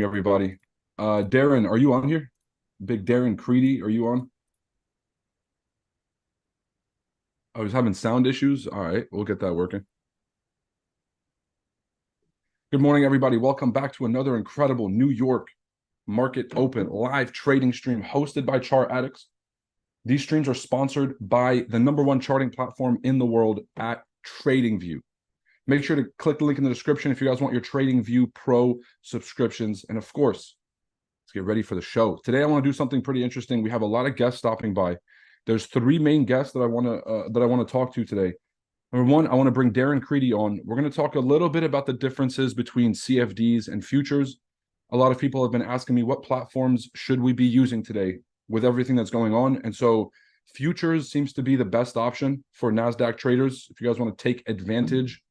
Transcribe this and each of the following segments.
morning, everybody. Darren, are you on here? Big Darren Creedy, are you on? I was having sound issues. All right, we'll get that working. Good morning, everybody. Welcome back to another incredible New York Market Open live trading stream hosted by Chart Addicts. These streams are sponsored by the #1 charting platform in the world at TradingView. Make sure to click the link in the description if you guys want your TradingView Pro subscriptions. And of course, let's get ready for the show. Today, I want to do something pretty interesting. We have a lot of guests stopping by. There's three main guests that I want to talk to today. Number one, I want to bring Darren Creedy on. We're going to talk a little bit about the differences between CFDs and futures. A lot of people have been asking me what platforms should we be using today with everything that's going on. And so futures seems to be the best option for NASDAQ traders if you guys want to take advantage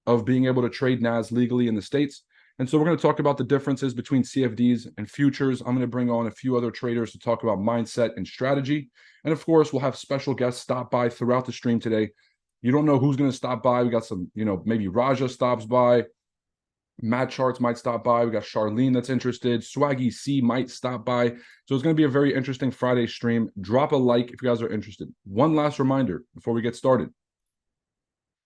of being able to trade NAS legally in the States. And so we're going to talk about the differences between CFDs and futures. I'm going to bring on a few other traders to talk about mindset and strategy. And of course, we'll have special guests stop by throughout the stream today. You don't know who's going to stop by. We got some, maybe Raja stops by. Matt Charts might stop by. We got Charlene that's interested. Swaggy C might stop by. So it's going to be a very interesting Friday stream. Drop a like if you guys are interested. One last reminder before we get started.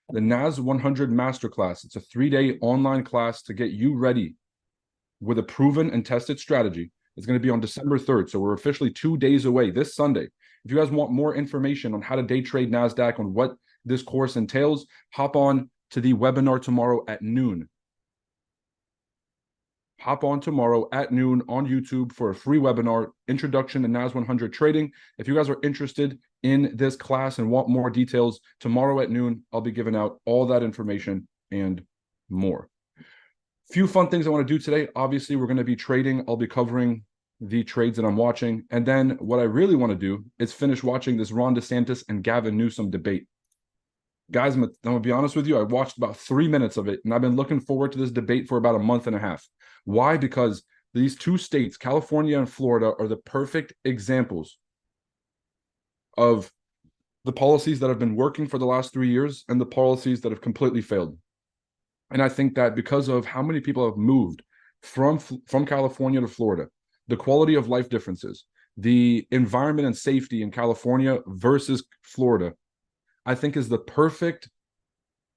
The NAS100 Masterclass. It's a 3-day online class to get you ready with a proven and tested strategy. It's going to be on December 3rd. So we're officially 2 days away this Sunday. If you guys want more information on how to day trade NASDAQ, on what this course entails, hop on to the webinar tomorrow at noon. Hop on tomorrow at noon on YouTube for a free webinar, Introduction to NAS100 Trading. If you guys are interested in this class and want more details, tomorrow at noon, I'll be giving out all that information and more. Few fun things I want to do today. Obviously, we're going to be trading. I'll be covering the trades that I'm watching. And then what I really want to do is finish watching this Ron DeSantis and Gavin Newsom debate. Guys, I'm going to be honest with you. I watched about 3 minutes of it, and I've been looking forward to this debate for about a month and a half. Why? Because these two states, California and Florida, are the perfect examples of the policies that have been working for the last 3 years and the policies that have completely failed. And I think that because of how many people have moved from California to Florida, the quality of life differences, the environment and safety in California versus Florida, I think is the perfect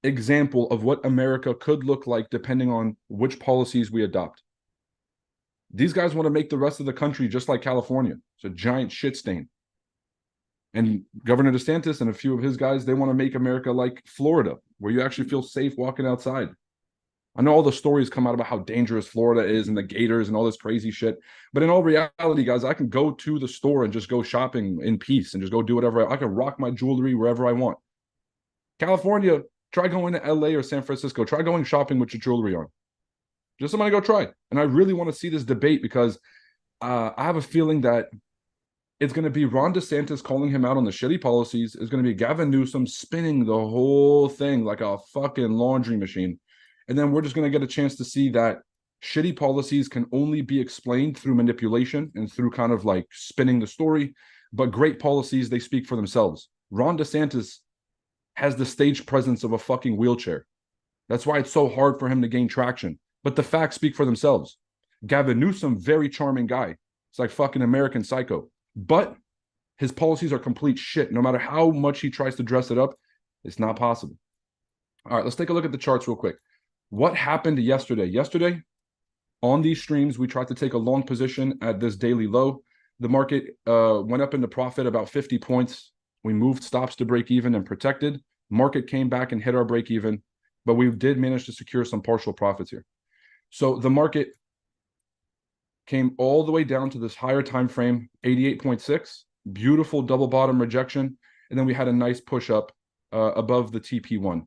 example of what America could look like depending on which policies we adopt. These guys want to make the rest of the country just like California. It's a giant shit stain. And Governor DeSantis and a few of his guys, they want to make America like Florida, where you actually feel safe walking outside. I know all the stories come out about how dangerous Florida is and the gators and all this crazy shit. But in all reality, guys, I can go to the store and just go shopping in peace and just go do whatever. I can rock my jewelry wherever I want. California, try going to LA or San Francisco. Try going shopping with your jewelry on. Just somebody go try. And I really want to see this debate because I have a feeling that it's going to be Ron DeSantis calling him out on the shitty policies. It's going to be Gavin Newsom spinning the whole thing like a fucking laundry machine. And then we're just going to get a chance to see that shitty policies can only be explained through manipulation and through kind of like spinning the story. But great policies, they speak for themselves. Ron DeSantis has the stage presence of a fucking wheelchair. That's why it's so hard for him to gain traction. But the facts speak for themselves. Gavin Newsom, very charming guy. It's like fucking American Psycho. But his policies are complete shit. No matter how much he tries to dress it up, it's not possible. All right, let's take a look at the charts real quick. What happened yesterday? Yesterday, on these streams, we tried to take a long position at this daily low. The market went up into profit about 50 points. We moved stops to break even and protected. Market came back and hit our break even, but we did manage to secure some partial profits here. So the market came all the way down to this higher time frame, 88.6, beautiful double bottom rejection, and then we had a nice push up above the TP1.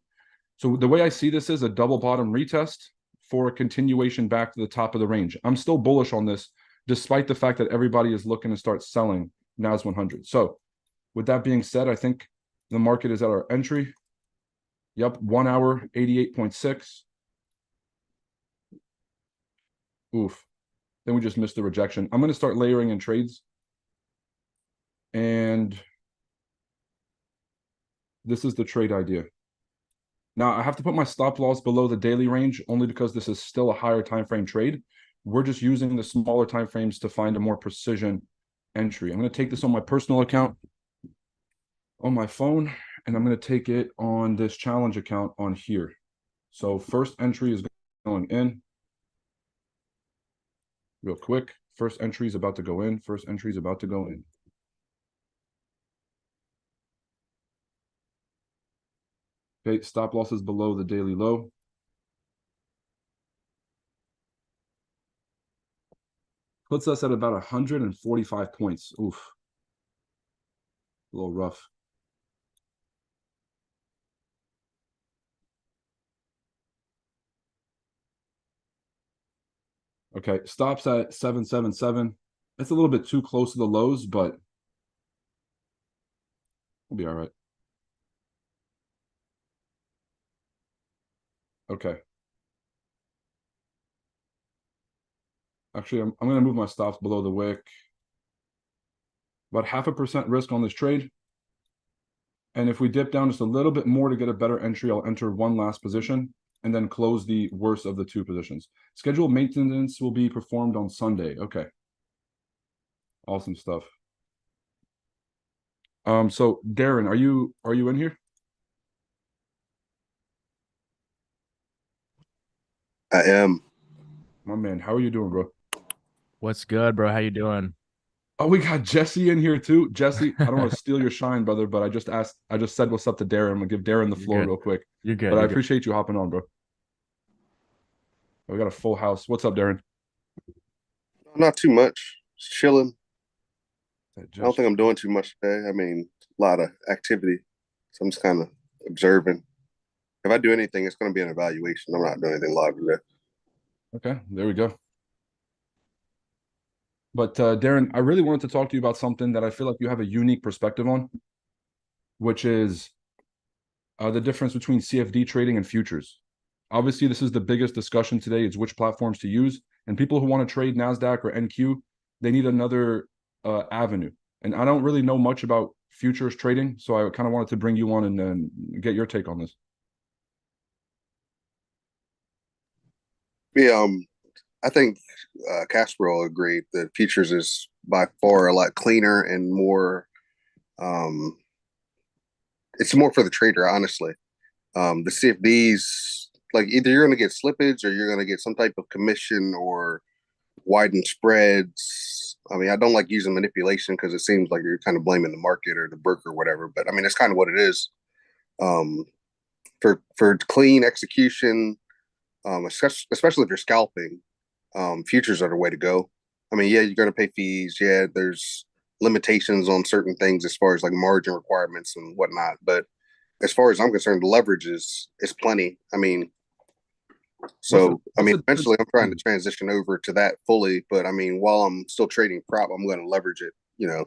So the way I see this is a double bottom retest for a continuation back to the top of the range. I'm still bullish on this, despite the fact that everybody is looking to start selling NAS100. So with that being said, I think the market is at our entry. Yep, 1 hour, 88.6. Oof. Then we just missed the rejection. I'm going to start layering in trades. And this is the trade idea. Now, I have to put my stop loss below the daily range only because this is still a higher time frame trade. we're just using the smaller time frames to find a more precision entry. I'm going to take this on my personal account on my phone, and I'm going to take it on this challenge account on here. So first entry is going in real quick. First entry is about to go in. First entry is about to go in. Okay, stop losses below the daily low. Puts us at about 145 points. Oof. A little rough. Okay, stops at 777. It's a little bit too close to the lows, but we'll be all right. Okay. Actually, I'm going to move my stops below the wick. About 0.5% risk on this trade. And if we dip down just a little bit more to get a better entry, I'll enter one last position and then close the worst of the two positions. Scheduled maintenance will be performed on Sunday. Okay. Awesome stuff. So Darren, are you in here? I am. My man, how are you doing, bro? What's good, bro? How you doing? Oh, we got Jesse in here too. Jesse, I don't want to steal your shine, brother, but I just said what's up to Darren. I'm gonna give Darren the You're floor good. real quick. You're good. But I You're good. appreciate you hopping on, bro. We got a full house. What's up, Darren? Not too much. Just chilling. I don't Just think I'm doing too much today. I mean, a lot of activity. So I'm just kind of observing. If I do anything, it's going to be an evaluation. I'm not doing anything live today. okay, there we go. But Darren, I really wanted to talk to you about something that I feel like you have a unique perspective on, which is the difference between CFD trading and futures. Obviously, this is the biggest discussion today. It's which platforms to use. And people who want to trade NASDAQ or NQ, they need another avenue. And I don't really know much about futures trading, so I kind of wanted to bring you on and get your take on this. Yeah, I think Casper will agree that futures is by far a lot cleaner and more. Um, it's more for the trader, honestly. The CFDs, like either you're going to get slippage or you're going to get some type of commission or widened spreads. I mean, I don't like using manipulation because it seems like you're kind of blaming the market or the broker or whatever. But I mean, it's kind of what it is. Um, for clean execution, especially if you're scalping, futures are the way to go. I mean, yeah, you're going to pay fees. Yeah, there's limitations on certain things as far as like margin requirements and whatnot. But as far as I'm concerned, the leverage is plenty. I mean, so I what's mean, the difference? eventually I'm trying to transition over to that fully. But I mean, while I'm still trading prop, I'm going to leverage it,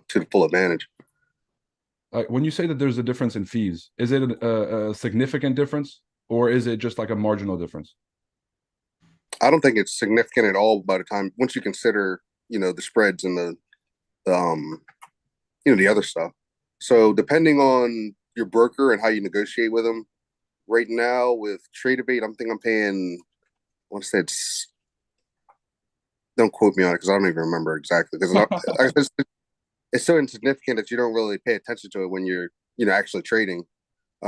to the full advantage. When you say that there's a difference in fees, is it a significant difference or is it just like a marginal difference? I don't think it's significant at all by the time once you consider, the spreads and the the other stuff. So depending on your broker and how you negotiate with them, right now with Tradeabate, I'm paying. I want to say don't quote me on it because I don't even remember exactly because it's so insignificant that you don't really pay attention to it when you're actually trading. I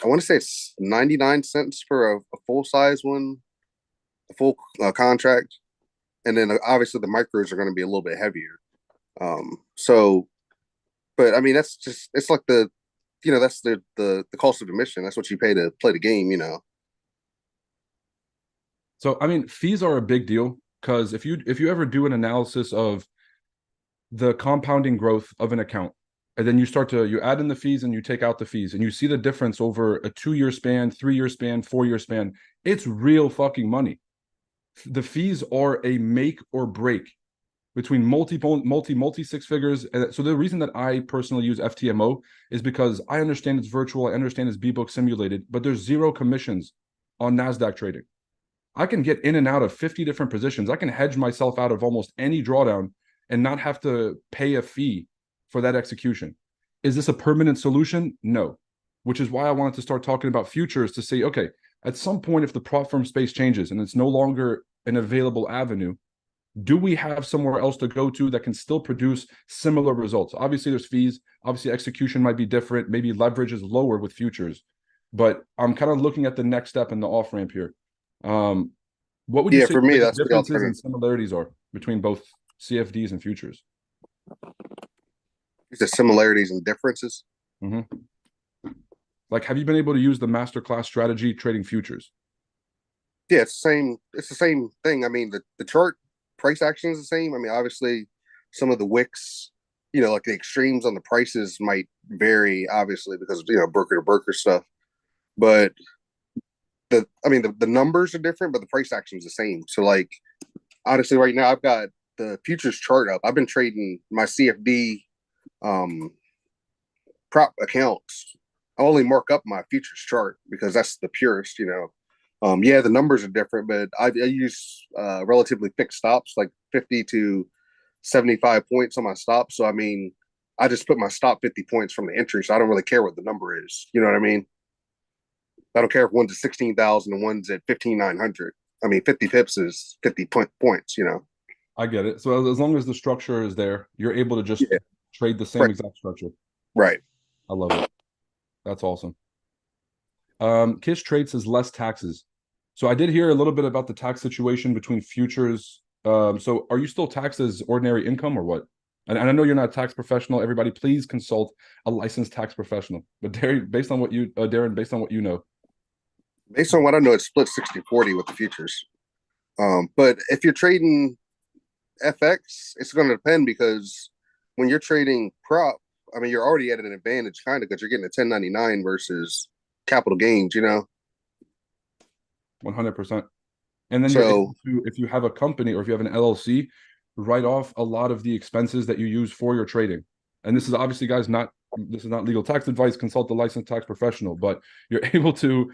want to say it's 99 cents for a full size one, a full contract, and then obviously the micros are going to be a little bit heavier. So, but I mean that's just it's like that's the cost of admission. That's what you pay to play the game. So I mean, fees are a big deal because if you ever do an analysis of the compounding growth of an account, and then you add in the fees and you take out the fees, and you see the difference over a 2-year span, 3-year span, 4-year span, it's real fucking money. The fees are a make or break between multi six figures. So the reason that I personally use FTMO is because I understand it's virtual, I understand it's B-book simulated, but there's zero commissions on NASDAQ trading. I can get in and out of 50 different positions. I can hedge myself out of almost any drawdown and not have to pay a fee for that execution. Is this a permanent solution? No. Which is why I wanted to start talking about futures to say, okay, at some point, if the prop firm space changes and it's no longer an available avenue, Do we have somewhere else to go to that can still produce similar results? Obviously, there's fees. Obviously, execution might be different. Maybe leverage is lower with futures. But I'm kind of looking at the next step in the off ramp here. What would you Yeah, say for me, the that's the differences and alternative. similarities are between both CFDs and futures? The similarities and differences. Mm-hmm. Like, have you been able to use the masterclass strategy trading futures? Yeah, it's the same. It's the same thing. I mean, the chart price action is the same. I mean, obviously, some of the wicks, like the extremes on the prices might vary, obviously, because broker to broker stuff. But the numbers are different, but the price action is the same. So, like, honestly, right now I've got the futures chart up. I've been trading my CFD um prop accounts. I only mark up my futures chart because that's the purest. Yeah, the numbers are different, but I use relatively fixed stops, like 50 to 75 points on my stop. So, I mean, I just put my stop 50 points from the entry. So I don't really care what the number is. You know what I mean? I don't care if one's at 16,000 and one's at 15,900. I mean, 50 pips is 50 points. I get it. So as long as the structure is there, you're able to just Yeah. trade the same Right. exact structure. Right. I love it. That's awesome. Kish Trade says less taxes. So I did hear a little bit about the tax situation between futures. So are you still taxed as ordinary income or what? And I know you're not a tax professional. Everybody, please consult a licensed tax professional. But Darren, based on what you know. Based on what I know, it's split 60-40 with the futures. But if you're trading FX, it's going to depend because when you're trading prop, I mean, you're already at an advantage kind of because you're getting a 1099 versus capital gains. 100%. And then you're So, able to, if you have a company or if you have an LLC, write off a lot of the expenses that you use for your trading. And this is obviously, guys, this is not legal tax advice. Consult the licensed tax professional, but you're able to,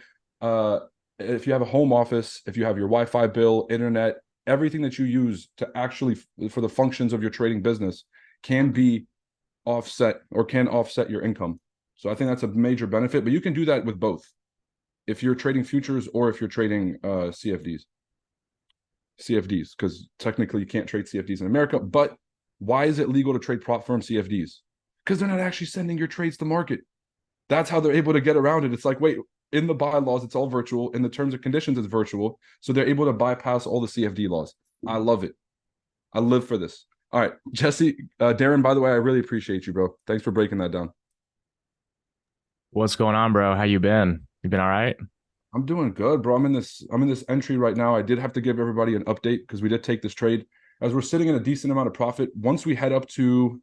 if you have a home office, if you have your Wi-Fi bill, internet, everything that you use to actually for the functions of your trading business can be offset or can offset your income. So I think that's a major benefit, but you can do that with both if you're trading futures or if you're trading CFDs, because technically you can't trade CFDs in America. But why is it legal to trade prop firm CFDs? Because they're not actually sending your trades to market. That's how they're able to get around it. It's like, wait, in the bylaws, it's all virtual. In the terms and conditions, it's virtual. So they're able to bypass all the CFD laws. I love it. I live for this. All right, Jesse, Darren, by the way, I really appreciate you, bro. Thanks for breaking that down. What's going on, bro? How you been? You been all right? I'm doing good, bro. I'm in this entry right now. I did have to give everybody an update because we did take this trade. As we're sitting in a decent amount of profit, once we head up to,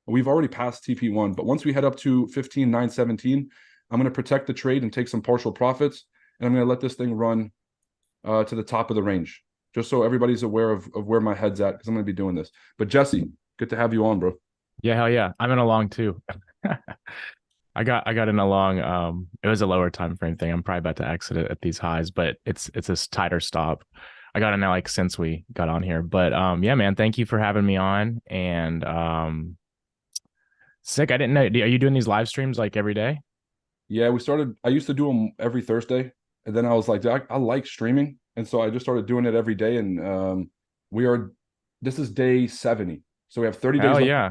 we've already passed TP1, but once we head up to 15,917, I'm going to protect the trade and take some partial profits, and I'm going to let this thing run to the top of the range, just so everybody's aware of where my head's at, because I'm going to be doing this. But Jesse, good to have you on, bro. Yeah, hell yeah. I'm in a long too. I got in a long it was a lower time frame thing. I'm probably about to exit it at these highs, but it's a tighter stop. I got in there like since we got on here. But yeah, man, thank you for having me on. And sick. I didn't know. Are you doing these live streams like every day? Yeah, I used to do them every Thursday, and then I was like, I like streaming, and so I just started doing it every day. And we are, this is day 70, so we have 30 days Hell left. yeah.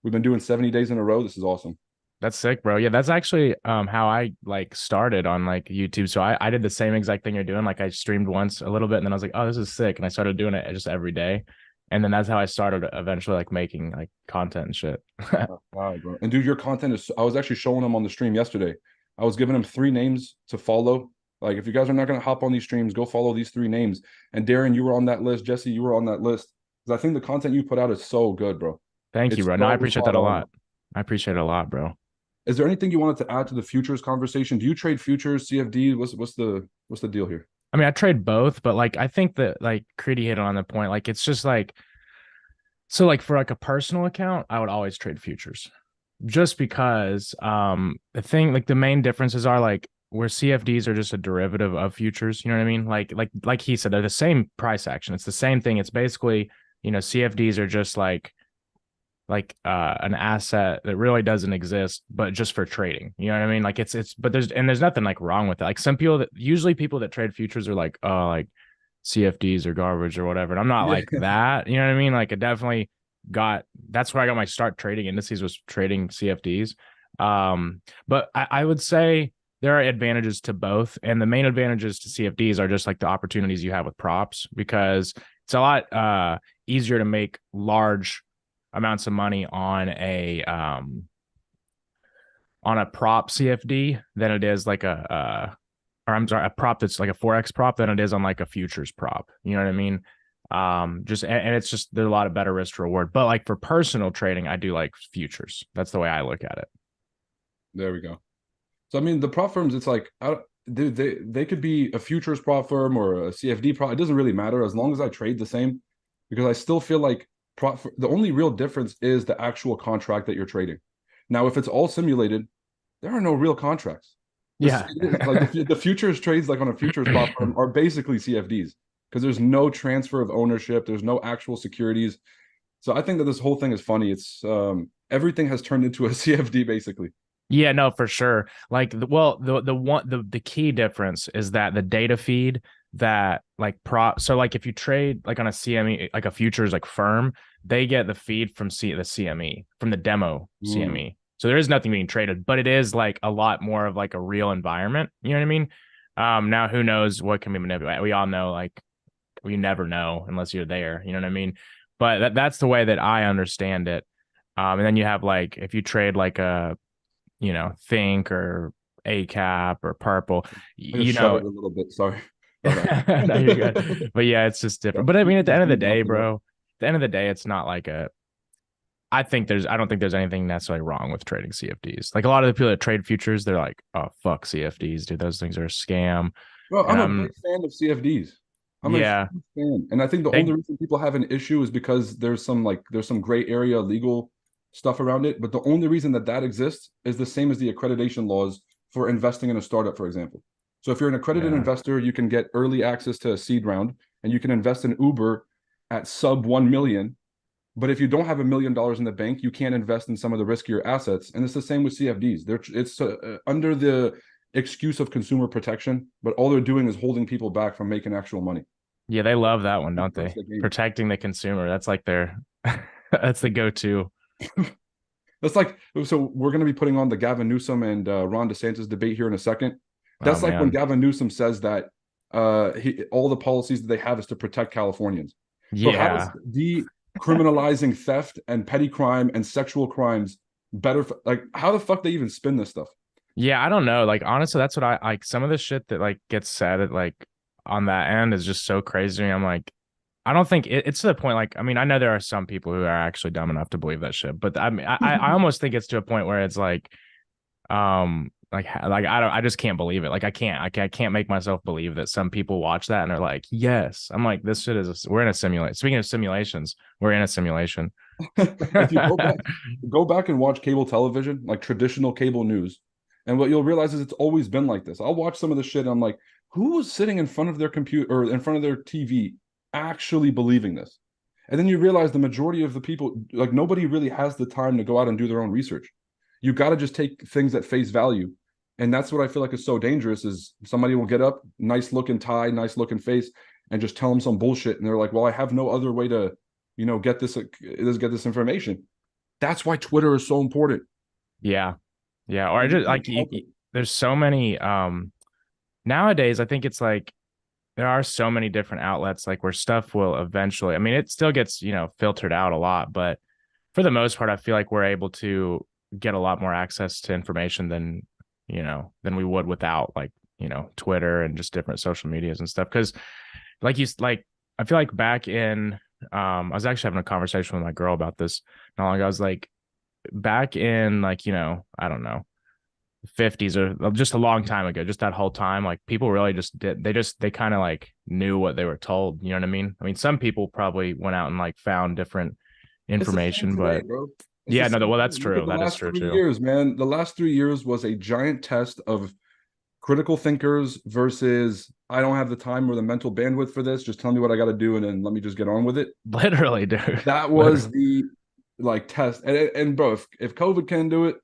We've been doing 70 days in a row. This is awesome. That's sick, bro. Yeah, that's actually how I like started on like YouTube. So I did the same exact thing you're doing. Like I streamed once a little bit and then I was like, oh, this is sick. And I started doing it just every day. And then that's how I started eventually like making like content and shit. Wow, bro. And dude, your content is, I was actually showing them on the stream yesterday. I was giving them 3 names to follow. Like, if you guys are not going to hop on these streams, go follow these 3 names. And Darren, you were on that list. Jesse, you were on that list. Because I think the content you put out is so good, bro. Thank you, It's bro. No, I so appreciate spot that a on. lot. I appreciate it a lot, bro. Is there anything you wanted to add to the futures conversation? Do you trade futures, CFD? What's the deal here? I mean, I trade both, but like I think that like Creedy hit on the point. Like it's just like so like for like a personal account, I would always trade futures. Just because the thing like the main differences are like where CFDs are just a derivative of futures, you know what I mean? Like he said, they're the same price action. It's the same thing. It's basically, CFDs are just like an asset that really doesn't exist, but just for trading. You know what I mean? Like it's but there's nothing like wrong with it. Like some people that usually people that trade futures are like, oh, like CFDs are garbage or whatever. And I'm not Yeah. like that. You know what I mean? Like I definitely that's where I got my start trading indices, was trading CFDs. But I would say there are advantages to both. And the main advantages to CFDs are just like the opportunities you have with props, because it's a lot easier to make large amounts of money on a prop CFD than it is like or I'm sorry, a prop that's like a Forex prop than it is on like a futures prop. You know what I mean? Just and it's just there's a lot of better risk to reward. But like for personal trading, I do like futures. That's the way I look at it. There we go. So I mean, the prop firms, it's like they could be a futures prop firm or a CFD prop. It doesn't really matter as long as I trade the same, because I still feel like the only real difference is the actual contract that you're trading. Now, if it's all simulated, there are no real contracts. Yeah. Like the futures trades, like on a futures prop firm, are basically CFDs because there's no transfer of ownership. There's no actual securities. So I think that this whole thing is funny. It's everything has turned into a CFD basically. Yeah, no, for sure. Like, the key difference is that the data feed that like so like if you trade like on a CME, like a futures like firm, they get the feed from the CME, from the demo CME. So there is nothing being traded, but it is like a lot more of like a real environment. You know what I mean? Now who knows what can be manipulated? We all know, like, we never know unless you're there. You know what I mean? But that's the way that I understand it. And then you have like if you trade like a Think or ACAP or Purple, I just shuddered a little bit. Sorry. no, you're good. But yeah, it's just different. But I mean, at the end of the day, bro, at the end of the day, it's not like I don't think there's anything necessarily wrong with trading CFDs. Like a lot of the people that trade futures, they're like, oh, fuck CFDs, dude. Those things are a scam. Well, I'm a big fan of CFDs. I'm a huge fan. And I think the only reason people have an issue is because there's some gray area legal stuff around it. But the only reason that exists is the same as the accreditation laws for investing in a startup, for example. So if you're an accredited investor, you can get early access to a seed round and you can invest in Uber at sub 1 million. But if you don't have $1 million in the bank, you can't invest in some of the riskier assets. And it's the same with CFDs. It's under the excuse of consumer protection, but all they're doing is holding people back from making actual money. Yeah, they love that one, don't they? Protecting the consumer. That's like that's the go-to. That's like, so we're going to be putting on the Gavin Newsom and Ron DeSantis debate here in a second. That's like when Gavin Newsom says that all the policies that they have is to protect Californians. Yeah. So how does decriminalizing theft and petty crime and sexual crimes better? Like, how the fuck they even spin this stuff? Yeah, I don't know. Like, honestly, that's what I like. Some of the shit that like gets said at, like, on that end is just so crazy to me. I'm like, I don't think it's to the point. Like, I mean, I know there are some people who are actually dumb enough to believe that shit, but I mean, I almost think it's to a point where it's like, I just can't believe it. Like, I can't make myself believe that some people watch that and are like, yes. I'm like, this shit we're in a simulation. Speaking of simulations, we're in a simulation. If you go back and watch cable television, like traditional cable news, and what you'll realize is it's always been like this. I'll watch some of the shit and I'm like, who was sitting in front of their computer or in front of their TV actually believing this? And then you realize the majority of the people, like, nobody really has the time to go out and do their own research. You got to just take things at face value. And that's what I feel like is so dangerous, is somebody will get up, nice looking tie, nice looking face, and just tell them some bullshit. And they're like, well, I have no other way to, get this information. That's why Twitter is so important. Yeah. Yeah. Or I just like, there's so many, nowadays, I think it's like, there are so many different outlets, like, where stuff will eventually, I mean, it still gets, filtered out a lot, but for the most part, I feel like we're able to get a lot more access to information than we would without, like, Twitter and just different social medias and stuff. Because I feel like back in I was actually having a conversation with my girl about this not long ago. I was like, back in, like, I don't know, 50s or just a long time ago, just that whole time, like, people really just they kind of like knew what they were told. You know what I mean? I mean, some people probably went out and like found different information, but yeah, no, well, that's true. That is true too. Years, man. The last 3 years was a giant test of critical thinkers versus, I don't have the time or the mental bandwidth for this. Just tell me what I got to do, and then let me just get on with it. Literally, dude. That was the test. And bro, if COVID can do it,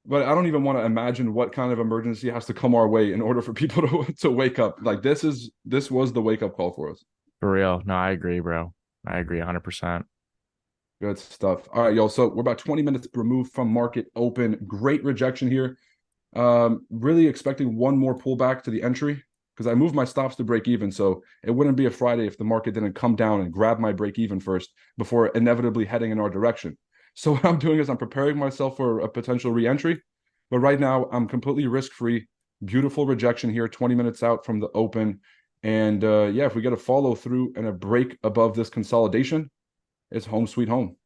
but I don't even want to imagine what kind of emergency has to come our way in order for people to wake up. Like this was the wake up call for us. For real. No, I agree, bro. I agree 100%. Good stuff. All right, y'all. So we're about 20 minutes removed from market open. Great rejection here. Really expecting one more pullback to the entry because I moved my stops to break even. So it wouldn't be a Friday if the market didn't come down and grab my break even first before inevitably heading in our direction. So what I'm doing is I'm preparing myself for a potential re-entry. But right now I'm completely risk-free. Beautiful rejection here, 20 minutes out from the open. And yeah, if we get a follow through and a break above this consolidation, it's home sweet home.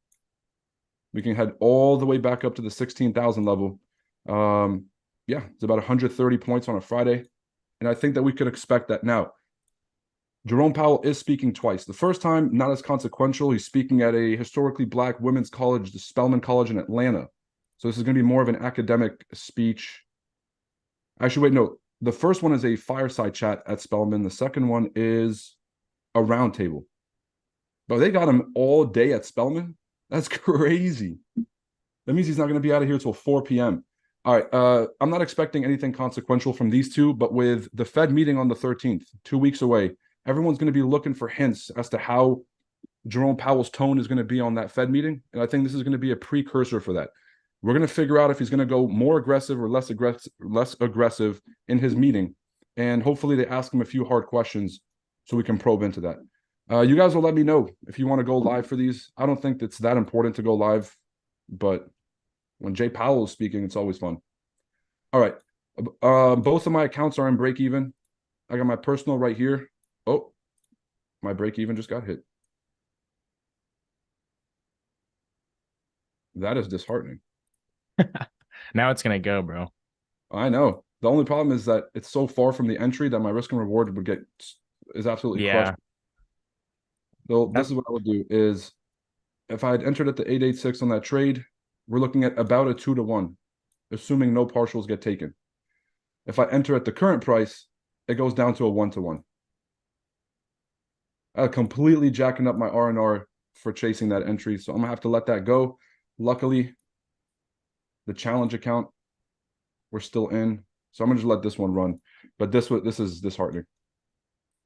We can head all the way back up to the 16,000 level. Yeah, it's about 130 points on a Friday. And I think that we could expect that now. Jerome Powell is speaking twice. The first time, not as consequential. He's speaking at a historically Black women's college, the Spelman College in Atlanta. So this is going to be more of an academic speech. Actually, wait, no. The first one is a fireside chat at Spelman. The second one is a roundtable. But they got him all day at Spelman. That's crazy. That means he's not going to be out of here till 4 p.m. All right. I'm not expecting anything consequential from these two, but with the Fed meeting on the 13th, 2 weeks away, everyone's going to be looking for hints as to how Jerome Powell's tone is going to be on that Fed meeting. And I think this is going to be a precursor for that. We're going to figure out if he's going to go more aggressive or less aggressive in his meeting. And hopefully they ask him a few hard questions so we can probe into that. You guys will let me know if you want to go live for these. I don't think it's that important to go live, but when Jay Powell is speaking, it's always fun. All right. Both of my accounts are in break even. I got my personal right here. Oh, my break even just got hit. That is disheartening. Now it's gonna go, bro. I know. The only problem is that it's so far from the entry that my risk and reward is absolutely crushed. So this is what I would do is if I had entered at the 886 on that trade, we're looking at about a 2-to-1, assuming no partials get taken. If I enter at the current price, it goes down to a 1-to-1. Completely jacking up my R&R for chasing that entry. So I'm gonna have to let that go. Luckily, the challenge account, we're still in. So I'm gonna just let this one run. But this is disheartening.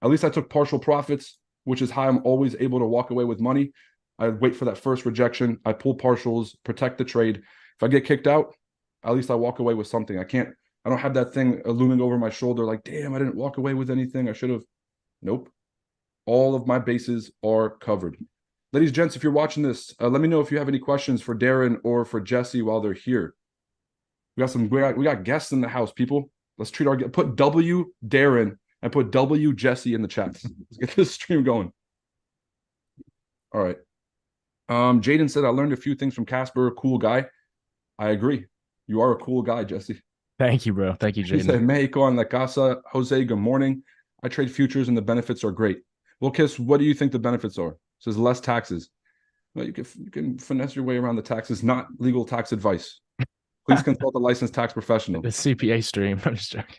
At least I took partial profits, which is how I'm always able to walk away with money. I wait for that first rejection. I pull partials, protect the trade. If I get kicked out, at least I walk away with something. I don't have that thing looming over my shoulder like, damn, I didn't walk away with anything. I should have. Nope. All of my bases are covered. Ladies and gents, if you're watching this, let me know if you have any questions for Darren or for Jesse while they're here. We got guests in the house, people. Let's treat our put W Darren and put W Jesse in the chats. Let's get this stream going. All right. Jaden said I learned a few things from Casper. Cool guy. I agree. You are a cool guy, Jesse. Thank you, bro. Thank you, He said, Jaden. Mexico on La Casa. Jose, good morning. I trade futures and the benefits are great. Well, Kiss, what do you think the benefits are? It says less taxes. Well, you can finesse your way around the taxes, not legal tax advice. Please consult a licensed tax professional. The CPA stream. I'm just joking.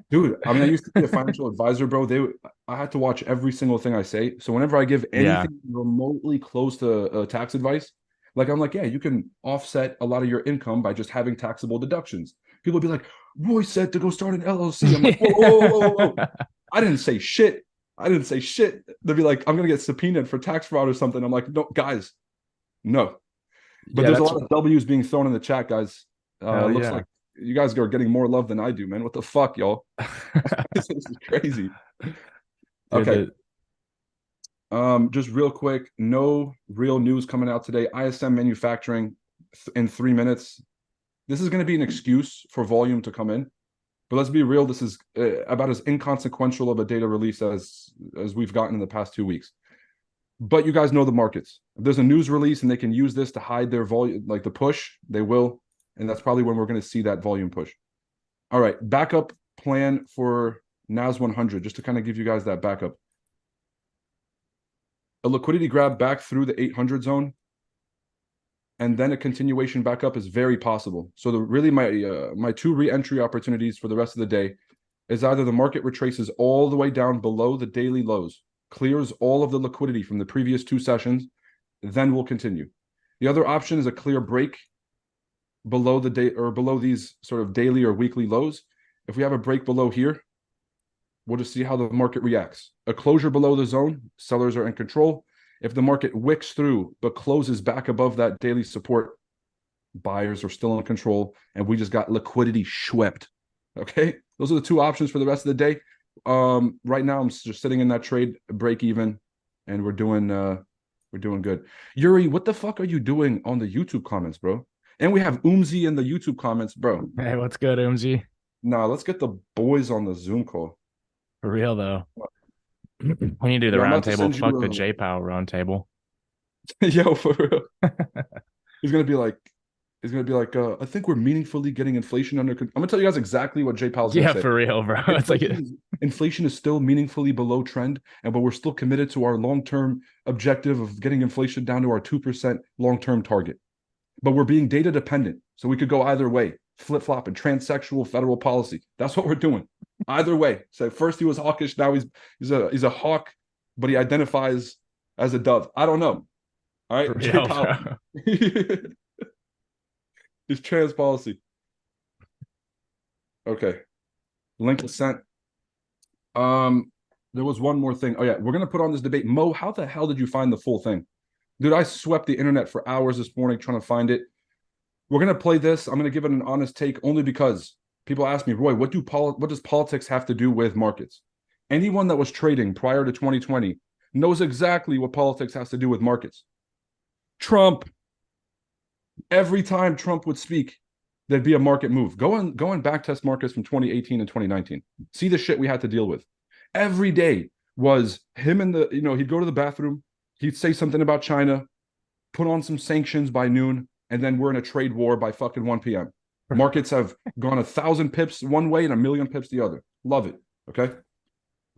Dude, I mean, I used to be a financial advisor, bro. I had to watch every single thing I say. So whenever I give anything remotely close to tax advice, like I'm like, yeah, you can offset a lot of your income by just having taxable deductions. People be like, Roy said to go start an LLC. I'm like, whoa. I didn't say shit. They'd be like, I'm gonna get subpoenaed for tax fraud or something. I'm like, no, guys, no. But there's a lot of W's being thrown in the chat, guys. Looks like you guys are getting more love than I do, man. What the fuck, y'all? This is crazy. Okay. Just real quick, no real news coming out today. ISM manufacturing in 3 minutes. This is going to be an excuse for volume to come in. But let's be real, this is about as inconsequential of a data release as we've gotten in the past 2 weeks. But you guys know the markets. If there's a news release and they can use this to hide their volume, like the push, they will. And that's probably when we're going to see that volume push. All right, backup plan for NAS100, just to kind of give you guys that backup. A liquidity grab back through the 800 zone, and then a continuation back up is very possible. So really my two re-entry opportunities for the rest of the day is either the market retraces all the way down below the daily lows, clears all of the liquidity from the previous 2 sessions, then we'll continue. The other option is a clear break below the day or below these sort of daily or weekly lows, if we have a break below here, we'll just see how the market reacts. A closure below the zone, sellers are in control. If the market wicks through but closes back above that daily support, buyers are still in control, and we just got liquidity swept. Okay, those are the two options for the rest of the day. Right now I'm just sitting in that trade break even, and we're doing good. Yuri, what the fuck are you doing on the YouTube comments, bro? And we have Umzi in the YouTube comments, bro. Hey, what's good, Umzi? Nah, let's get the boys on the Zoom call. For real though. We need to do the Yeah, I'm round about to table. send you Fuck the a- J-Pow round table. Yo, for real. He's gonna be like, I think we're meaningfully getting inflation under control. I'm gonna tell you guys exactly what Jay Powell's gonna Yeah, say. for real, bro. It's like Inflation is still meaningfully below trend, but we're still committed to our long-term objective of getting inflation down to our 2% long-term target. But we're being data dependent, so we could go either way, flip-flop and transsexual federal policy. That's what we're doing. Either way. So first he was hawkish, now he's a hawk, but he identifies as a dove. I don't know. All right, for Jay real, Powell. bro. His trans policy. Okay. Link is sent. There was one more thing. Oh, yeah. We're gonna put on this debate. Mo, how the hell did you find the full thing? Dude, I swept the internet for hours this morning trying to find it. We're gonna play this. I'm gonna give it an honest take only because people ask me, Roy, what does politics have to do with markets? Anyone that was trading prior to 2020 knows exactly what politics has to do with markets. Trump. Every time Trump would speak, there'd be a market move. Go and back test markets from 2018 and 2019. See the shit we had to deal with. Every day was him and he'd go to the bathroom, he'd say something about China, put on some sanctions by noon, and then we're in a trade war by fucking 1 p.m. Markets have gone 1,000 pips one way and 1,000,000 pips the other. Love it. Okay.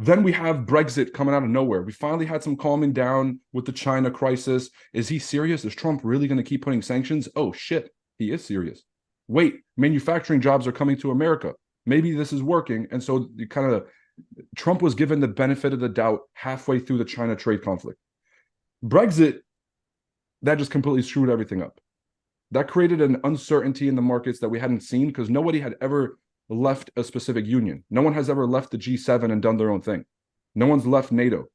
Then we have Brexit coming out of nowhere. We finally had some calming down with the China crisis. Is he serious? Is Trump really going to keep putting sanctions? Oh, shit. He is serious. Wait, manufacturing jobs are coming to America. Maybe this is working. And so Trump was given the benefit of the doubt halfway through the China trade conflict. Brexit, that just completely screwed everything up. That created an uncertainty in the markets that we hadn't seen because nobody had ever left a specific union. No one has ever left the G7 and done their own thing. No one's left NATO.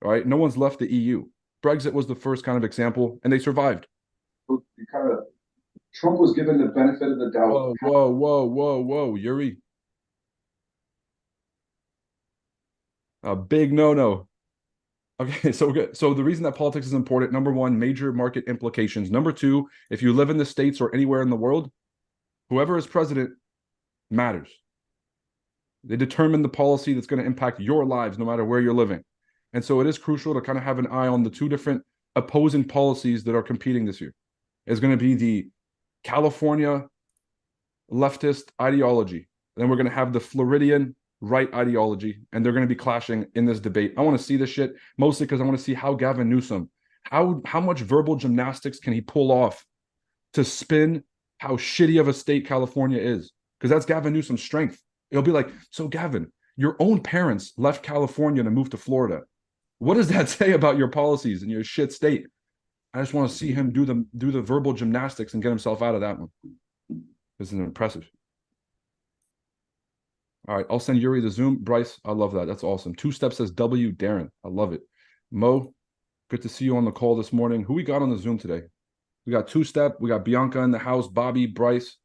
All right. No one's left the EU. Brexit was the first kind of example, and they survived. Trump was given the benefit of the doubt. Whoa, Yuri. A big no. Okay, so we're good. So the reason that politics is important, number one, major market implications. Number two, if you live in the States or anywhere in the world, whoever is president matters. They determine the policy that's going to impact your lives no matter where you're living. And so it is crucial to kind of have an eye on the two different opposing policies that are competing this year. It's going to be the California leftist ideology. Then we're going to have the Floridian right ideology, and they're going to be clashing in this debate. I want to see this shit mostly because I want to see how Gavin Newsom, how much verbal gymnastics can he pull off to spin how shitty of a state California is, because that's Gavin Newsom's strength. It'll be like, so Gavin, your own parents left California to move to Florida. What does that say about your policies and your shit state? I just want to see him do the verbal gymnastics and get himself out of that one. This is impressive. All right, I'll send Yuri the Zoom. Bryce, I love that. That's awesome. Two Step says W. Darren, I love it. Mo, good to see you on the call this morning. Who we got on the Zoom today? We got Two Step. We got Bianca in the house. Bobby, Bryce.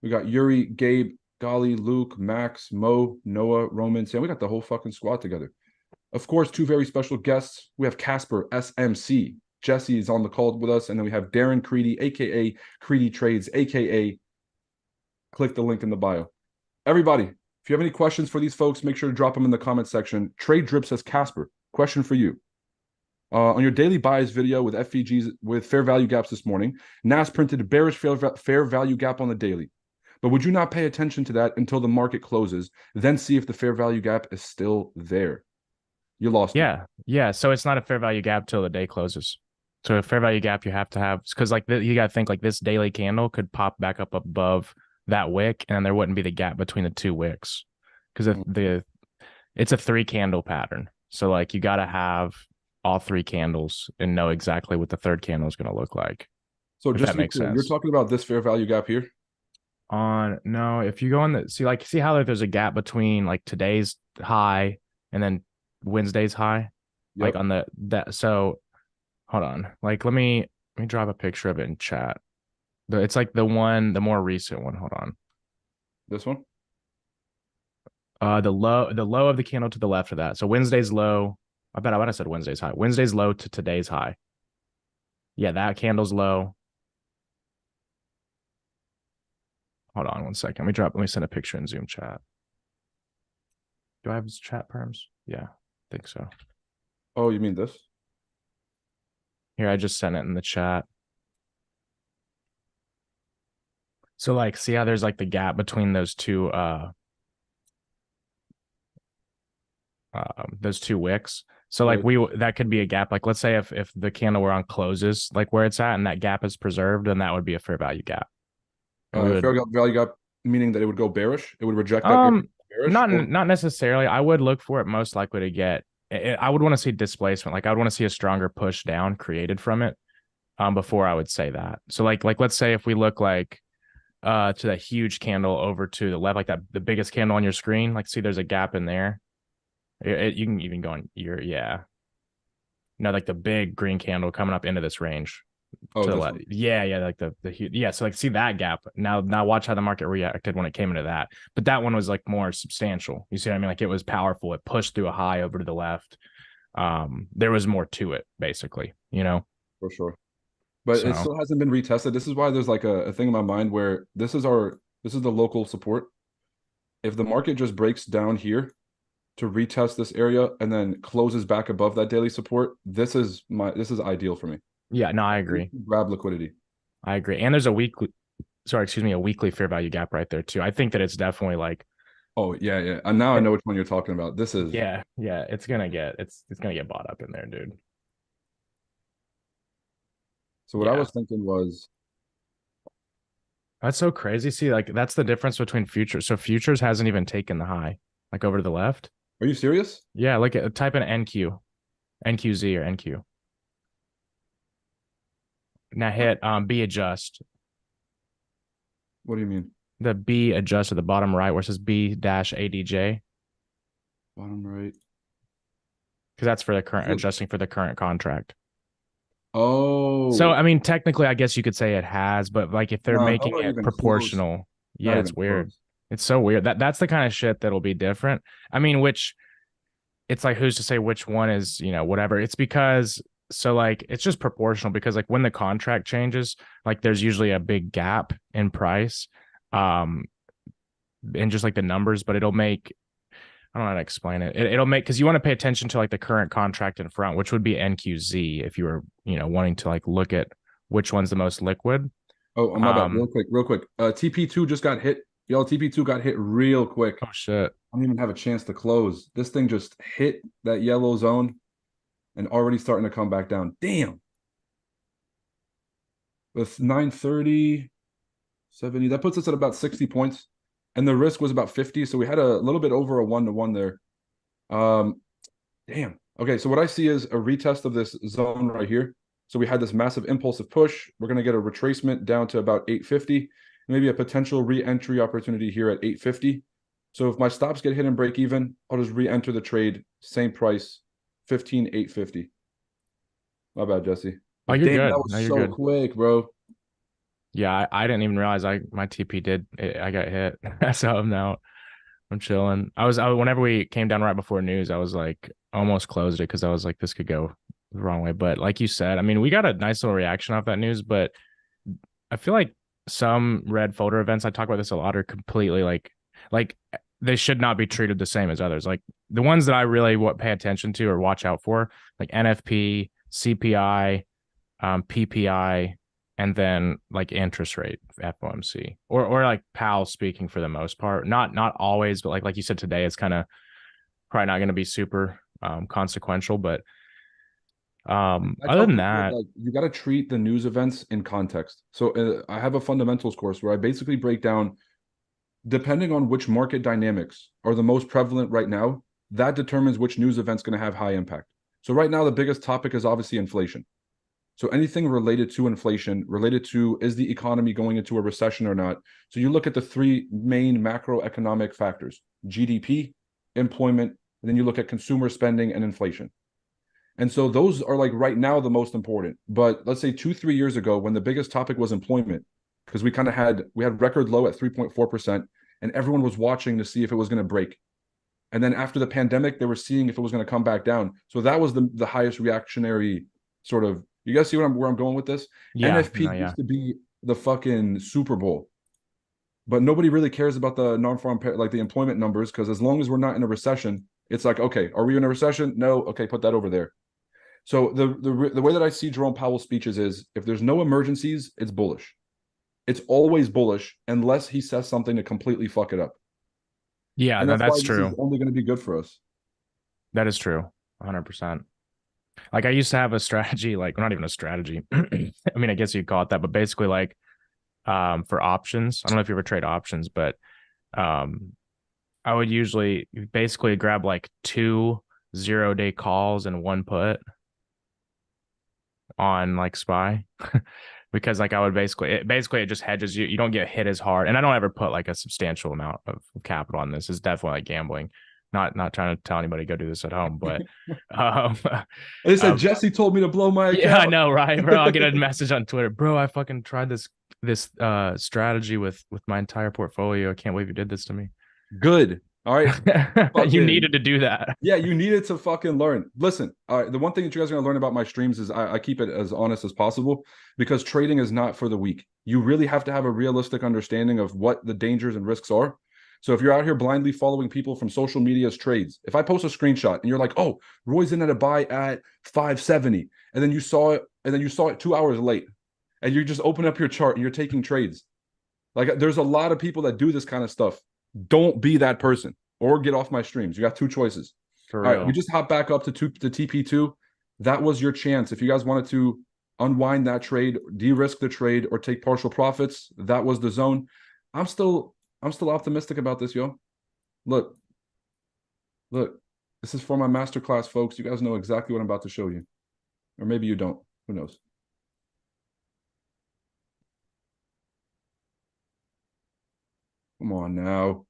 We got Yuri, Gabe, Golly, Luke, Max, Mo, Noah, Roman. Yeah, we got the whole fucking squad together. Of course, two very special guests. We have Casper, SMC. Jesse is on the call with us. And then we have Darren Creedy, a.k.a. Creedy Trades, a.k.a. click the link in the bio. Everybody, if you have any questions for these folks, make sure to drop them in the comment section. Trade Drip says, Casper, question for you. On your daily buys video with FVGs with fair value gaps this morning, NAS printed a bearish fair value gap on the daily. But would you not pay attention to that until the market closes, then see if the fair value gap is still there? You lost. Yeah. So it's not a fair value gap till the day closes. So a fair value gap you have to have, because like you got to think like this daily candle could pop back up above that wick, and there wouldn't be the gap between the two wicks, because it's a 3 candle pattern. So like you got to have all 3 candles and know exactly what the third candle is going to look like. So if just that to be makes clear, you're sense. talking about this fair value gap here. On no, if you go on the see how like there's a gap between like today's high and then Wednesday's high, like Yep. on the that. So hold on, like let me drop a picture of it in chat. It's like the more recent one. Hold on. This one. The low of the candle to the left of that. So Wednesday's low. I bet I said Wednesday's high. Wednesday's low to today's high. Yeah, that candle's low. Hold on 1 second. Let me send a picture in Zoom chat. Do I have chat perms? Yeah, I think so. Oh, you mean this? Here, I just sent it in the chat. So like, see how there's like the gap between those two wicks. So like Right. that could be a gap. Like let's say if the candle were on closes, like where it's at, and that gap is preserved, then that would be a fair value gap. And we would Fair value gap, meaning that it would go bearish. It would reject that area um bearish, not or not necessarily. I would look for it most likely to get. I would want to see displacement. Like I would want to see a stronger push down created from it. Before I would say that. So like let's say if we look like to that huge candle over to the left, like that the biggest candle on your screen, like see there's a gap in there. You can even go on your like the big green candle coming up into this range oh, to the this left. one. Yeah, like the huge, yeah. So like see that gap. Now watch how the market reacted when it came into that. But that one was like more substantial. You see what I mean? Like it was powerful. It pushed through a high over to the left. There was more to it, basically, For sure. But it So still hasn't been retested. This is why there's like a thing in my mind where this is the local support. If the market just breaks down here to retest this area and then closes back above that daily support, this is ideal for me. yeah, no, I agree. Grab liquidity. I agree. And there's a weekly fair value gap right there too. I think that it's definitely like, Oh yeah, yeah. And now I know which one you're talking about. This is yeah, it's gonna get bought up in there, dude. so what I Yeah. was thinking was That's so crazy. See, like that's the difference between futures. So futures hasn't even taken the high, like over to the left. are you serious? Yeah, like type in NQ, NQZ or NQ. Now hit B adjust. What do you mean? The B adjust at the bottom right where it says B dash ADJ. Bottom right. Because that's for the current adjusting for the current contract. Oh, So I mean, technically, I guess you could say it has, but like if they're no, making not it even close. proportional, Not yeah, it's even weird. close. It's so weird. That's the kind of shit that'll be different. I mean, which it's like who's to say which one is, whatever. It's because so like it's just proportional because like when the contract changes, like there's usually a big gap in price. Um and just like the numbers, but it'll make I don't know how to explain it. It'll make because you want to pay attention to like the current contract in front, which would be NQZ if you were, wanting to like look at which one's the most liquid. Oh, my bad. Real quick. TP2 just got hit. Y'all, TP2 got hit real quick. Oh shit. I don't even have a chance to close. This thing just hit that yellow zone and already starting to come back down. Damn. With 930, 70, that puts us at about 60 points. And the risk was about 50. So we had a little bit over a 1-to-1 there. Damn. Okay, so what I see is a retest of this zone right here. So we had this massive impulsive push. We're going to get a retracement down to about 850, maybe a potential re-entry opportunity here at 850. So if my stops get hit and break even, I'll just re-enter the trade, same price, 15,850. My bad, Jesse. Oh, But you're damn, good. that No, was you're so good. quick, bro. Yeah, I didn't even realize my TP I got hit. So I'm chilling. Whenever we came down right before news, I was like almost closed it because I was like this could go the wrong way. But like you said, I mean, we got a nice little reaction off that news, but I feel like some red folder events, I talk about this a lot, are completely like they should not be treated the same as others. Like the ones that I really pay attention to or watch out for, like NFP, CPI, PPI, and then like interest rate FOMC or like Powell speaking for the most part. Not always, but like you said today, it's kind of probably not going to be super consequential. But I other tell than people that, like you got to treat the news events in context. So I have a fundamentals course where I basically break down, depending on which market dynamics are the most prevalent right now, that determines which news event's going to have high impact. So right now, the biggest topic is obviously inflation. So anything related to inflation, related to is the economy going into a recession or not. So you look at the three main macroeconomic factors: GDP, employment, and then you look at consumer spending and inflation. And so those are like right now the most important. But let's say 2-3 years ago, when the biggest topic was employment, because we had record low at 3.4%, and everyone was watching to see if it was going to break. And then after the pandemic, they were seeing if it was going to come back down. So that was the highest reactionary sort of. You guys see where I'm going with this? Yeah, NFP used to be the fucking Super Bowl, but nobody really cares about the non-farm like the employment numbers, because as long as we're not in a recession, it's like, okay, are we in a recession? No, okay, put that over there. So the way that I see Jerome Powell's speeches is, if there's no emergencies, it's bullish. It's always bullish unless he says something to completely fuck it up. Yeah, And no, that's why that's this is true. only going to be good for us. That is true. 100%. Like I used to have a strategy, like not even a strategy. I mean, I guess you'd call it that, but basically like for options. I don't know if you ever trade options, but I would usually basically grab like 2 0-day calls and 1 put on like SPY. Because like I would basically it just hedges you. You don't get hit as hard. And I don't ever put like a substantial amount of capital on this. It's definitely like gambling. Not trying to tell anybody to go do this at home, but They said Jesse told me to blow my account. yeah, I know, right, bro? I'll get a message on Twitter, bro. I fucking tried this strategy with my entire portfolio. I can't believe you did this to me. Good. All right. You needed to do that. Yeah, you needed to fucking learn. Listen, all right, the one thing that you guys are going to learn about my streams is I keep it as honest as possible, because trading is not for the weak. You really have to have a realistic understanding of what the dangers and risks are. So if you're out here blindly following people from social media's trades, if I post a screenshot and you're like, oh, Roy's in at a buy at 570, and then you saw it 2 hours late, and you just open up your chart and you're taking trades. Like, there's a lot of people that do this kind of stuff. Don't be that person, or get off my streams. You got 2 choices. For All real. right, we just hop back up to TP2. That was your chance. If you guys wanted to unwind that trade, de-risk the trade, or take partial profits, that was the zone. I'm still optimistic about this, yo. Look, this is for my masterclass, folks. You guys know exactly what I'm about to show you, or maybe you don't. Who knows? Come on now.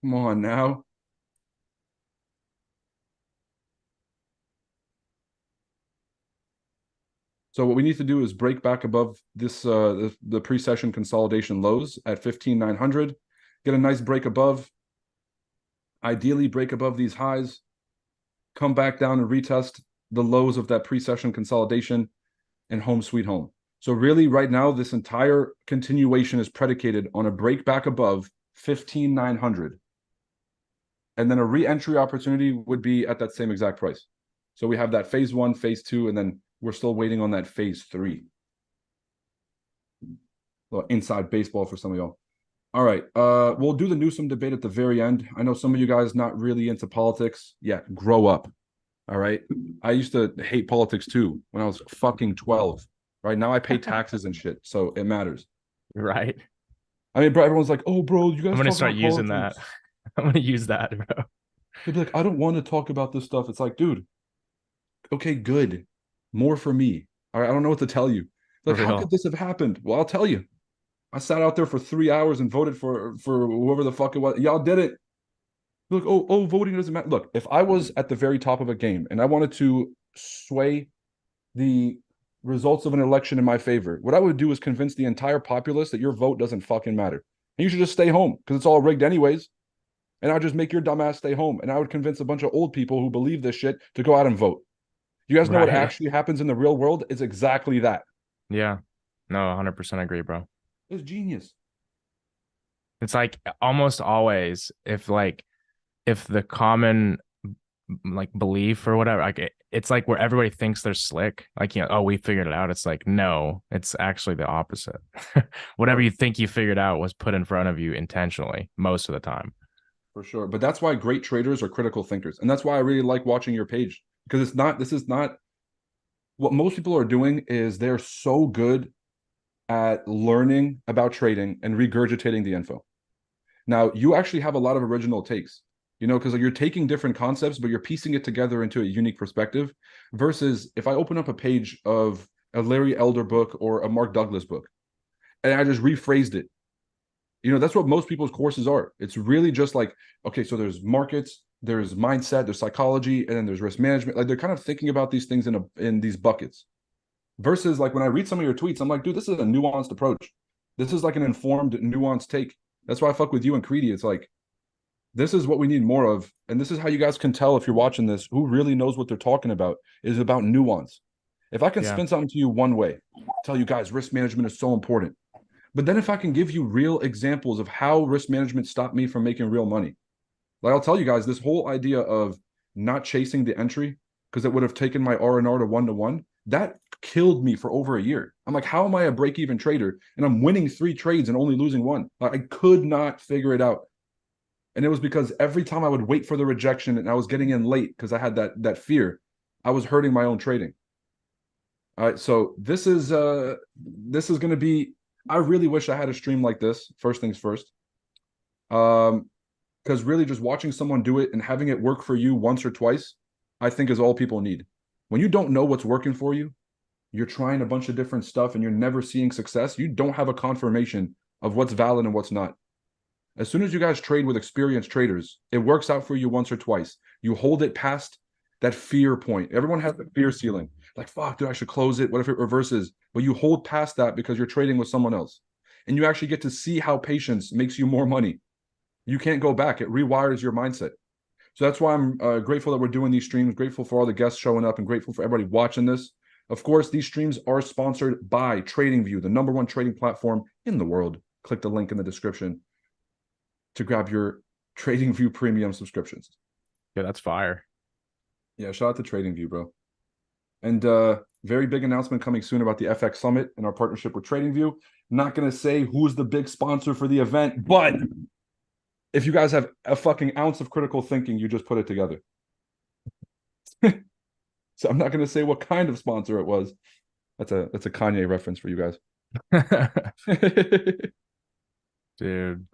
Come on now. So what we need to do is break back above this the pre-session consolidation lows at 15,900. Get a nice break above. Ideally, break above these highs. Come back down and retest the lows of that pre-session consolidation, and home sweet home. So really, right now, this entire continuation is predicated on a break back above 15,900. And then a re-entry opportunity would be at that same exact price. So we have that phase 1, phase 2, and then we're still waiting on that phase 3. Well, inside baseball for some of y'all. All right. We'll do the Newsom debate at the very end. I know some of you guys not really into politics. Yeah, grow up. All right. I used to hate politics too when I was fucking 12. Right now I pay taxes and shit, so it matters. Right. I mean, bro, everyone's like, "Oh, bro, you guys." I'm gonna start using that. I'm gonna use that, bro. They'd be like, "I don't want to talk about this stuff." It's like, dude, okay, good. More for me. All right, I don't know what to tell you. Like, how could this have happened? Well, I'll tell you. I sat out there for 3 hours and voted for whoever the fuck it was. Y'all did it. Look, oh, voting doesn't matter. Look, if I was at the very top of a game and I wanted to sway the results of an election in my favor, what I would do is convince the entire populace that your vote doesn't fucking matter. And you should just stay home because it's all rigged anyways. And I'll just make your dumbass stay home. And I would convince a bunch of old people who believe this shit to go out and vote. You guys know what actually happens in the real world? It's exactly that. Yeah. No, 100% agree, bro. It's genius. It's like almost always if the common like belief or whatever, like it's like where everybody thinks they're slick, like, you know, oh, we figured it out. It's like, no, it's actually the opposite. Whatever you think you figured out was put in front of you intentionally most of the time. For sure. But that's why great traders are critical thinkers. And that's why I really like watching your page, because this is not what most people are doing. Is they're so good at learning about trading and regurgitating the info. Now, you actually have a lot of original takes. because like you're taking different concepts, but you're piecing it together into a unique perspective. Versus if I open up a page of a Larry Elder book or a Mark Douglas book, and I just rephrased it. That's what most people's courses are. It's really just like, okay, so there's markets, there's mindset, there's psychology, and then there's risk management. Like they're kind of thinking about these things in these buckets. Versus like when I read some of your tweets, I'm like, dude, this is a nuanced approach. This is like an informed, nuanced take. That's why I fuck with you and Creedy. It's like, this is what we need more of. And this is how you guys can tell if you're watching this, who really knows what they're talking about, is about nuance. If I can spin something to you one way, tell you guys risk management is so important. But then if I can give you real examples of how risk management stopped me from making real money, like I'll tell you guys, this whole idea of not chasing the entry because it would have taken my R&R to 1-to-1, that killed me for over a year. I'm like, how am I a break-even trader and I'm winning 3 trades and only losing 1? I could not figure it out. And it was because every time I would wait for the rejection and I was getting in late because I had that fear, I was hurting my own trading. All right, so this is going to be. I really wish I had a stream like this. First things first, because really just watching someone do it and having it work for you once or twice, I think is all people need. When you don't know what's working for you, you're trying a bunch of different stuff and you're never seeing success. You don't have a confirmation of what's valid and what's not. As soon as you guys trade with experienced traders, it works out for you once or twice. You hold it past that fear point. Everyone has the fear ceiling. Like, fuck, dude, I should close it. What if it reverses? But you hold past that because you're trading with someone else. And you actually get to see how patience makes you more money. You can't go back. It rewires your mindset. So that's why I'm grateful that we're doing these streams, grateful for all the guests showing up, and grateful for everybody watching this. Of course, these streams are sponsored by TradingView, the #1 trading platform in the world. Click the link in the description to grab your TradingView premium subscriptions. Yeah, that's fire. Yeah, shout out to TradingView, bro. And very big announcement coming soon about the FX Summit and our partnership with TradingView. Not going to say who's the big sponsor for the event, but if you guys have a fucking ounce of critical thinking, you just put it together. So I'm not going to say what kind of sponsor it was. That's a Kanye reference for you guys. Dude.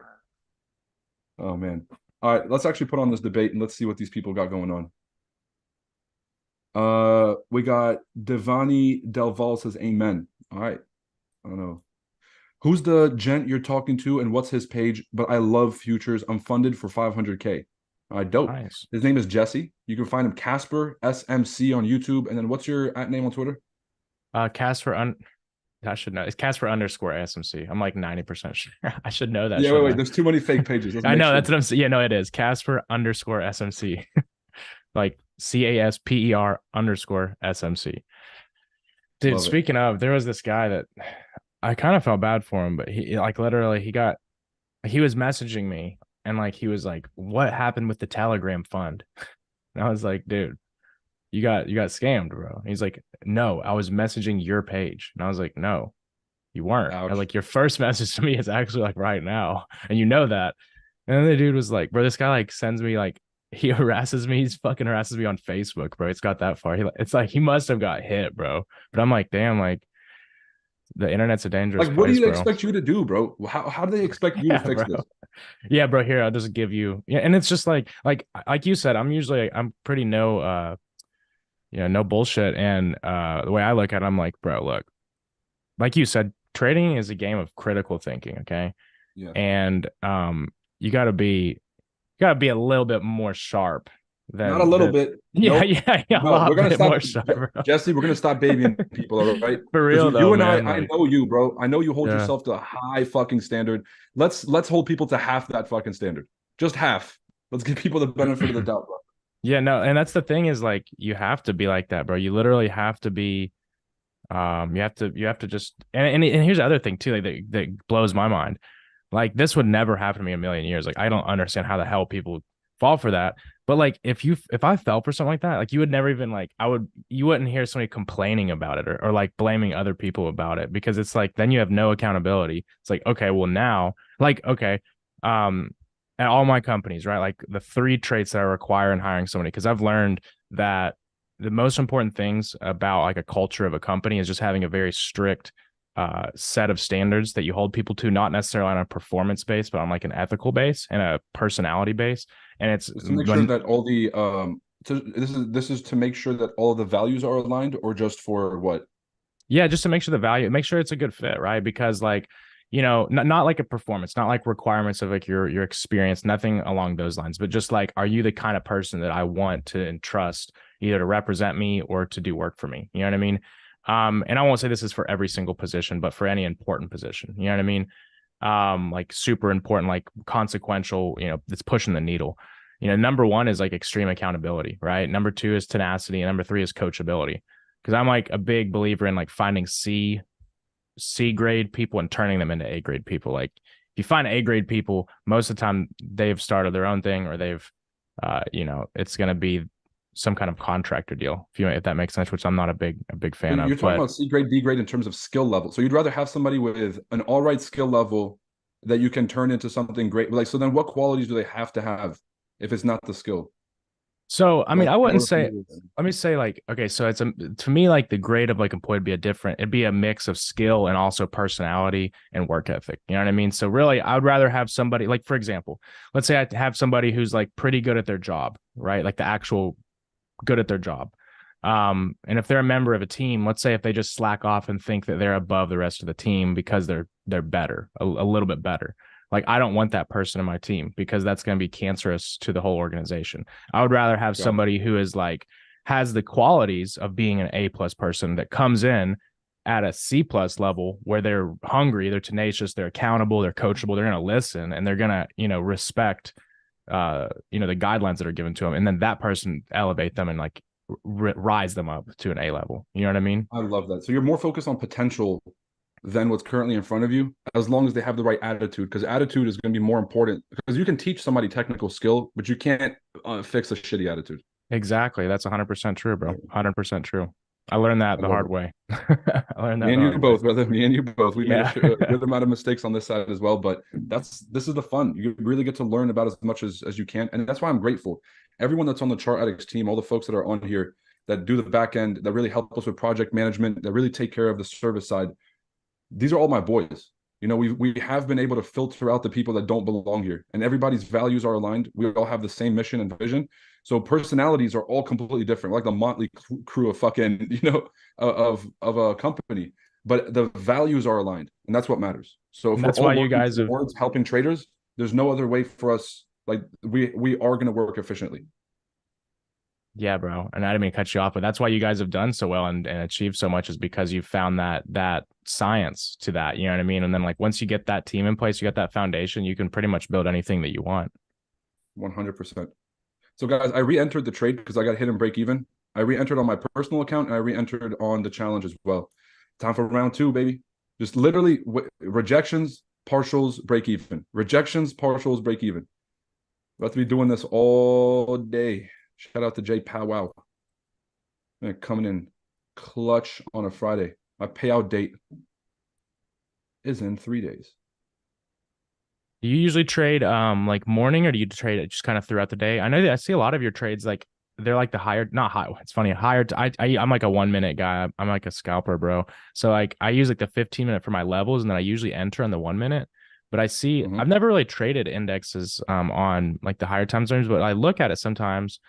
Oh, man. All right, let's actually put on this debate and let's see what these people got going on. We got Devani Delval says amen. All right. I don't know. Who's the gent you're talking to and what's his page? But I love futures. I'm funded for 500K. All right, dope. Nice. His name is Jesse. You can find him Casper SMC on YouTube. And then what's your @name on Twitter? Casper I should know. It's Casper _SMC. I'm like 90% sure. I should know that. Yeah, wait. There's too many fake pages. I know, that's what I'm saying. Yeah, no, it is Casper _SMC. Like CASPER _SMC. Dude, speaking of, there was this guy that I kind of felt bad for him, but he like literally he was messaging me and like he was like, what happened with the Telegram fund? And I was like, dude, you got scammed, bro. And he's like, no, I was messaging your page. And I was like, no, you weren't. I was like, your first message to me is actually like right now. And you know that. And then the dude was like, bro, this guy like sends me like, he harasses me. He's fucking harasses me on Facebook, bro. It's got that far. It's like he must have got hit, bro. But I'm like, damn, like the internet's a dangerous like, what place, do they bro. expect you to do, bro? How do they expect you to fix this? Yeah, bro. Here, I'll just give you. Yeah, and it's just like you said, I'm pretty no bullshit. And the way I look at it, I'm like, bro, look, like you said, trading is a game of critical thinking. Okay. Yeah. And you gotta be a little bit more sharp than not a little bit. Yeah, nope. yeah. No, we're gonna stop, more sharp, Jesse. We're gonna stop babying people, all right? For real, though, you and man, I know you, bro. I know you hold Yeah. yourself to a high fucking standard. Let's hold people to half that fucking standard. Just half. Let's give people the benefit of the doubt, bro. Yeah, no, and that's the thing is like you have to be like that, bro. You literally have to be. You have to just and here's the other thing too, like that blows my mind. Like this would never happen to me in a million years. Like I don't understand how the hell people fall for that. But like if I fell for something like that, like you would never even like you wouldn't hear somebody complaining about it or like blaming other people about it, because it's like then you have no accountability. It's like, okay, well now, like, okay, at all my companies, right? Like the 3 traits that I require in hiring somebody, because I've learned that the most important things about like a culture of a company is just having a very strict set of standards that you hold people to, not necessarily on a performance base, but on like an ethical base and a personality base. And it's Just to make sure that all the this is to make sure that all the values are aligned, or just for what? Yeah, just to make sure the value, make sure it's a good fit, right? Because like, not like a performance, not like requirements of like your experience, nothing along those lines, but just like, are you the kind of person that I want to entrust either to represent me or to do work for me? You know what I mean? And I won't say this is for every single position, but for any important position, you know what I mean? Like super important, like consequential, that's pushing the needle. Number one is like extreme accountability, right? Number two is tenacity, and number three is coachability. Because I'm like a big believer in like finding C grade people and turning them into A grade people. Like if you find A grade people, most of the time they've started their own thing, or they've, it's going to be some kind of contractor deal, if that makes sense, which I'm not a big fan You're of. talking about C grade, D grade in terms of skill level. So you'd rather have somebody with an all right skill level that you can turn into something great. Like, so then what qualities do they have to have if it's not the skill? So, I mean, Like, I wouldn't say, let me say like, okay, so to me, like the grade of like employee would be it'd be a mix of skill and also personality and work ethic. You know what I mean? So really, I would rather have somebody like, for example, let's say I have somebody who's like pretty good at their job, right? Like the actual good at their job. And if they're a member of a team, let's say if they just slack off and think that they're above the rest of the team because they're better, a little bit better. Like I don't want that person in my team, because that's going to be cancerous to the whole organization. I would rather have somebody who is like has the qualities of being an A+ person that comes in at a C+ level, where they're hungry, they're tenacious, they're accountable, they're coachable, they're going to listen, and they're going to, respect, the guidelines that are given to them. And then that person elevate them and like rise them up to an A level. You know what I mean? I love that. So you're more focused on potential than what's currently in front of you, as long as they have the right attitude, because attitude is going to be more important, because you can teach somebody technical skill, but you can't fix a shitty attitude. Exactly. That's 100% true, bro. 100% true. I learned that the hard way. I learned that Me and you both, brother. Me and you both. We made a good amount of mistakes on this side as well, but this is the fun. You really get to learn about as much as you can, and that's why I'm grateful. Everyone that's on the Chart Addicts team, all the folks that are on here that do the back end, that really help us with project management, that really take care of the service side, these are all my boys. We have been able to filter out the people that don't belong here, and everybody's values are aligned. We all have the same mission and vision. So personalities are all completely different, like the motley crew of fucking, of a company, but the values are aligned, and that's what matters. So if that's we're all why you guys have towards helping traders, there's no other way for us. Like we are going to work efficiently. Yeah, bro. And I didn't mean to cut you off, but that's why you guys have done so well and achieved so much, is because you found that science to that. You know what I mean? And then like once you get that team in place, you got that foundation, you can pretty much build anything that you want. 100%. So guys, I re-entered the trade because I got hit and break even. I re-entered on my personal account, and I re-entered on the challenge as well. Time for round 2, baby. Just literally rejections, partials, break even. Rejections, partials, break even. About to be doing this all day. Shout out to Jay Powwow. Coming in clutch on a Friday. My payout date is in 3 days. Do you usually trade like morning, or do you trade it just kind of throughout the day? I know that I see a lot of your trades, like they're like the higher, not high. It's funny, higher. I'm like a 1 minute guy. I'm like a scalper, bro. So like I use like the 15-minute for my levels, and then I usually enter on the 1 minute. But I see I've never really traded indexes on like the higher time zones, but I look at it sometimes.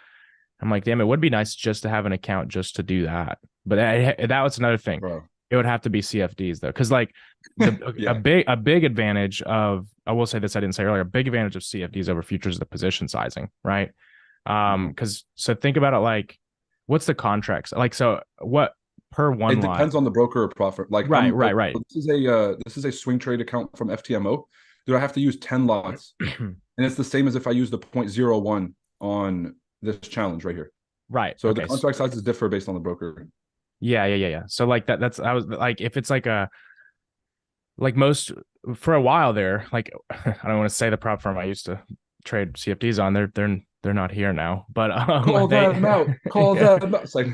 I'm like, damn, it would be nice just to have an account just to do that. But that was another thing. Bro. It would have to be CFDs though, because like a big advantage of, I will say this, I didn't say earlier, a big advantage of CFDs over futures is the position sizing, right? Because so think about it, like what's the contracts like? So what per one lot? It depends on the broker or profit. Like right. This is a swing trade account from FTMO. Do I have to use 10 lots? And it's the same as if I use the 0.01 on this challenge right here. Right. So the contract sizes differ based on the broker. Yeah. So like I was like, if it's like most for a while there, like I don't want to say the prop firm I used to trade CFDs on, they're not here now, but call them out. Call them out. It's like,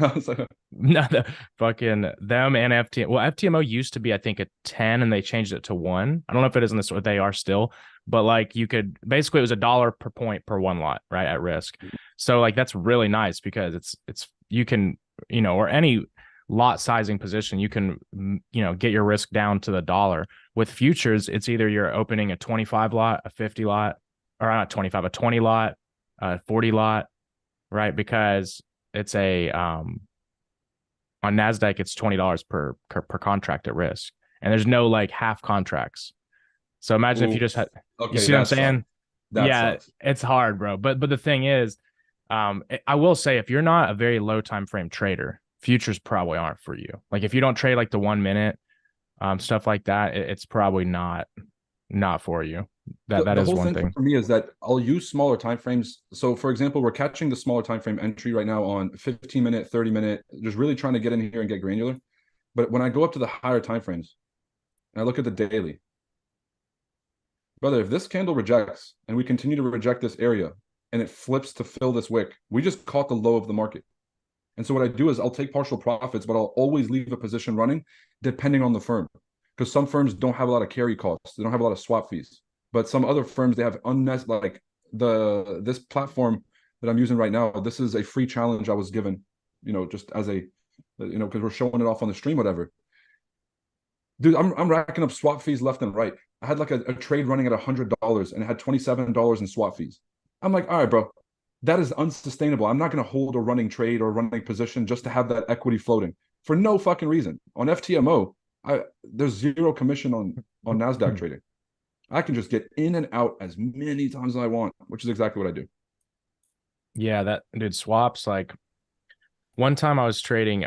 no, the fucking them and FTMO. Well, FTMO used to be, I think, a 10, and they changed it to 1. I don't know if it is in this, or they are still, but like you could basically, it was $1 per point per one lot, right, at risk. So like that's really nice, because it's you can, or any lot sizing position, you can, get your risk down to the dollar. With futures, it's either you're opening a 25 lot, a 50 lot, or not 25, a 20 lot, a 40 lot, right? Because it's on NASDAQ, it's $20 per contract at risk. And there's no like half contracts. So imagine if you just had, you see what I'm saying? That Yeah, sucks. it's hard, bro. But the thing is, I will say if you're not a very low time frame trader, futures probably aren't for you. Like if you don't trade like the 1 minute, stuff like that, it's probably not for you. That The is whole one thing thing. for me is that I'll use smaller time frames. So, for example, we're catching the smaller time frame entry right now on 15-minute, 30-minute, just really trying to get in here and get granular. But when I go up to the higher time frames and I look at the daily, brother, if this candle rejects and we continue to reject this area and it flips to fill this wick, we just caught the low of the market. And so what I do is I'll take partial profits, but I'll always leave a position running depending on the firm. Because some firms don't have a lot of carry costs. They don't have a lot of swap fees. But some other firms, they have like this platform that I'm using right now. This is a free challenge I was given, just as a, because we're showing it off on the stream, whatever. Dude, I'm racking up swap fees left and right. I had like a trade running at $100 and it had $27 in swap fees. I'm like, all right, bro, that is unsustainable. I'm not going to hold a running trade or running position just to have that equity floating for no fucking reason. On FTMO, there's zero commission on NASDAQ trading. I can just get in and out as many times as I want, which is exactly what I do. Yeah, that dude swaps. Like one time I was trading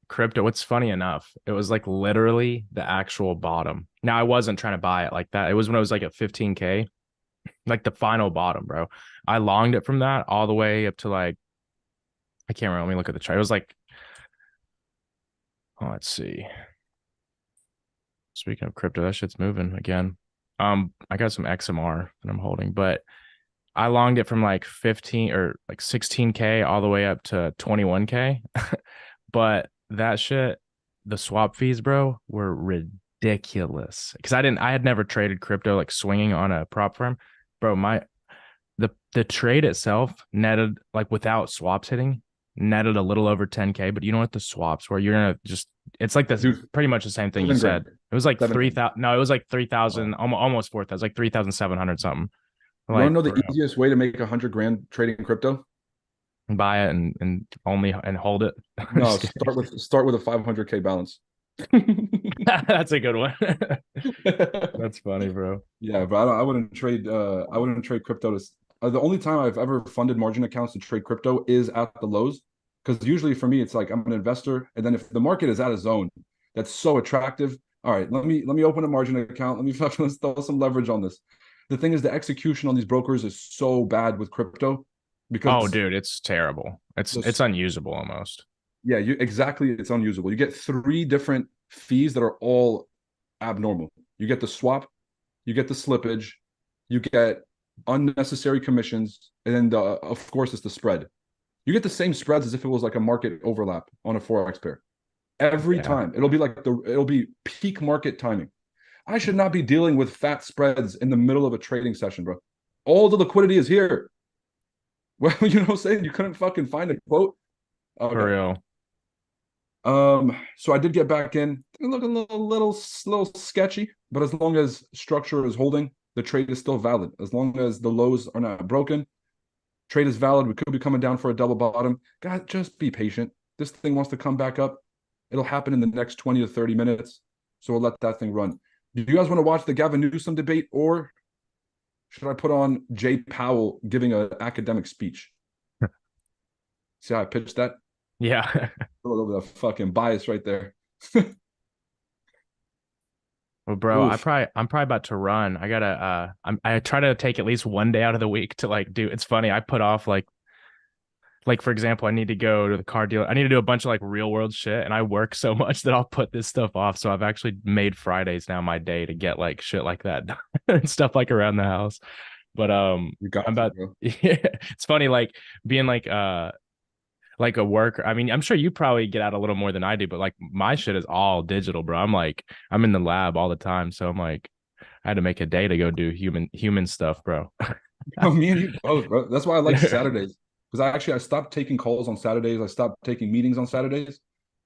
crypto. What's funny enough, it was like literally the actual bottom. Now I wasn't trying to buy it like that. It was when I was like at 15K, like the final bottom, bro. I longed it from that all the way up to like, I can't remember. Let me look at the chart. It was like, oh, let's see. Speaking of crypto, that shit's moving again. I got some XMR that I'm holding, but I longed it from like 15 or like 16K all the way up to 21K. But that shit, the swap fees, bro, were ridiculous. Because I had never traded crypto like swinging on a prop firm. Bro, the trade itself netted like without swaps hitting, netted a little over 10K. But you know what the swaps were? You're gonna just it's like this pretty much the same thing you said. It was like 3,000. No, it was like 3,000, almost 4,000, like 3,700 something. You want Like, to know the easiest way to make 100 grand trading crypto? buy it and only and hold it. No, start with a 500K balance. That's a good one. That's funny, bro. Yeah, but I wouldn't trade. I wouldn't trade crypto. The only time I've ever funded margin accounts to trade crypto is at the lows, because usually for me it's like I'm an investor, and then if the market is at a zone that's so attractive, all right, let me open a margin account. Let me let's throw some leverage on this. The thing is, the execution on these brokers is so bad with crypto because dude, it's terrible. It's unusable almost. Yeah, exactly. It's unusable. You get 3 different fees that are all abnormal. You get the swap, you get the slippage, you get unnecessary commissions, and then of course it's the spread. You get the same spreads as if it was like a market overlap on a Forex pair. Every time. It'll be peak market timing. I should not be dealing with fat spreads in the middle of a trading session, bro. All the liquidity is here. Well, you know what I'm saying? You couldn't fucking find a quote. Okay. For real. So I did get back in. Looking a little sketchy, but as long as structure is holding, the trade is still valid. As long as the lows are not broken, trade is valid. We could be coming down for a double bottom. God, just be patient. This thing wants to come back up. It'll happen in the next 20 to 30 minutes. So we'll let that thing run. Do you guys want to watch the Gavin Newsom debate, or should I put on Jay Powell giving an academic speech? See how I pitched that? Yeah. A little bit of fucking bias right there. Well, bro, Oof. I'm probably about to run. I gotta I try to take at least one day out of the week to like do. It's funny. I put off like for example, I need to go to the car dealer. I need to do a bunch of like real world shit, and I work so much that I'll put this stuff off. So I've actually made Fridays now my day to get like shit like that done and stuff like around the house. But I'm about yeah, it's funny like being like a worker. I mean, I'm sure you probably get out a little more than I do, but like my shit is all digital, bro. I'm in the lab all the time. So I'm like, I had to make a day to go do human stuff, bro. Oh, me and you both, bro. That's why I like Saturdays. Because I stopped taking calls on Saturdays. I stopped taking meetings on Saturdays.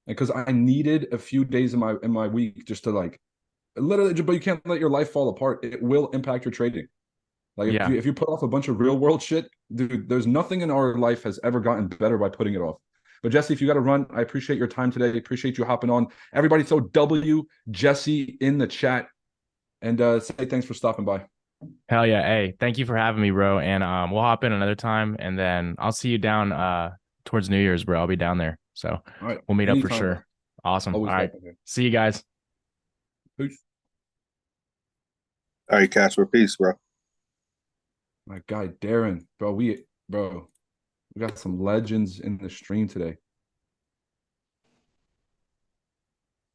because I needed a few days in my week just to like literally, but you can't let your life fall apart. It will impact your trading. Like if Yeah. you put off a bunch of real world shit, dude, there's nothing in our life has ever gotten better by putting it off. But Jesse, if you got to run, I appreciate your time today. Appreciate you hopping on. Everybody, throw W Jesse in the chat and say thanks for stopping by. Hell yeah. Hey, thank you for having me, bro. And we'll hop in another time and then I'll see you down towards New Year's, bro. I'll be down there. So All right, we'll meet up for anytime, bro. sure. Awesome. All Always right. welcome here. See you guys. Peace. All right, Casper, peace, bro. My guy Darren, bro, we got some legends in the stream today.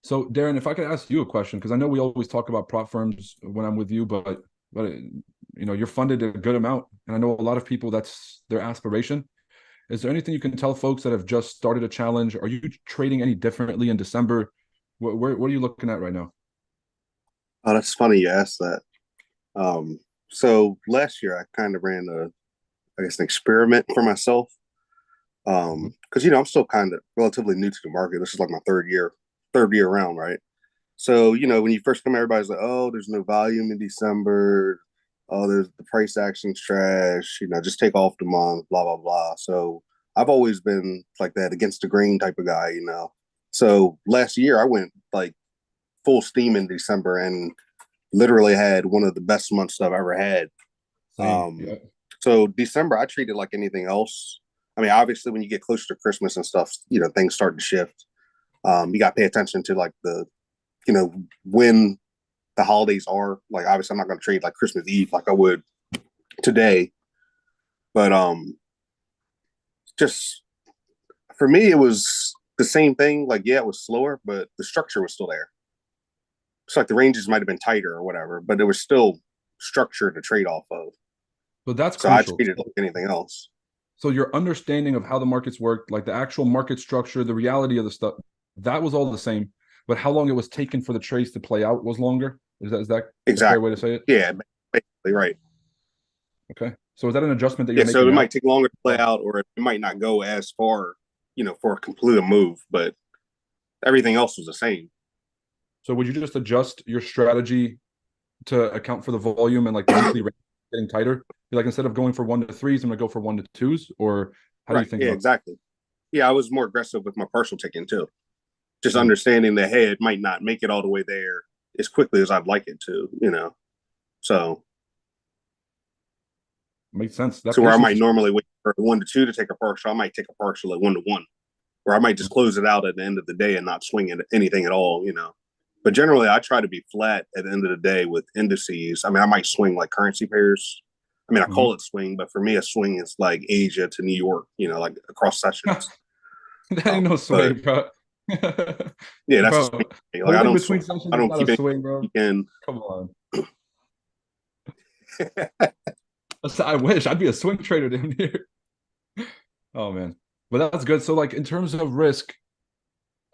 So Darren, if I could ask you a question, because I know we always talk about prop firms when I'm with you, but you're funded a good amount, and I know a lot of people that's their aspiration. Is there anything you can tell folks that have just started a challenge? Are you trading any differently in December? What are you looking at right now? Oh, that's funny you asked that. So last year I kind of ran I guess, an experiment for myself. Because I'm still kind of relatively new to the market. This is like my third year around, right? So, when you first come, everybody's like, oh, there's no volume in December. Oh, there's the price action's trash. Just take off the month, blah, blah, blah. So I've always been like that against the grain type of guy. So last year I went like full steam in December and literally had one of the best months I've ever had. Same. Um, Yeah. so December I treated like anything else. I mean, obviously when you get closer to Christmas and stuff, things start to shift. You got to pay attention to like when the holidays are. Like, obviously I'm not going to trade like Christmas Eve like I would today, but just for me it was the same thing. Like, yeah, it was slower, but the structure was still there. It's like the ranges might have been tighter or whatever, but there was still structure to trade off of. So that's So I crucial. treated it like anything else. So your understanding of how the markets worked, like the actual market structure, the reality of the stuff, that was all the same. But how long it was taken for the trades to play out was longer. Is that a fair way Exactly. to say it? Yeah, basically right. Okay. So is that an adjustment that you're Yeah, so making it now? might take longer to play out, or it might not go as far, for a complete move, but everything else was the same. So would you just adjust your strategy to account for the volume and like the weekly rate getting tighter? Like instead of going for 1 to 3s, I'm gonna go for 1 to 2s, or how do you Right. think Yeah, about exactly. Yeah, I was more aggressive with my partial taking too. Just it? understanding that, hey, it might not make it all the way there as quickly as I'd like it to. So Makes sense. That so where I patience might is normally wait for 1 to 2 to take a partial, I might take a partial at 1 to 1, or I might just close it out at the end of the day and not swing anything at all. But generally, I try to be flat at the end of the day with indices. I mean, I might swing like currency pairs. I mean, I call it swing, but for me, a swing is like Asia to New York, like across sessions. that ain't no But swing, bro. yeah, that's a Bro, swing. Like holding between sessions I is don't not a keep any swing, bro. weekend. Come on. I wish I'd be a swing trader down here. Oh man. But that's good. So like in terms of risk,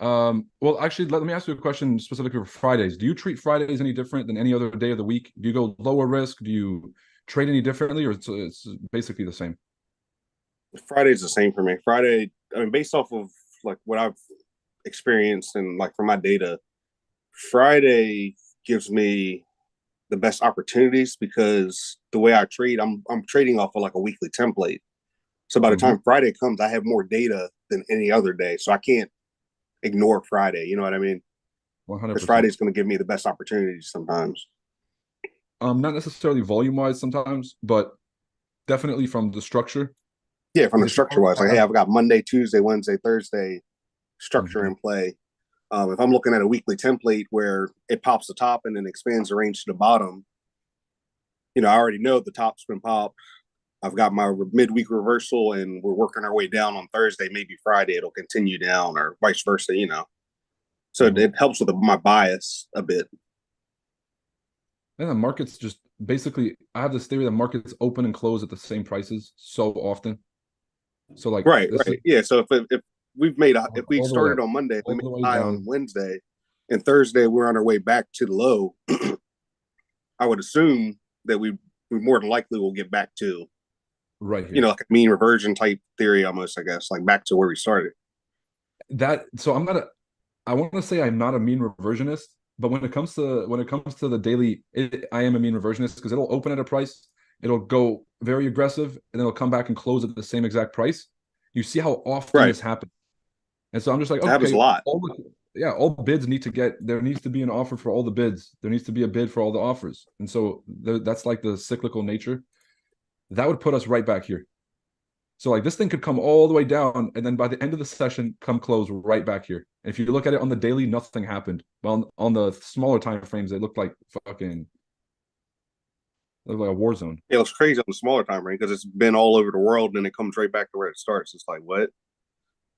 well actually let me ask you a question specifically for Fridays. Do you treat Fridays any different than any other day of the week? Do you go lower risk? Do you trade any differently, or it's basically the same? Friday's the same for me. Friday, I mean, based off of like what I've experienced and like from my data, Friday gives me the best opportunities because the way I trade, I'm trading off of like a weekly template. So by the Mm-hmm. time Friday comes, I have more data than any other day. So I can't ignore Friday. You know what I mean? Because 100%. Friday's going to give me the best opportunities sometimes. Not necessarily volume wise sometimes, but definitely from the structure. Yeah, from the Because if you structure wise, like, hey, have, I've got Monday, Tuesday, Wednesday, Thursday structure Mhm. in play. If I'm looking at a weekly template where it pops the top and then expands the range to the bottom, I already know the top's been popped. I've got my midweek reversal, and we're working our way down on Thursday. Maybe Friday it'll continue down, or vice versa. So Mhm. it helps with my bias a bit. And the markets just basically, I have this theory that markets open and close at the same prices so often. So like Right, this is right, yeah. So if if we all the way started up, on Monday, we all made the way a high on down. Wednesday, and Thursday we're on our way back to the low. I would assume that we more than likely will get back to Right here. like a mean reversion type theory almost, I guess, like back to where we started. That so I'm not I want to say I'm not a mean reversionist, but when it comes to the daily, I am a mean reversionist because it'll open at a price, it'll go very aggressive, and then it'll come back and close at the same exact price. You see how often Right. this happens, and so I'm just like, It happens a okay, lot. all bids need to get. There needs to be an offer for all the bids. There needs to be a bid for all the offers, and so that's like the cyclical nature. That would put us right back here. So like this thing could come all the way down, and then by the end of the session, come close right back here. And if you look at it on the daily, nothing happened. Well, on the smaller time frames, it looked like a war zone It was crazy on the smaller time frame because it's been all over the world and then it comes right back to where it starts. It's like what?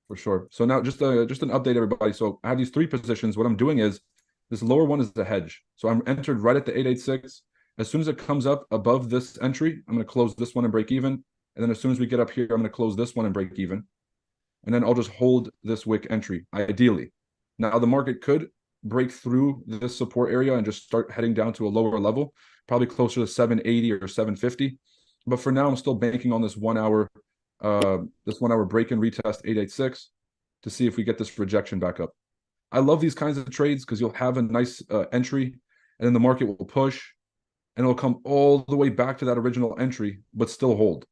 for sure. So now just an update, everybody. So I have these three positions. What I'm doing is this lower one is the hedge. So I'm entered right at the 886. As soon as it comes up above this entry, I'm going to close this one and break even. And then as soon as we get up here, I'm going to close this one and break even. And then I'll just hold this wick entry, ideally. Now, the market could break through this support area and just start heading down to a lower level, probably closer to 780 or 750. But for now, I'm still banking on this 1 hour break and retest 886 to see if we get this rejection back up. I love these kinds of trades because you'll have a nice entry, and then the market will push, and it'll come all the way back to that original entry, but still hold.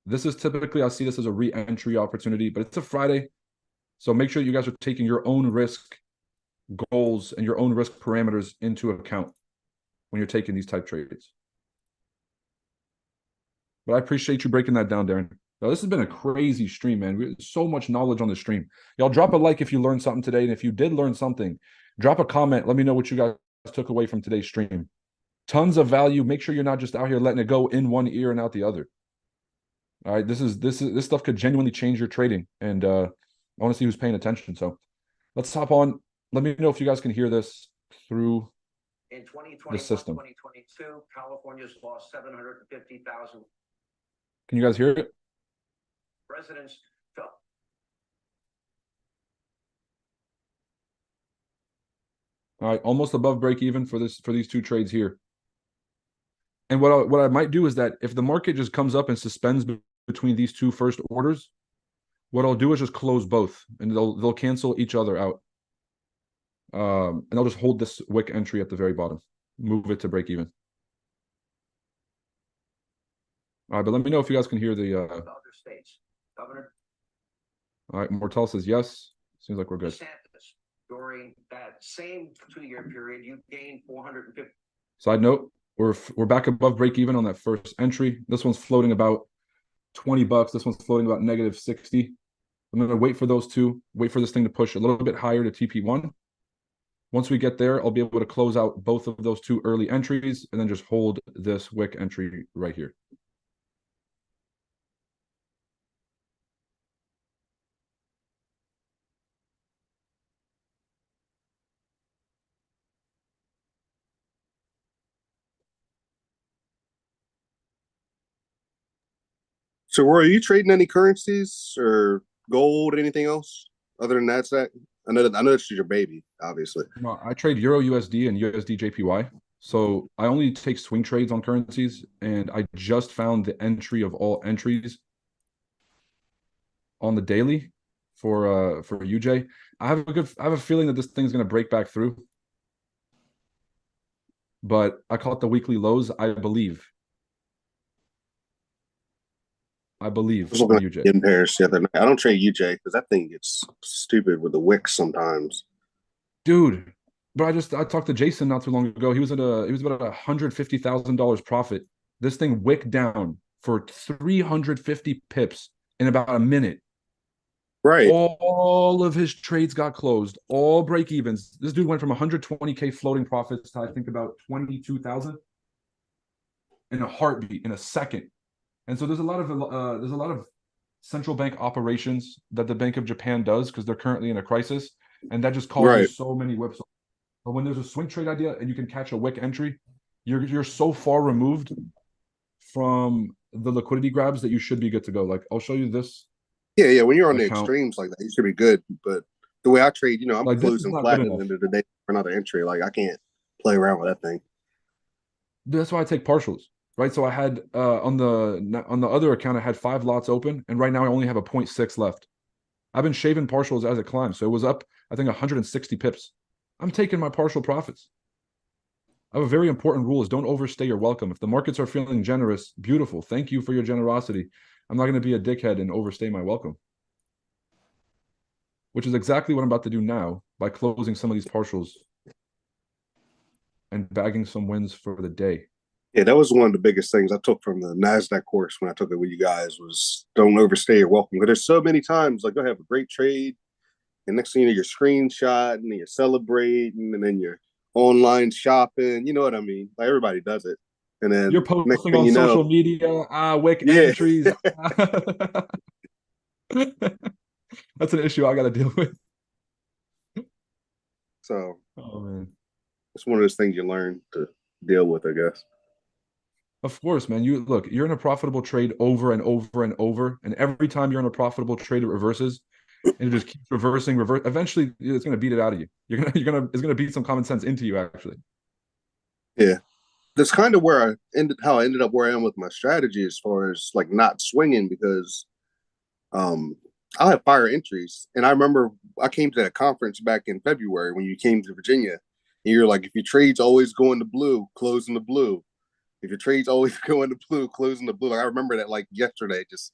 This is typically, I see this as a re-entry opportunity, but it's a Friday. So make sure you guys are taking your own risk goals and your own risk parameters into account when you're taking these type trades. But I appreciate you breaking that down, Darren. Now, this has been a crazy stream, man. So much knowledge on the stream. Y'all drop a like if you learned something today. And if you did learn something, drop a comment. Let me know what you guys took away from today's stream. Tons of value. Make sure you're not just out here letting it go in one ear and out the other. All right, this stuff could genuinely change your trading, and I want to see who's paying attention. So let's hop on. Let me know if you guys can hear this through in the 2021, system. 2022, California's lost 750,000 Can you guys hear it? residents. All right, almost above break even for these two trades here. And what I might do is that if the market just comes up and suspends between these two first orders, what I'll do is just close both, and they'll cancel each other out. And I'll just hold this wick entry at the very bottom, move it to break even. All right, but let me know if you guys can hear the. Other states, Governor. All right, Mortel says yes. Seems like we're good. DeSantis, during that same 2-year period, you gained 450. Side note: we're back above break even on that first entry. This one's floating about $20. This one's floating about -60. I'm gonna wait for those two. Wait for this thing to push a little bit higher to TP1. Once we get there, I'll be able to close out both of those two early entries and then just hold this wick entry right here. So, Roy, are you trading any currencies or gold, anything else other than that? I know that's your baby, obviously. No, I trade Euro USD and USD JPY. So I only take swing trades on currencies, and I just found the entry of all entries on the daily for UJ. I have a feeling that this thing's gonna break back through. But I caught the weekly lows, I believe. I was On looking UJ. at in pairs the other night. I don't trade UJ because that thing gets stupid with the wicks sometimes. Dude, but I talked to Jason not too long ago. He was about $150,000 profit. This thing wicked down for 350 pips in about a minute. Right. All of his trades got closed, all break evens. This dude went from 120K floating profits to I think about 22,000 in a heartbeat, in a second. And so there's a lot of central bank operations that the Bank of Japan does because they're currently in a crisis, and that just causes so many whips. But when there's a swing trade idea and you can catch a wick entry, you're so far removed from the liquidity grabs that you should be good to go. Like I'll show you this. Yeah. When you're on the account. extremes like that, you should be good. But the way I trade, I'm Like, losing flat at the end of the day for another entry. Like I can't play around with that thing. That's why I take partials, right? So I had on the other account, I had 5 lots open, and right now I only have a 0.6 left. I've been shaving partials as it climbs. So it was up I think 160 pips. I'm taking my partial profits. I have a very important rule is don't overstay your welcome. If the markets are feeling generous, beautiful. Thank you for your generosity. I'm not going to be a dickhead and overstay my welcome. Which is exactly what I'm about to do now by closing some of these partials and bagging some wins for the day. Yeah, that was one of the biggest things I took from the NASDAQ course when I took it with you guys was don't overstay your welcome. Because there's so many times like you'll have a great trade, and next thing you know, you're screenshotting and you're celebrating, and then you're online shopping. You know what I mean? Like everybody does it. And then You're next posting thing on you know, social media, wick yeah. entries. That's an issue I got to deal with. So, oh man, it's one of those things you learn to deal with, I guess. Of course, man. You look, you're in a profitable trade over and over and over, and every time you're in a profitable trade, it reverses, and it just keeps reversing, reverse. Eventually, it's going to beat it out of you. It's going to beat some common sense into you, actually. Yeah, that's kind of where how I ended up where I am with my strategy as far as like not swinging because, I'll have fire entries, and I remember I came to that conference back in February when you came to Virginia, and you're like, if your trade's always going to blue, close in the blue. If your trade's always going to blue, closing the blue. Like I remember that like yesterday, just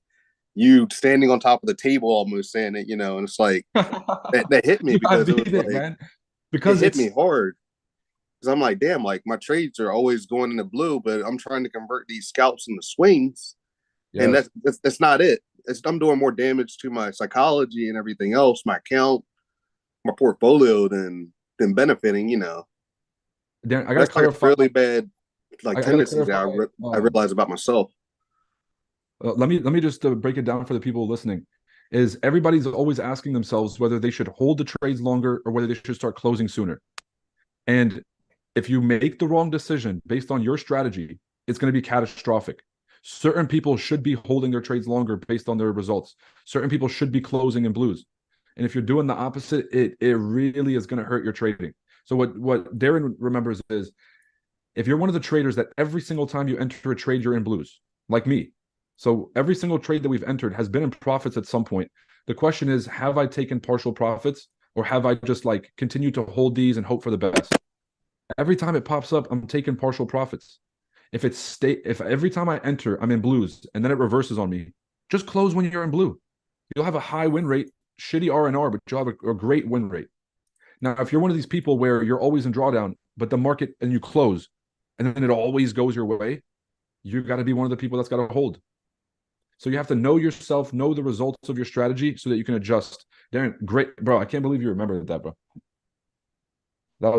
you standing on top of the table almost saying it, and it's like that hit me because it was like man. it Because hit me hard. Because I'm like, damn, like my trades are always going in the blue, but I'm trying to convert these scalps into swings. And yes. that's not it. I'm doing more damage to my psychology and everything else, my account, my portfolio than benefiting, Dan, I got to That's like a clarify. really bad like I got to tendency that clarify. I realize about myself. Let me just break it down for the people listening. Is everybody's always asking themselves whether they should hold the trades longer or whether they should start closing sooner. And if you make the wrong decision based on your strategy, it's going to be catastrophic. Certain people should be holding their trades longer based on their results. Certain people should be closing in blues. And if you're doing the opposite, it really is going to hurt your trading. So what Darren remembers is if you're one of the traders that every single time you enter a trade, you're in blues, like me. So every single trade that we've entered has been in profits at some point. The question is, have I taken partial profits or have I just like continued to hold these and hope for the best? Every time it pops up, I'm taking partial profits. If every time I enter, I'm in blues and then it reverses on me, just close when you're in blue. You'll have a high win rate, shitty R&R, but you'll have a great win rate. Now, if you're one of these people where you're always in drawdown, but the market and you close and then it always goes your way, you've got to be one of the people that's got to hold. So you have to know yourself, know the results of your strategy so that you can adjust. Darren, great, bro. I can't believe you remembered that, bro.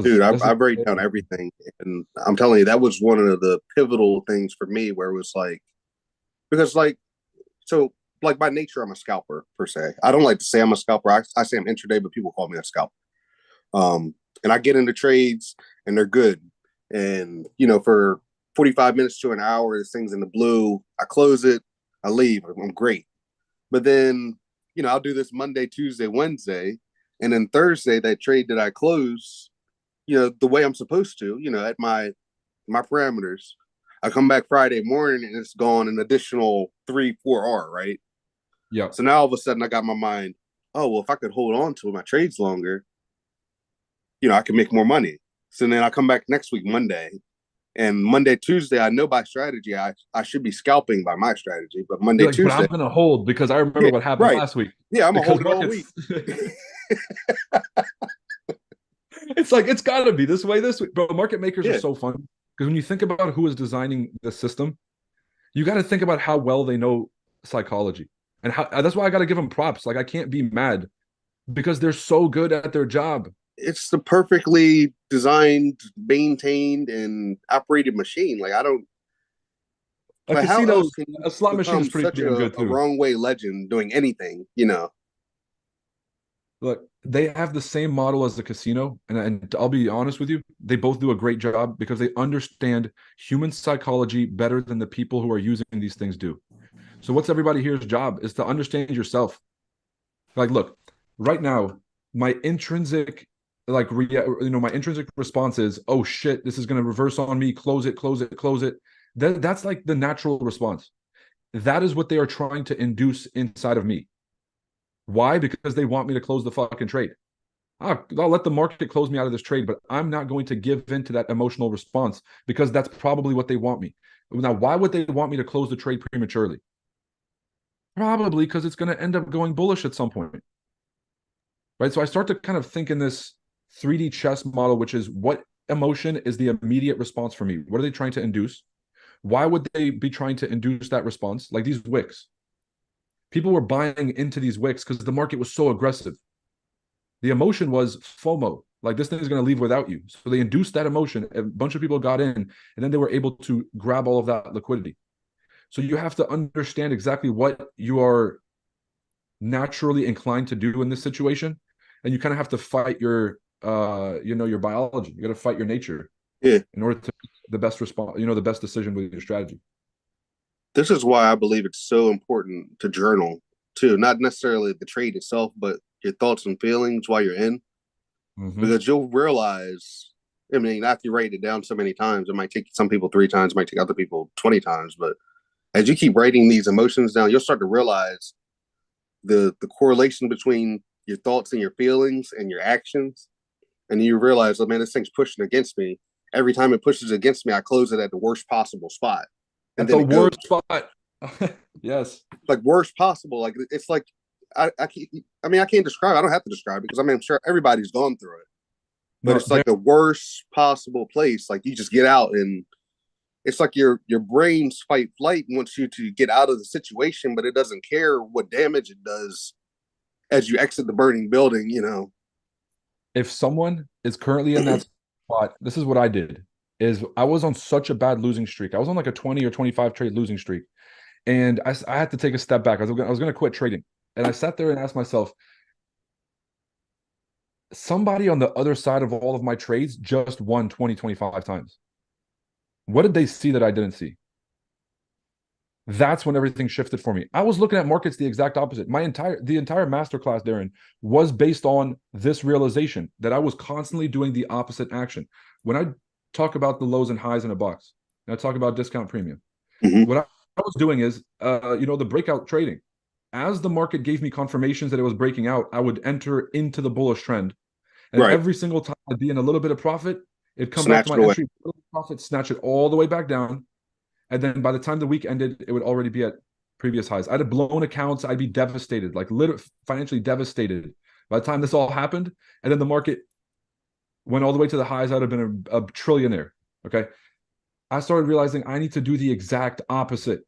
Dude, I break down everything. And I'm telling you, that was one of the pivotal things for me where it was like, because like, so like by nature, I'm a scalper per se. I don't like to say I'm a scalper. I say I'm intraday, but people call me a scalper. And I get into trades and they're good. And, for 45 minutes to an hour, this thing's in the blue. I close it. I leave. I'm great. But then, I'll do this Monday, Tuesday, Wednesday. And then Thursday, that trade that I close, the way I'm supposed to, at my parameters, I come back Friday morning and it's gone an additional 3-4 R, right? Yeah. So now all of a sudden I got my mind, oh, well, if I could hold on to my trades longer, I can make more money. So then I come back next week, Monday. And Monday, Tuesday, I know by strategy, I should be scalping by my strategy. But Monday, Tuesday. But I'm going to hold because I remember what happened last week. Yeah, I'm going to hold it all week. It's like, it's got to be this way this week. But market makers are so fun because when you think about who is designing the system, you got to think about how well they know psychology. And that's why I got to give them props. Like, I can't be mad because they're so good at their job. It's the perfectly designed, maintained, and operated machine. Like, I don't. A slot machine is pretty damn good too. A wrong way legend doing anything, Look, they have the same model as the casino, and I'll be honest with you, they both do a great job because they understand human psychology better than the people who are using these things do. So what's everybody here's job is to understand yourself. Like, look, right now, my intrinsic response is, oh shit, this is going to reverse on me, close it. That's like the natural response. That is what they are trying to induce inside of me. Why? Because they want me to close the fucking trade. I'll let the market close me out of this trade, but I'm not going to give in to that emotional response because that's probably what they want me. Now, why would they want me to close the trade prematurely? Probably because it's going to end up going bullish at some point, right? So I start to kind of think in this 3D chess model, which is what emotion is the immediate response for me? What are they trying to induce? Why would they be trying to induce that response? Like these wicks. People were buying into these wicks because the market was so aggressive. The emotion was FOMO, like this thing is going to leave without you. So they induced that emotion. A bunch of people got in, and then they were able to grab all of that liquidity. So you have to understand exactly what you are naturally inclined to do in this situation, and you kind of have to fight your, your biology. You got to fight your nature, Yeah. in order to make the best response, the best decision with your strategy. This is why I believe it's so important to journal too, not necessarily the trade itself, but your thoughts and feelings while you're in, because you'll realize. I mean, after you write it down so many times, it might take some people 3 times, it might take other people 20 times, but as you keep writing these emotions down, you'll start to realize the correlation between your thoughts and your feelings and your actions, and you realize, oh man, this thing's pushing against me. Every time it pushes against me, I close it at the worst possible spot, and At then the it goes worst spot. Yes. like worst possible. Like it's like I mean, I can't describe it. I don't have to describe it because I mean, I'm sure everybody's gone through it, but No, it's like the worst possible place. Like you just get out, and it's like your brain's fight flight wants you to get out of the situation, but it doesn't care what damage it does as you exit the burning building. if someone is currently in that spot, this is what I did. Is I was on such a bad losing streak. I was on like a 20 or 25 trade losing streak. And I had to take a step back. I was going to quit trading. And I sat there and asked myself, somebody on the other side of all of my trades just won 20, 25 times. What did they see that I didn't see? That's when everything shifted for me. I was looking at markets the exact opposite. The entire masterclass, Darren, was based on this realization that I was constantly doing the opposite action. When I talk about the lows and highs in a box, and I talk about discount premium, what I was doing is, the breakout trading. As the market gave me confirmations that it was breaking out, I would enter into the bullish trend. And Right. every single time I'd be in a little bit of profit, it'd come Snatch back to it my away. entry profit, snatch it all the way back down. And then by the time the week ended, it would already be at previous highs. I'd have blown accounts. I'd be devastated, like literally financially devastated by the time this all happened. And then the market went all the way to the highs. I'd have been a trillionaire. Okay. I started realizing I need to do the exact opposite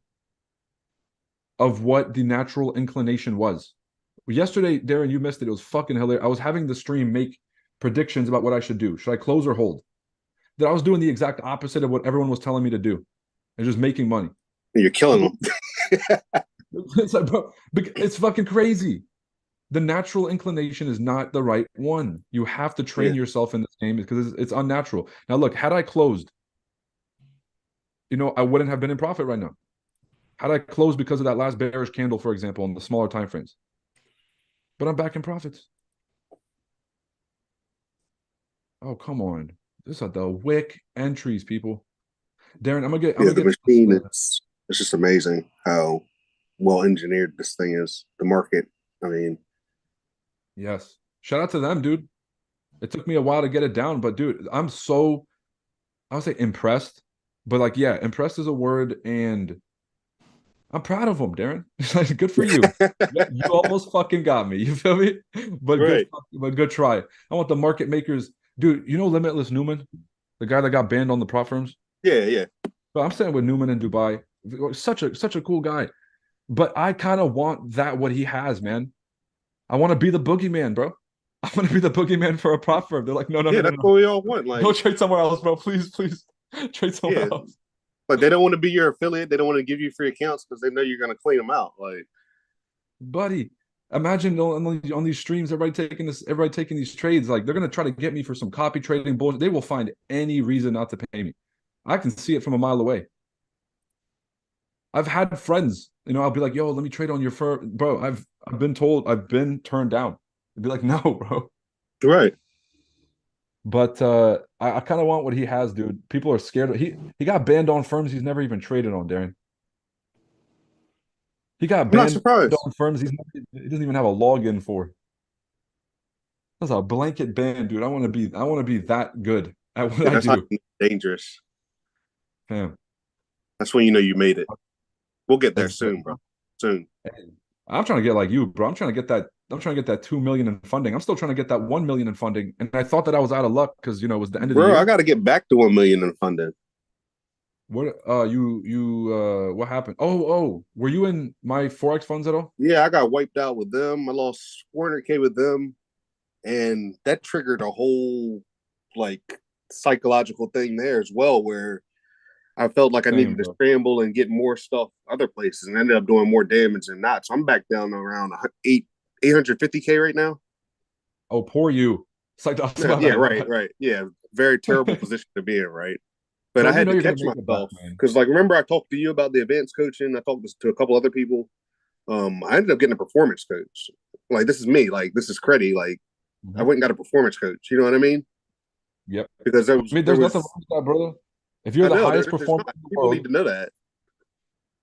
of what the natural inclination was. Yesterday, Darren, you missed it. It was fucking hilarious. I was having the stream make predictions about what I should do. Should I close or hold? That I was doing the exact opposite of what everyone was telling me to do and just making money. You're killing them. It's like, bro, it's fucking crazy. The natural inclination is not the right one. You have to train yourself in this game because it's unnatural. Now, look, had I closed, I wouldn't have been in profit right now. Had I closed because of that last bearish candle, for example, on the smaller time frames, but I'm back in profits. Oh, come on. These are the wick entries, people. Darren, I'm gonna get the machine. It's just amazing how well engineered this thing is. The market. I mean, yes. Shout out to them, dude. It took me a while to get it down, but dude, I would say impressed, but like, yeah, impressed is a word, and I'm proud of them, Darren. Good for you. You almost fucking got me. You feel me? But right. good try. I want the market makers, dude. Limitless Newman, the guy that got banned on the prop firms. Yeah. But I'm staying with Newman in Dubai. Such a cool guy. But I kind of want what he has, man. I want to be the boogeyman, bro. I want to be the boogeyman for a prop firm. They're like, no. That's what we all want. Like, go trade somewhere else, bro. Please trade somewhere else. Like they don't want to be your affiliate. They don't want to give you free accounts because they know you're going to clean them out. Like, buddy, imagine on these streams, everybody taking these trades. Like they're going to try to get me for some copy trading bullshit. They will find any reason not to pay me. I can see it from a mile away. I've had friends, I'll be like, yo, let me trade on your firm. Bro, I've been told, I've been turned down. I'd be like, no, bro. Right. But I kind of want what he has, dude. People are scared. He got banned on firms he's never even traded on, Darren. He got banned on firms he doesn't even have a login for. That's a blanket ban, dude. I want to be that good at what Yeah, I that's how do. you know dangerous. Damn. That's when you know you made it. We'll get there That's, soon, bro. Soon. I'm trying to get like you, bro. I'm trying to get that. I'm trying to get that 2 million in funding. I'm still trying to get that 1 million in funding. And I thought that I was out of luck because it was the end of the Bro, year. I got to get back to 1 million in funding. What what happened? Oh, were you in my Forex funds at all? Yeah, I got wiped out with them. I lost 400K with them. And that triggered a whole like psychological thing there as well, where I felt like I Same, needed to bro. scramble and get more stuff other places, and ended up doing more damage than not. So I'm back down around 850K right now. Oh, poor you. It's like that's Yeah, my yeah, bad, right, bro. right. Yeah, very terrible position to be in, right? But Bro, I you had know to you're gonna catch make it back, myself man. because, like, remember I talked to you about the advanced coaching. I talked to a couple other people. I ended up getting a performance coach. Like, this is me. Like, this is Creddy. Like, I went and got a performance coach. You know what I mean? Yep. Because I mean, there there's nothing was wrong with that, brother. If you're I the know highest there's performer not in the people need world, to know that.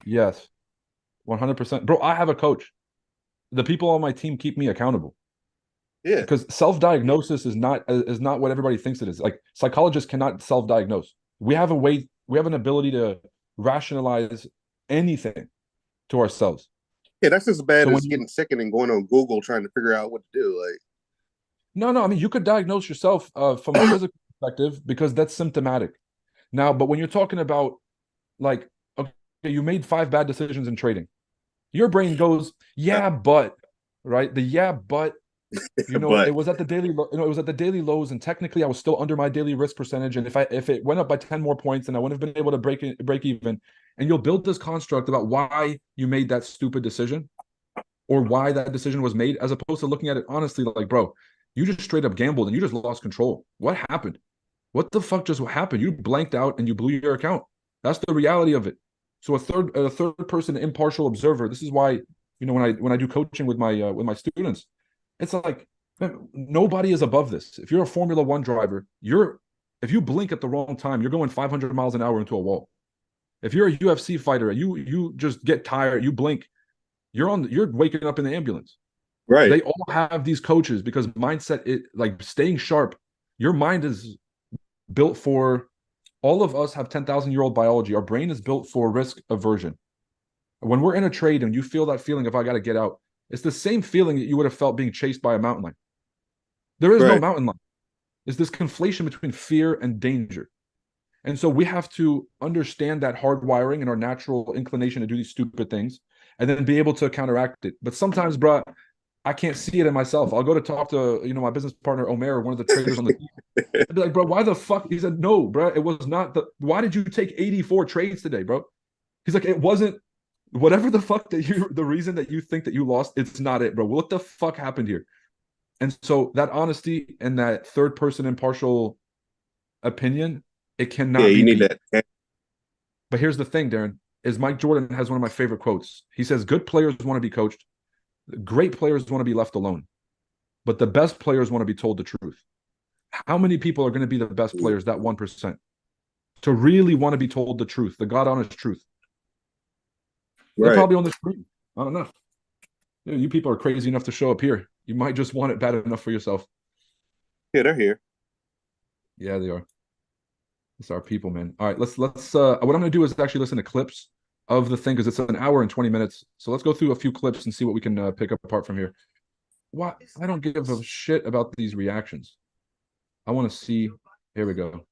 yes, 100%. Bro, I have a coach. The people on my team keep me accountable Yeah, because self-diagnosis is not what everybody thinks it is. Like psychologists cannot self-diagnose. We have an ability to rationalize anything to ourselves. yeah, that's as bad So as when you getting sick and then going on Google trying to figure out what to do. no, I mean you could diagnose yourself from a Like, physical perspective because that's symptomatic. Now, but when you're talking about like, okay, you made 5 bad decisions in trading, your brain goes, yeah, but, right? The yeah, but, but it was at the it was at the daily lows, and technically I was still under my daily risk percentage. And if it went up by 10 more points, then I wouldn't have been able to break even. And you'll build this construct about why you made that stupid decision or why that decision was made, as opposed to looking at it honestly, like, bro, you just straight up gambled and you just lost control. What happened? What the fuck just happened? You blanked out and you blew your account. That's the reality of it. So a third person impartial observer. This is why when I do coaching with my students, it's like, man, nobody is above this. If you're a Formula One driver, if you blink at the wrong time, you're going 500 miles an hour into a wall. If you're a UFC fighter, you just get tired, you blink, you're waking up in the ambulance. right, They all have these coaches because mindset, like staying sharp. Your mind is built for, all of us have 10,000-year-old biology. Our brain is built for risk aversion. When we're in a trade and you feel that feeling of I got to get out, it's the same feeling that you would have felt being chased by a mountain lion. There is no right. mountain lion. It's this conflation between fear and danger. And so we have to understand that hardwiring and our natural inclination to do these stupid things and then be able to counteract it. But sometimes, bro, I can't see it in myself. I'll go to talk to, my business partner, Omer, one of the traders on the team. I'd be like, bro, why the fuck? He said, no, bro, it was not why did you take 84 trades today, bro? He's like, it wasn't whatever the fuck the reason that you think that you lost, it's not it, bro. What the fuck happened here? And so that honesty and that third person impartial opinion, it Yeah, cannot you be need beat. that. But here's the thing, Darren, is Mike Jordan has one of my favorite quotes. He says, good players want to be coached. Great players want to be left alone. But the best players want to be told the truth. How many people are going to be the best players, that 1%, to really want to be told the truth, the God honest truth? They're Right. probably on the screen. I don't know. You people are crazy enough to show up here. You might just want it bad enough for yourself. Yeah, they're here. Yeah, they are. It's our people, man. All right, let's what I'm gonna do is actually listen to clips of the thing because it's an hour and 20 minutes. So let's go through a few clips and see what we can pick up apart from here. Why I don't give a shit about these reactions. I want to see. Here we go.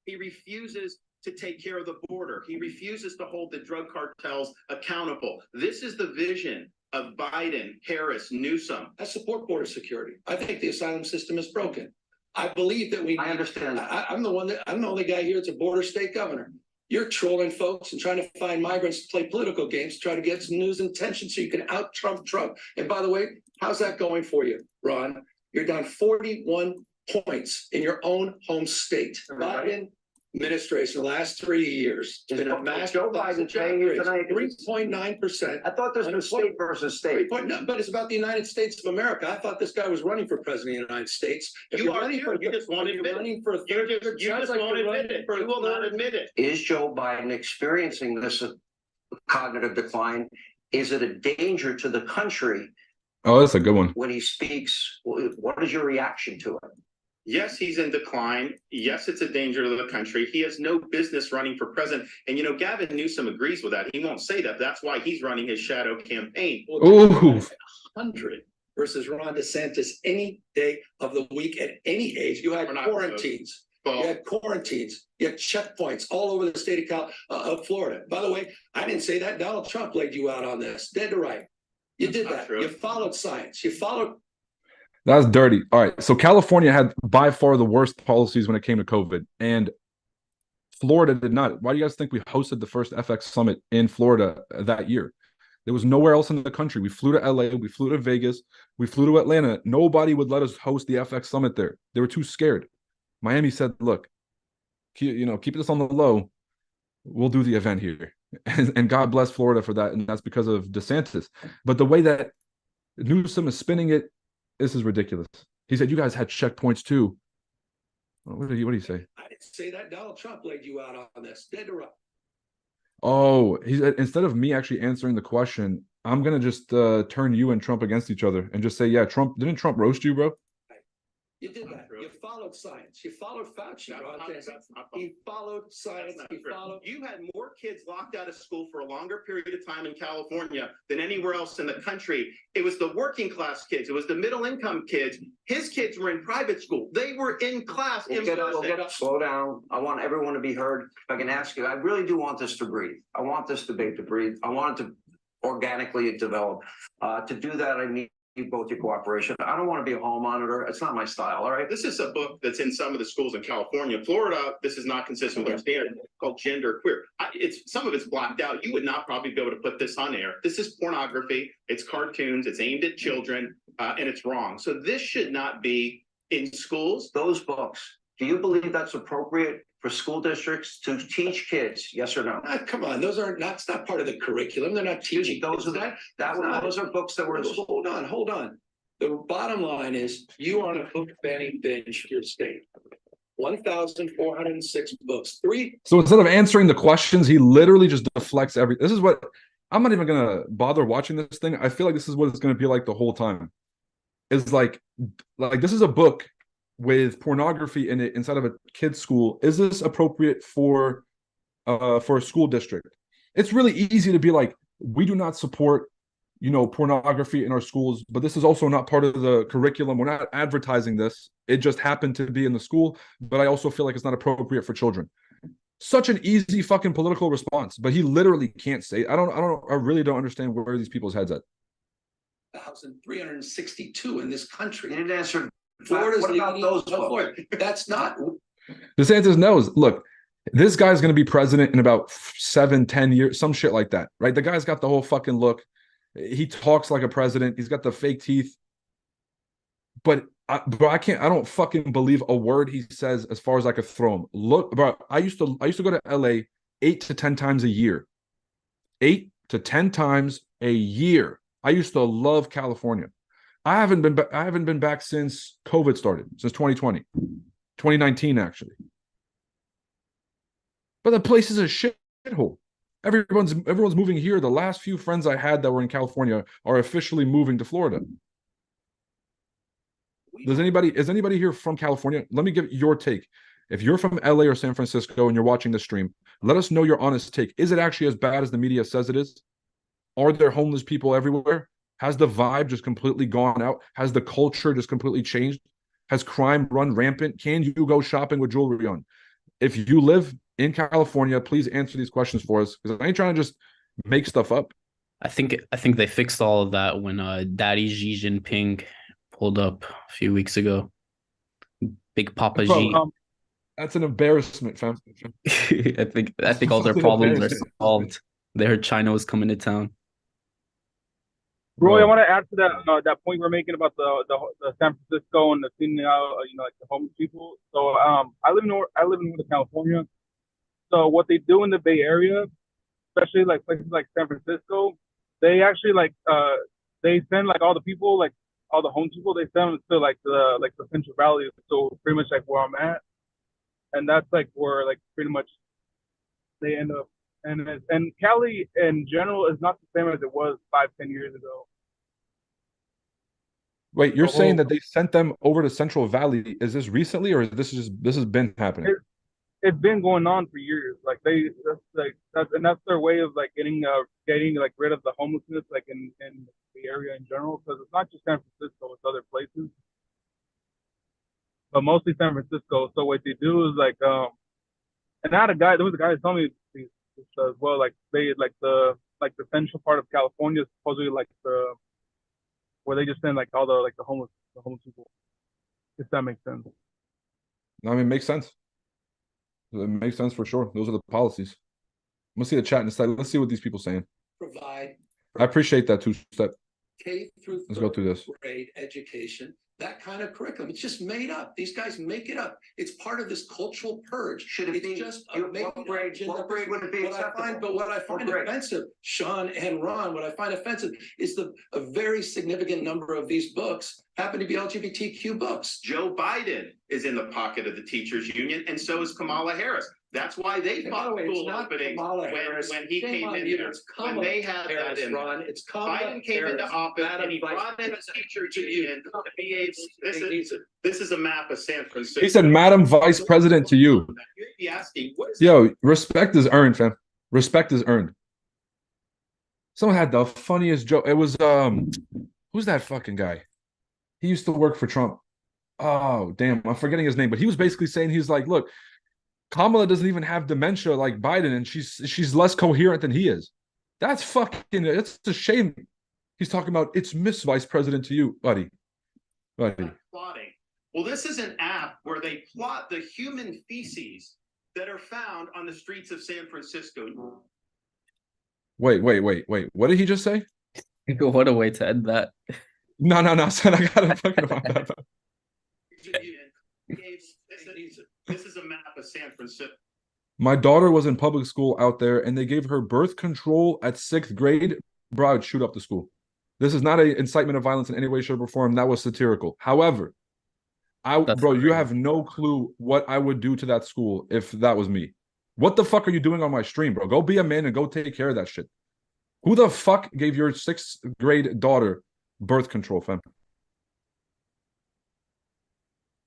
He refuses to take care of the border. He refuses to hold the drug cartels accountable. This is the vision of Biden, Harris, Newsom. I support border security. I think the asylum system is broken. I believe that we. I understand. I'm the only guy here that's a border state governor. You're trolling folks and trying to find migrants to play political games, to try to get some news and attention so you can out Trump. And by the way, how's that going for you, Ron? You're down 41 points in your own home state. Right. Biden administration, the last 3 years, Is been a what massive Joe Biden saying here tonight? 3.9%. I thought this was state versus state. No, but it's about the United States of America. I thought this guy was running for president of the United States. If You you're are running too. for, You just won't if you're admit it. running for a third, You sounds just like won't you're admit running it. for a You will not third. admit it. Is Joe Biden experiencing this cognitive decline? Is it a danger to the country Oh, that's a good one. When he speaks, what is your reaction to it? Yes, he's in decline. Yes, it's a danger to the country. He has no business running for president. And, Gavin Newsom agrees with that. He won't say that. That's why he's running his shadow campaign. Ooh. 100 versus Ron DeSantis any day of the week at any age. You had quarantines. You had quarantines. You had checkpoints all over the state of Florida. By the way, I didn't say that. Donald Trump laid you out on this. Dead to right. You did that. You followed science. You followed. That's dirty. All right. So California had by far the worst policies when it came to COVID, and Florida did not. Why do you guys think we hosted the first FX summit in Florida that year? There was nowhere else in the country. We flew to LA, we flew to Vegas, we flew to Atlanta. Nobody would let us host the FX summit there. They were too scared. Miami said, look, keep this on the low. We'll do the event here. And God bless Florida for that. And that's because of DeSantis. But the way that Newsom is spinning it, this is ridiculous. He said, you guys had checkpoints too. What did he say? I didn't say that. Donald Trump laid you out on this. Dead to right. Oh, he said, instead of me actually answering the question, I'm going to just turn you and Trump against each other and just say, yeah, didn't Trump roast you, bro? You did that. You followed science. You followed Fauci. He followed science. He followed. You had more kids locked out of school for a longer period of time in California than anywhere else in the country. It was the working class kids. It was the middle income kids. His kids were in private school. They were in class. We'll get up. Slow down. I want everyone to be heard. If I can ask you, I really do want this to breathe. I want this debate to breathe. I want it to organically develop. To do that, I need both your cooperation. I don't want to be a hall monitor. It's not my style. All right. This is a book that's in some of the schools in California. Florida, this is not consistent with our standard, called Gender Queer. Some of it's blacked out. You would not probably be able to put this on air. This is pornography. It's cartoons. It's aimed at children, and it's wrong. So this should not be in schools. Those books. Do you believe that's appropriate for school districts to teach kids? Yes or no? Come on, that's not part of the curriculum. They're not teaching. Those are books that were in school. Hold on. The bottom line is you are on a hook banning binge for your state. 1,406 books. So instead of answering the questions, he literally just deflects everything. This is what I'm not even gonna bother watching this thing. I feel like this is what it's gonna be like the whole time. It's like this is a book with pornography in it inside of a kid's school. Is this appropriate for a school district? It's really easy to be like, we do not support pornography in our schools, but this is also not part of the curriculum. We're not advertising this. It just happened to be in the school, but I also feel like it's not appropriate for children. Such an easy fucking political response, but he literally can't say it. I really don't understand where are these people's heads at. 1,362 in this country. You didn't answer. Florida's what about those books? That's not. DeSantis knows. Look, this guy's going to be president in about 7-10 years, some shit like that, right? The guy's got the whole fucking look. He talks like a president. He's got the fake teeth. But I don't fucking believe a word he says as far as I could throw him. Look, bro, I used to go to LA 8 to 10 times a year. 8 to 10 times a year. I used to love California. I haven't been back since COVID started, since 2020, 2019 actually. But the place is a shithole. Everyone's moving here. The last few friends I had that were in California are officially moving to Florida. Is anybody here from California? Let me give your take. If you're from LA or San Francisco and you're watching the stream, let us know your honest take. Is it actually as bad as the media says it is? Are there homeless people everywhere? Has the vibe just completely gone out? Has the culture just completely changed? Has crime run rampant? Can you go shopping with jewelry on? If you live in California, please answer these questions for us, because I ain't trying to just make stuff up. I think they fixed all of that when Daddy Xi Jinping pulled up a few weeks ago. Big Papa Xi. That's an embarrassment, fam. I think all their problems are solved. They heard China was coming to town. Roy, I want to add to that point we're making about the San Francisco and the thing, like the homeless people. So I live in Northern California. So what they do in the Bay Area, especially like places like San Francisco, they actually they send like all the people, like all the homeless people, they send them to like the Central Valley. So pretty much like where I'm at, and that's like where like pretty much they end up. And Cali in general is not the same as it was 5-10 years ago. Wait, you're The saying whole- that they sent them over to Central Valley? Is this recently, or this has been happening? It's been going on for years. Like that's their way of like getting like rid of the homelessness like in the area in general, because it's not just San Francisco, it's other places, but mostly San Francisco. So what they do is like and I had a guy, there was a guy who told me this as well, like they like the central part of California is supposedly like the where they just send like all the homeless people, if that makes sense. I mean, it makes sense. It makes sense for sure. Those are the policies. I'm gonna see the chat and let's see what these people saying. Provide I appreciate that two-step. K through Let's go through this. grade education, that kind of curriculum. It's just made up. These guys make it up. It's part of this cultural purge. Should it It's be, just what grade would it be acceptable? But what I find offensive, Sean and Ron, what I find offensive is a very significant number of these books happen to be LGBTQ books. Joe Biden is in the pocket of the teachers union, and so is Kamala Harris. That's why they And by the fought way, it's school not openings Kamala Harris. when he Shame came on in you. there. It's When Kamala they had that Harris, in there. Ron. It's Kamala Biden came into Harris, office Madam and he Vice brought in a President. teacher union to be able. This is a map of San Francisco. He said, "Madam Vice President," to you. You'd be asking, what is Yo, respect is earned, fam. Respect is earned. Someone had the funniest joke. It was who's that fucking guy? He used to work for Trump. Oh, damn, I'm forgetting his name, but he was basically saying, he's like, look, Kamala doesn't even have dementia like Biden, and she's less coherent than he is. That's fucking, it's a shame. He's talking about, it's Miss Vice President to you, buddy. plotting? Well, this is an app where they plot the human feces that are found on the streets of San Francisco. Wait. What did he just say? What a way to end that. No, son, I gotta fucking find that. This is a map of San Francisco. My daughter was in public school out there, and they gave her birth control at 6th grade. Bro, I'd shoot up the school. This is not an incitement of violence in any way, shape, or form. That was satirical. However, you have no clue what I would do to that school if that was me. What the fuck are you doing on my stream, bro? Go be a man and go take care of that shit. Who the fuck gave your 6th grade daughter birth control, fam?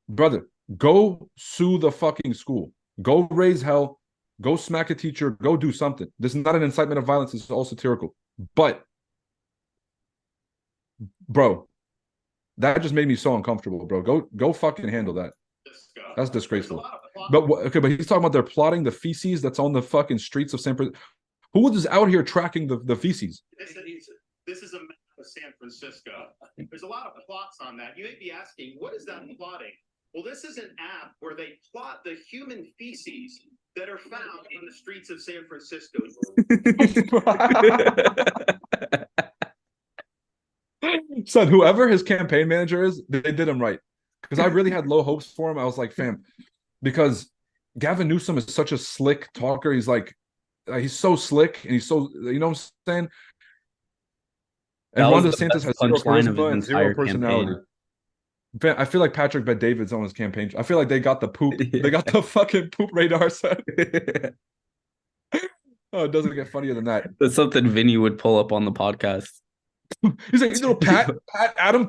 Brother, go sue the fucking school. Go raise hell. Go smack a teacher. Go do something. This is not an incitement of violence. This is all satirical. But, bro, that just made me so uncomfortable, bro. Go fucking handle that. That's disgraceful. But but he's talking about they're plotting the feces that's on the fucking streets of San Francisco. Who is out here tracking the feces? This is a map of San Francisco. There's a lot of plots on that. You may be asking, what is that plotting? Well, this is an app where they plot the human feces that are found on the streets of San Francisco. Son, whoever his campaign manager is, they did him right. Because I really had low hopes for him. I was like, fam, because Gavin Newsom is such a slick talker. He's like, he's so slick and he's so, you know what I'm saying? And Ron DeSantis has zero charisma and zero personality. Campaign. I feel like Patrick Bet David's on his campaign. I feel like they got the poop. Yeah. They got the fucking poop radar set. Oh, it doesn't get funnier than that. That's something Vinny would pull up on the podcast. He's like, you know, Pat, Adam,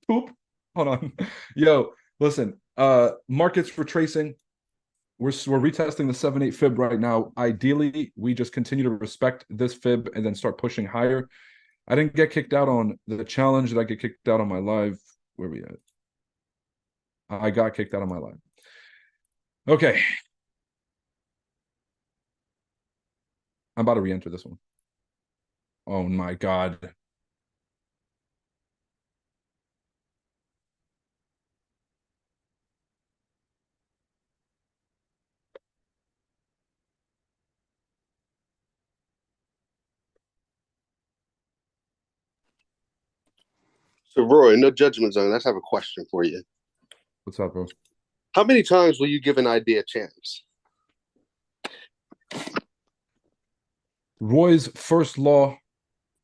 poop. Hold on. Yo, listen, markets retracing. We're retesting the 7-8 fib right now. Ideally, we just continue to respect this fib and then start pushing higher. I didn't get kicked out on the challenge. Did I get kicked out on my live? Where are we at? I got kicked out on my live. Okay. I'm about to re-enter this one. Oh my God. So, Roy, no judgment zone. Let's have a question for you. What's up, bro? How many times will you give an idea a chance? Roy's first law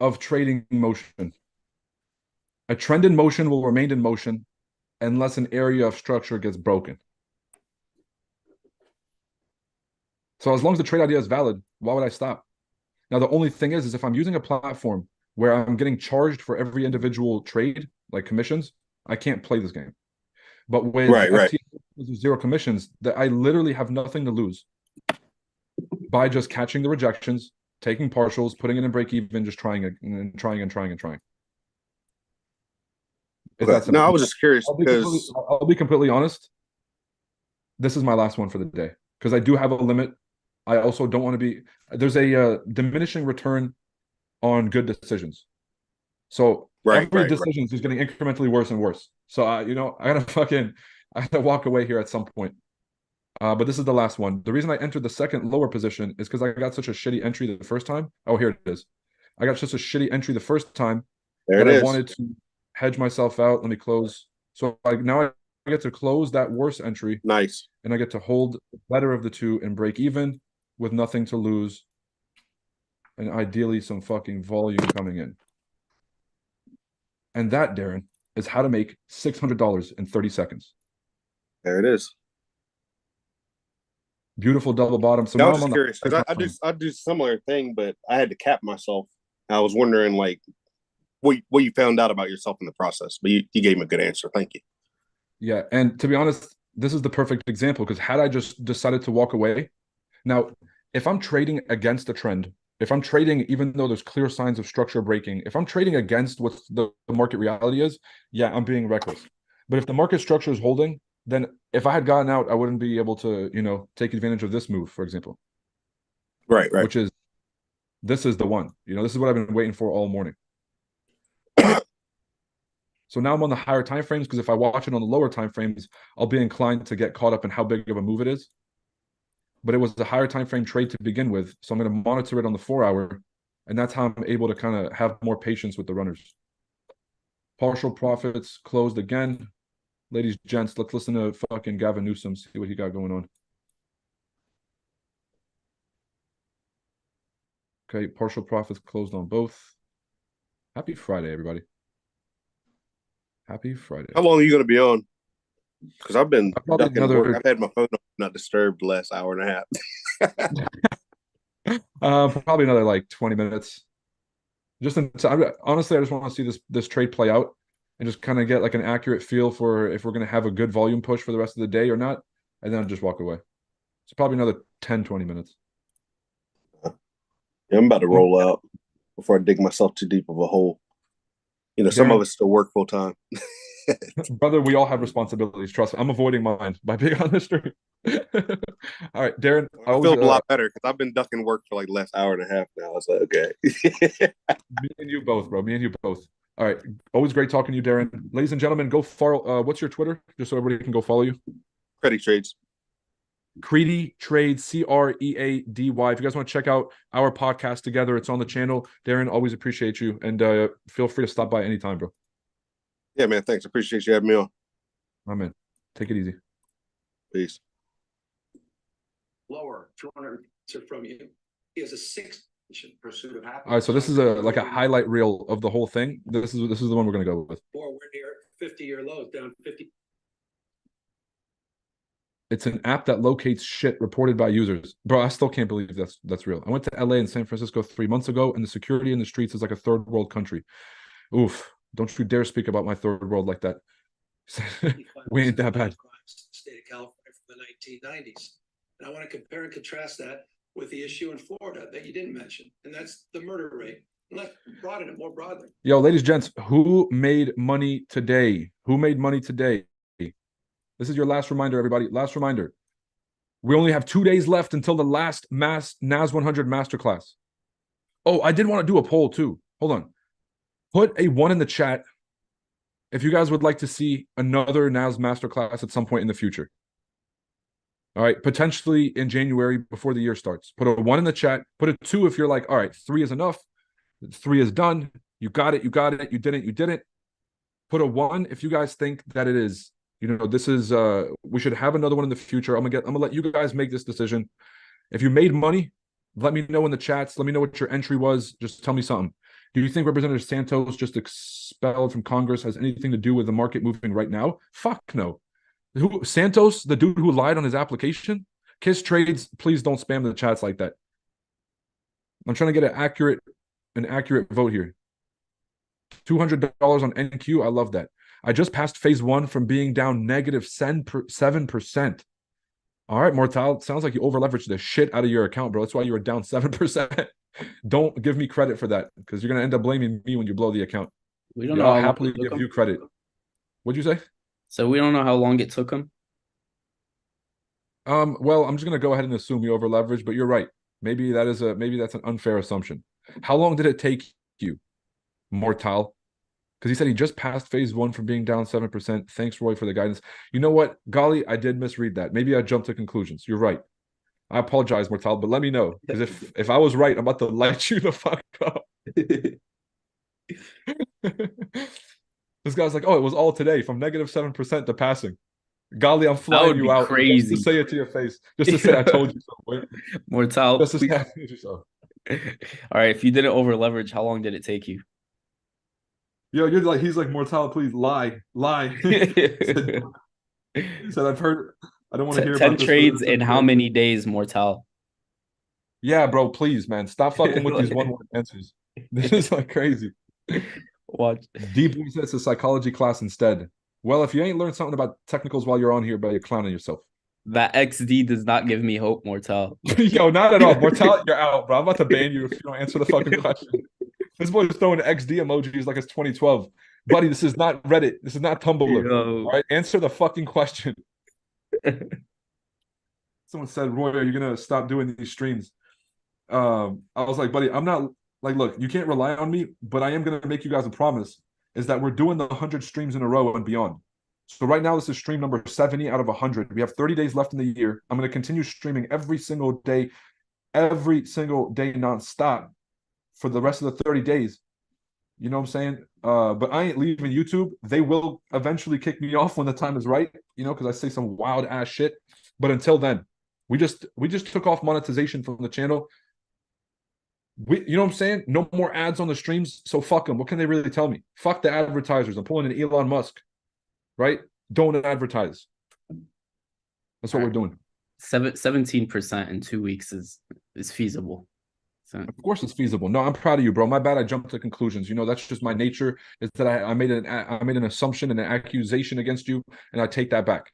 of trading motion. A trend in motion will remain in motion unless an area of structure gets broken. So as long as the trade idea is valid, why would I stop? Now, the only thing is if I'm using a platform where I'm getting charged for every individual trade, like commissions, I can't play this game. But with FTX, zero commissions, that I literally have nothing to lose by just catching the rejections, taking partials, putting it in break even, just trying it and trying and trying and trying. No, I was just curious because I'll be completely honest. This is my last one for the day because I do have a limit. I also don't want to be. There's a diminishing return on good decisions. So every decision is just getting incrementally worse and worse. So I gotta walk away here at some point. But this is the last one. The reason I entered the second lower position is because I got such a shitty entry the first time. Oh, here it is. I got such a shitty entry the first time that I wanted to hedge myself out. Let me close. So now I get to close that worse entry. Nice. And I get to hold the better of the two and break even with nothing to lose. And ideally some fucking volume coming in. And that, Darren, is how to make $600 in 30 seconds. There it is. Beautiful double bottom. So I now was just curious because I do similar thing, but I had to cap myself. I was wondering like what you found out about yourself in the process, but you gave me a good answer. Thank you. Yeah, and to be honest, this is the perfect example because had I just decided to walk away, now if I'm trading against a trend, if I'm trading even though there's clear signs of structure breaking, if I'm trading against what the market reality is, yeah, I'm being reckless. But if the market structure is holding, then if I had gotten out, I wouldn't be able to, take advantage of this move, for example. Right. This is the one. This is what I've been waiting for all morning. So now I'm on the higher time frames because if I watch it on the lower time frames, I'll be inclined to get caught up in how big of a move it is. But it was a higher time frame trade to begin with, so I'm going to monitor it on the 4-hour, and that's how I'm able to kind of have more patience with the runners. Partial profits closed again. Ladies, gents, let's listen to fucking Gavin Newsom, see what he got going on. Okay, partial profits closed on both. Happy Friday, everybody. Happy Friday. How long are you going to be on? Because I've been ducking work. I've had my phone not disturbed the last hour and a half. Probably another like 20 minutes. Honestly, I just want to see this trade play out and just kind of get like an accurate feel for if we're going to have a good volume push for the rest of the day or not, and then I'll just walk away. So probably another 10-20 minutes. Yeah, I'm about to roll out before I dig myself too deep of a hole. Some of us still work full time. Brother, we all have responsibilities. Trust me. I'm avoiding mine by being on the street. All right, Darren. I feel a lot better because I've been ducking work for like the last hour and a half now. It's like, okay. Me and you both, bro. Me and you both. All right. Always great talking to you, Darren. Ladies and gentlemen, go follow. What's your Twitter? Just so everybody can go follow you. Credit Trades. Creedy Trades, CREADY. If you guys want to check out our podcast together, it's on the channel. Darren, always appreciate you. And feel free to stop by anytime, bro. Yeah, man. Thanks. Appreciate you having me on. My man. Take it easy. Peace. Lower 200 from you. He has a 6 pursuit of happiness. All right, so this is a highlight reel of the whole thing. This is the one we're gonna go with. Or we're near 50-year lows, down 50. It's an app that locates shit reported by users. Bro, I still can't believe that's real. I went to LA and San Francisco 3 months ago, and the security in the streets is like a third world country. Oof. Don't you dare speak about my third world like that. We ain't that bad. State of California from the 1990s. And I want to compare and contrast that with the issue in Florida that you didn't mention, and that's the murder rate. And let's broaden it more broadly. Yo, ladies, gents, who made money today? Who made money today? This is your last reminder, everybody. Last reminder. We only have 2 days left until the last NAS100 masterclass. Oh, I did want to do a poll too. Hold on. Put a 1 in the chat if you guys would like to see another NAS masterclass at some point in the future. All right, potentially in January before the year starts. Put a 1 in the chat. Put a 2 if you're like, all right, 3 is enough. 3 is done. You got it. You got it. You didn't. Put a 1 if you guys think that it is. This is we should have another one in the future. I'm gonna let you guys make this decision. If you made money, let me know in the chats. Let me know what your entry was. Just tell me something. Do you think Representative Santos just expelled from Congress has anything to do with the market moving right now? Fuck no. Santos, the dude who lied on his application? Kiss Trades, please don't spam the chats like that. I'm trying to get an accurate vote here. $200 on NQ. I love that. I just passed phase one from being down negative 7%. All right, Mortal. Sounds like you over leveraged the shit out of your account, bro. That's why you were down 7%. Don't give me credit for that because you're gonna end up blaming me when you blow the account. We don't Yeah, know I'll how long happily it took give him. you credit. What'd you say? So we don't know how long it took him. Well, I'm just gonna go ahead and assume you over leveraged, but you're right. Maybe that's an unfair assumption. How long did it take you, Mortal? Because he said he just passed phase one from being down 7%. Thanks, Roy, for the guidance. You know what, Golly, I did misread that. Maybe I jumped to conclusions. You're right. I apologize, Mortal, but let me know because if I was right, I'm about to light you the fuck up. This guy's like, oh, it was all today from negative 7% to passing. Golly, I'm That flying would you be out just crazy. to say it to your face, just to say I told you so. Wait, Mortal, just to say please. I told you so. All right, if you didn't over leverage, how long did it take you? Yo, you're like, he's like, Mortal, please lie. He said, I've heard, I don't want to hear 10 about this. trades in how many days, Mortal? Yeah, bro, please, man. Stop fucking with these one-word answers. This is like crazy. Watch. Deep says a psychology class instead. Well, if you ain't learned something about technicals while you're on here, but you're clowning yourself. That XD does not give me hope, Mortal. Yo, not at all. Mortal, you're out, bro. I'm about to ban you if you don't answer the fucking question. This boy's throwing XD emojis like it's 2012. Buddy, this is not Reddit. This is not Tumblr. Yo. All right, answer the fucking question. Someone said, Roy, are you gonna stop doing these streams? I was like, buddy, I'm not like, look, you can't rely on me, but I am gonna make you guys a promise, is that we're doing the 100 streams in a row and beyond. So right now, this is stream number 70 out of 100. We have 30 days left in the year. I'm gonna continue streaming every single day nonstop for the rest of the 30 days. You know what I'm saying? But I ain't leaving YouTube. They will eventually kick me off when the time is right, you know, because I say some wild ass shit. But until then, we just took off monetization from the channel. You know what I'm saying? No more ads on the streams. So fuck them. What can they really tell me? Fuck the advertisers. I'm pulling an Elon Musk, right? Don't advertise. That's what we're doing. 17% in 2 weeks is feasible. So Of course it's feasible. No, I'm proud of you, bro. My bad. I jumped to conclusions. You know, that's just my nature. Is that I made an assumption and an accusation against you, and I take that back.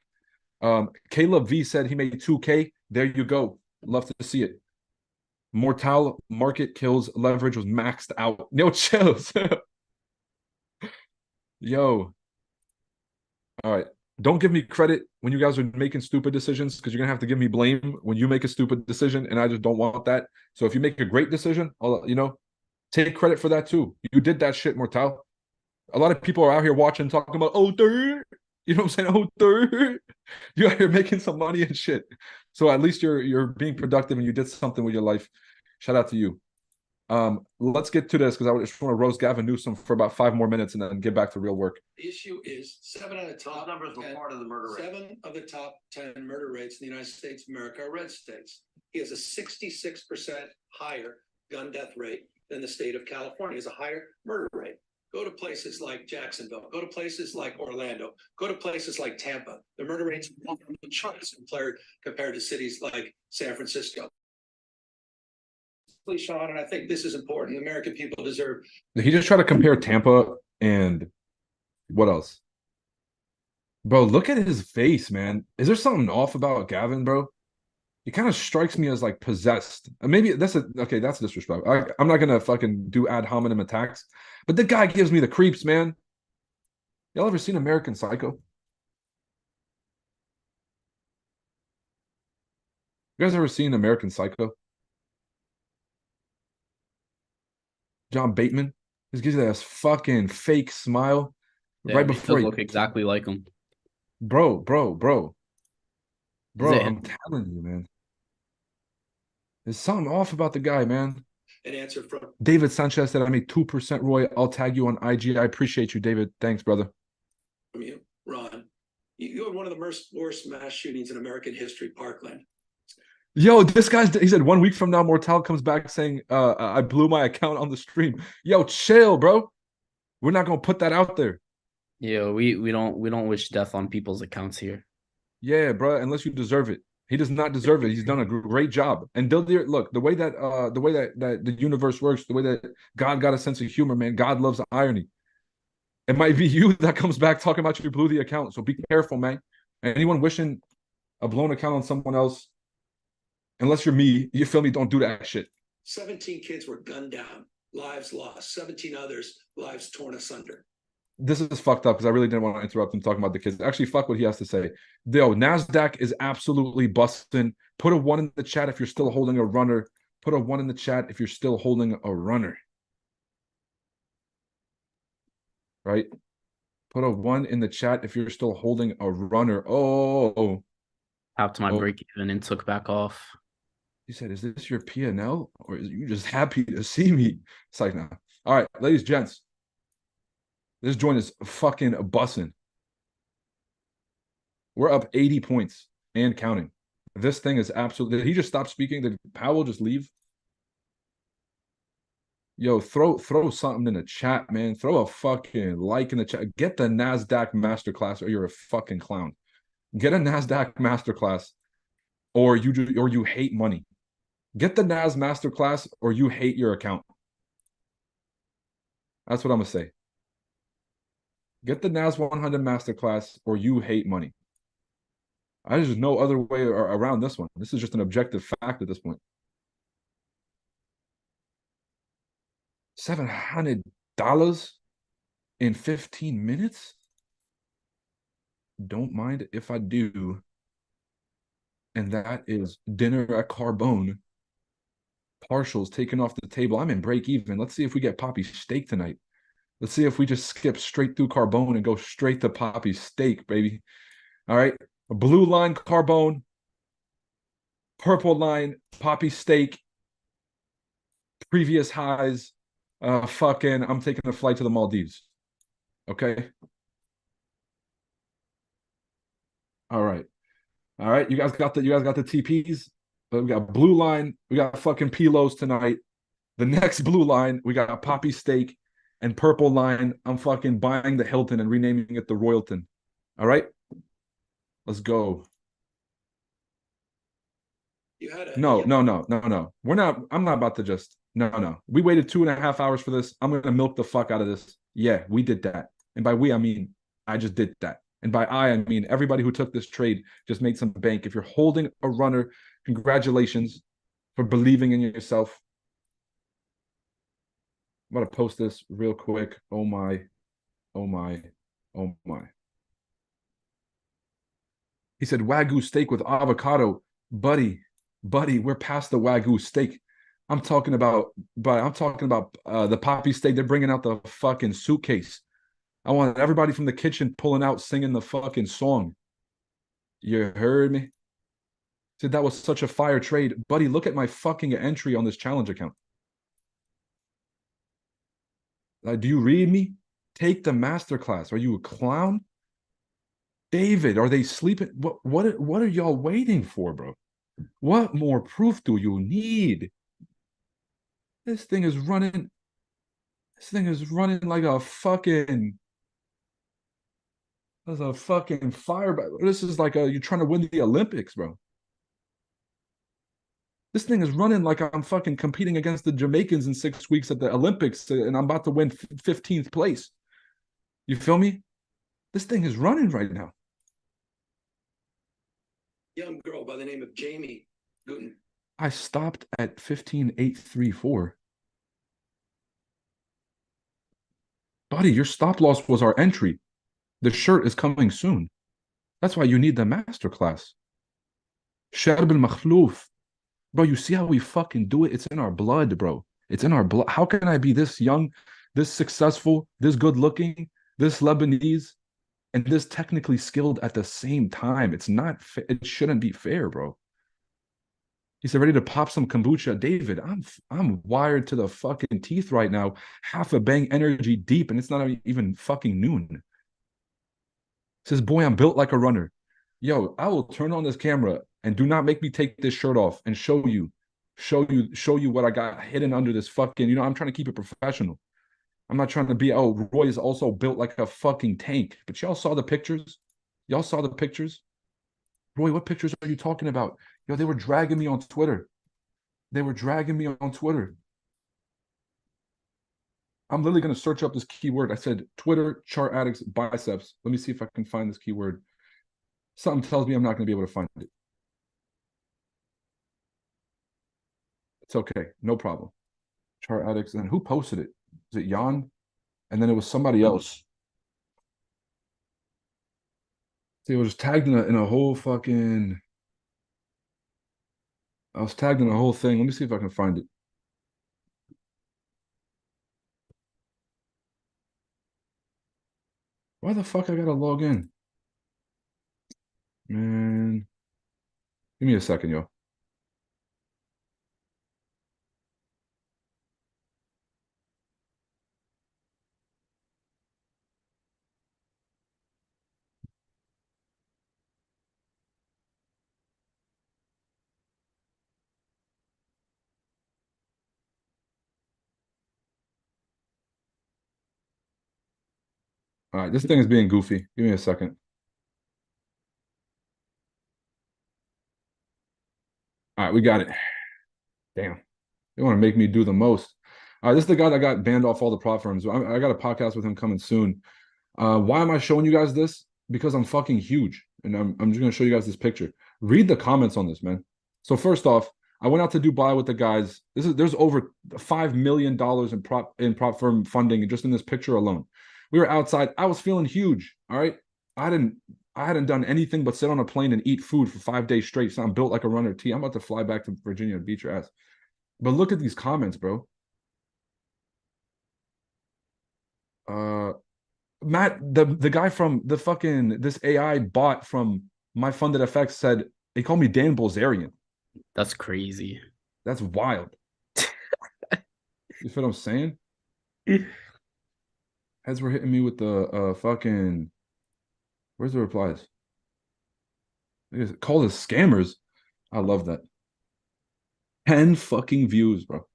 Caleb V said he made 2K. There you go. Love to see it. Mortal market kills leverage was maxed out. No chills. Yo. All right. Don't give me credit when you guys are making stupid decisions because you're gonna have to give me blame when you make a stupid decision, and I just don't want that. So if you make a great decision, I'll, take credit for that too. You did that shit, Mortal. A lot of people are out here watching, talking about, oh, third. You know what I'm saying? Oh, third. You're out here making some money and shit. So at least you're being productive and you did something with your life. Shout out to you. Let's get to this because I just want to roast Gavin Newsom for about 5 more minutes and then get back to real work. The issue is 7 out of the top numbers were 10 part of the murder rate. 7 of the top 10 murder rates in the United States of America are red states. He has a 66% higher gun death rate than the state of California. He has a higher murder rate. Go to places like Jacksonville. Go to places like Orlando. Go to places like Tampa. The murder rates are off the charts compared to cities like San Francisco. Please, Sean, and I think this is important. The American people deserve. He just tried to compare Tampa and what else? Bro, look at his face, man. Is there something off about Gavin, bro? He kind of strikes me as like possessed. Maybe that's that's disrespect. I'm not gonna fucking do ad hominem attacks, but the guy gives me the creeps, man. Y'all ever seen American Psycho? You guys ever seen American Psycho? John Bateman. He gives you that fucking fake smile right before he look exactly like him. Bro, I'm telling you, man. There's something off about the guy, man. An answer from David Sanchez said, I made 2%, Roy. I'll tag you on IG. I appreciate you, David. Thanks, brother. From you, Ron. You had one of the worst mass shootings in American history, Parkland. Yo, he said 1 week from now, Mortal comes back saying, I blew my account on the stream. Yo, chill, bro. We're not going to put that out there. Yeah, we don't wish death on people's accounts here. Yeah, bro, unless you deserve it. He does not deserve it. He's done a great job. And look, the way that the universe works, the way that God got a sense of humor, man. God loves irony. It might be you that comes back talking about you blew the account. So be careful, man. Anyone wishing a blown account on someone else, unless you're me, you feel me? Don't do that shit. 17 kids were gunned down, lives lost. 17 others, lives torn asunder. This is fucked up because I really didn't want to interrupt him talking about the kids. Actually, fuck what he has to say. Yo, NASDAQ is absolutely busting. Put a 1 in the chat if you're still holding a runner. Put a 1 in the chat if you're still holding a runner. Right? Put a 1 in the chat if you're still holding a runner. Oh. Tapped my break even and took back off. He said, is this your P&L? Or is you just happy to see me? It's like, nah. All right, ladies, gents. This joint is fucking bussing. We're up 80 points and counting. This thing is absolutely... Did he just stop speaking? Did Powell just leave? Yo, throw something in the chat, man. Throw a fucking like in the chat. Get the NASDAQ masterclass or you're a fucking clown. Get a NASDAQ masterclass or you hate money. Get the NAS masterclass or you hate your account. That's what I'm going to say. Get the NAS100 masterclass or you hate money. There's just no other way around this one. This is just an objective fact at this point. $700 in 15 minutes? Don't mind if I do. And that is dinner at Carbone. Partials taken off the table. I'm in break even. Let's see if we get Poppy steak tonight. Let's see if we just skip straight through Carbone and go straight to Poppy steak, baby. All right. A blue line Carbone. Purple line Poppy steak. Previous highs. I'm taking a flight to the Maldives. Okay. All right. You guys got the TPs. We got blue line. We got fucking Pilos tonight. The next blue line, we got a Poppy steak. And purple line, I'm fucking buying the Hilton and renaming it the Royalton. All right? Let's go. No. I'm not about to just... No. We waited 2.5 hours for this. I'm going to milk the fuck out of this. Yeah, we did that. And by we, I mean, I just did that. And by I mean, everybody who took this trade just made some bank. If you're holding a runner, congratulations for believing in yourself. I'm going to post this real quick. Oh my. He said, Wagyu steak with avocado. Buddy, we're past the Wagyu steak. I'm talking about the Poppy steak. They're bringing out the fucking suitcase. I want everybody from the kitchen pulling out, singing the fucking song. You heard me? Said that was such a fire trade. Buddy, look at my fucking entry on this challenge account. Do you read me? Take the masterclass. Are you a clown? David, are they sleeping? What are y'all waiting for, bro? What more proof do you need? This thing is running like a fucking... That's a fucking fire. This is like you're trying to win the Olympics, bro. This thing is running like I'm fucking competing against the Jamaicans in 6 weeks at the Olympics, and I'm about to win 15th place. You feel me? This thing is running right now. Young girl by the name of Jamie Gooten. I stopped at 15,834. Buddy, your stop loss was our entry. The shirt is coming soon. That's why you need the masterclass. Sharb al-Makhloof. Bro, you see how we fucking do it? It's in our blood, bro. It's in our blood. How can I be this young, this successful, this good looking, this Lebanese, and this technically skilled at the same time? It's not, it shouldn't be fair, bro. He said, ready to pop some kombucha. David, I'm wired to the fucking teeth right now. Half a bang energy deep, and it's not even fucking noon. Says, boy, I'm built like a runner. Yo, I will turn on this camera and do not make me take this shirt off and show you what I got hidden under this fucking, I'm trying to keep it professional. I'm not trying to be, Roy is also built like a fucking tank. But y'all saw the pictures? Y'all saw the pictures? Roy, what pictures are you talking about? Yo, they were dragging me on Twitter. I'm literally going to search up this keyword. I said Twitter chart addicts biceps. Let me see if I can find this keyword. Something tells me I'm not going to be able to find it. It's okay. No problem. Chart addicts. And who posted it? Is it Jan? And then it was somebody else. See, it was tagged in a whole fucking... I was tagged in a whole thing. Let me see if I can find it. Why the fuck I gotta log in? Man. Give me a second, yo. All right, this thing is being goofy. Give me a second. All right, we got it. Damn. They want to make me do the most. This is the guy that got banned off all the prop firms. I got a podcast with him coming soon. Why am I showing you guys this? Because I'm fucking huge. And I'm just going to show you guys this picture. Read the comments on this, man. So first off, I went out to Dubai with the guys. There's over $5 million in prop firm funding just in this picture alone. We were outside. I was feeling huge. All right. I hadn't done anything but sit on a plane and eat food for 5 days straight. So I'm built like a runner T. I'm about to fly back to Virginia and beat your ass. But look at these comments, bro. Matt, the guy from the fucking this AI bot from My Funded FX said he called me Dan Bilzerian. That's crazy. That's wild. You feel what I'm saying? Heads were hitting me with the fucking. Where's the replies? Called us scammers. I love that. 10 fucking views, bro.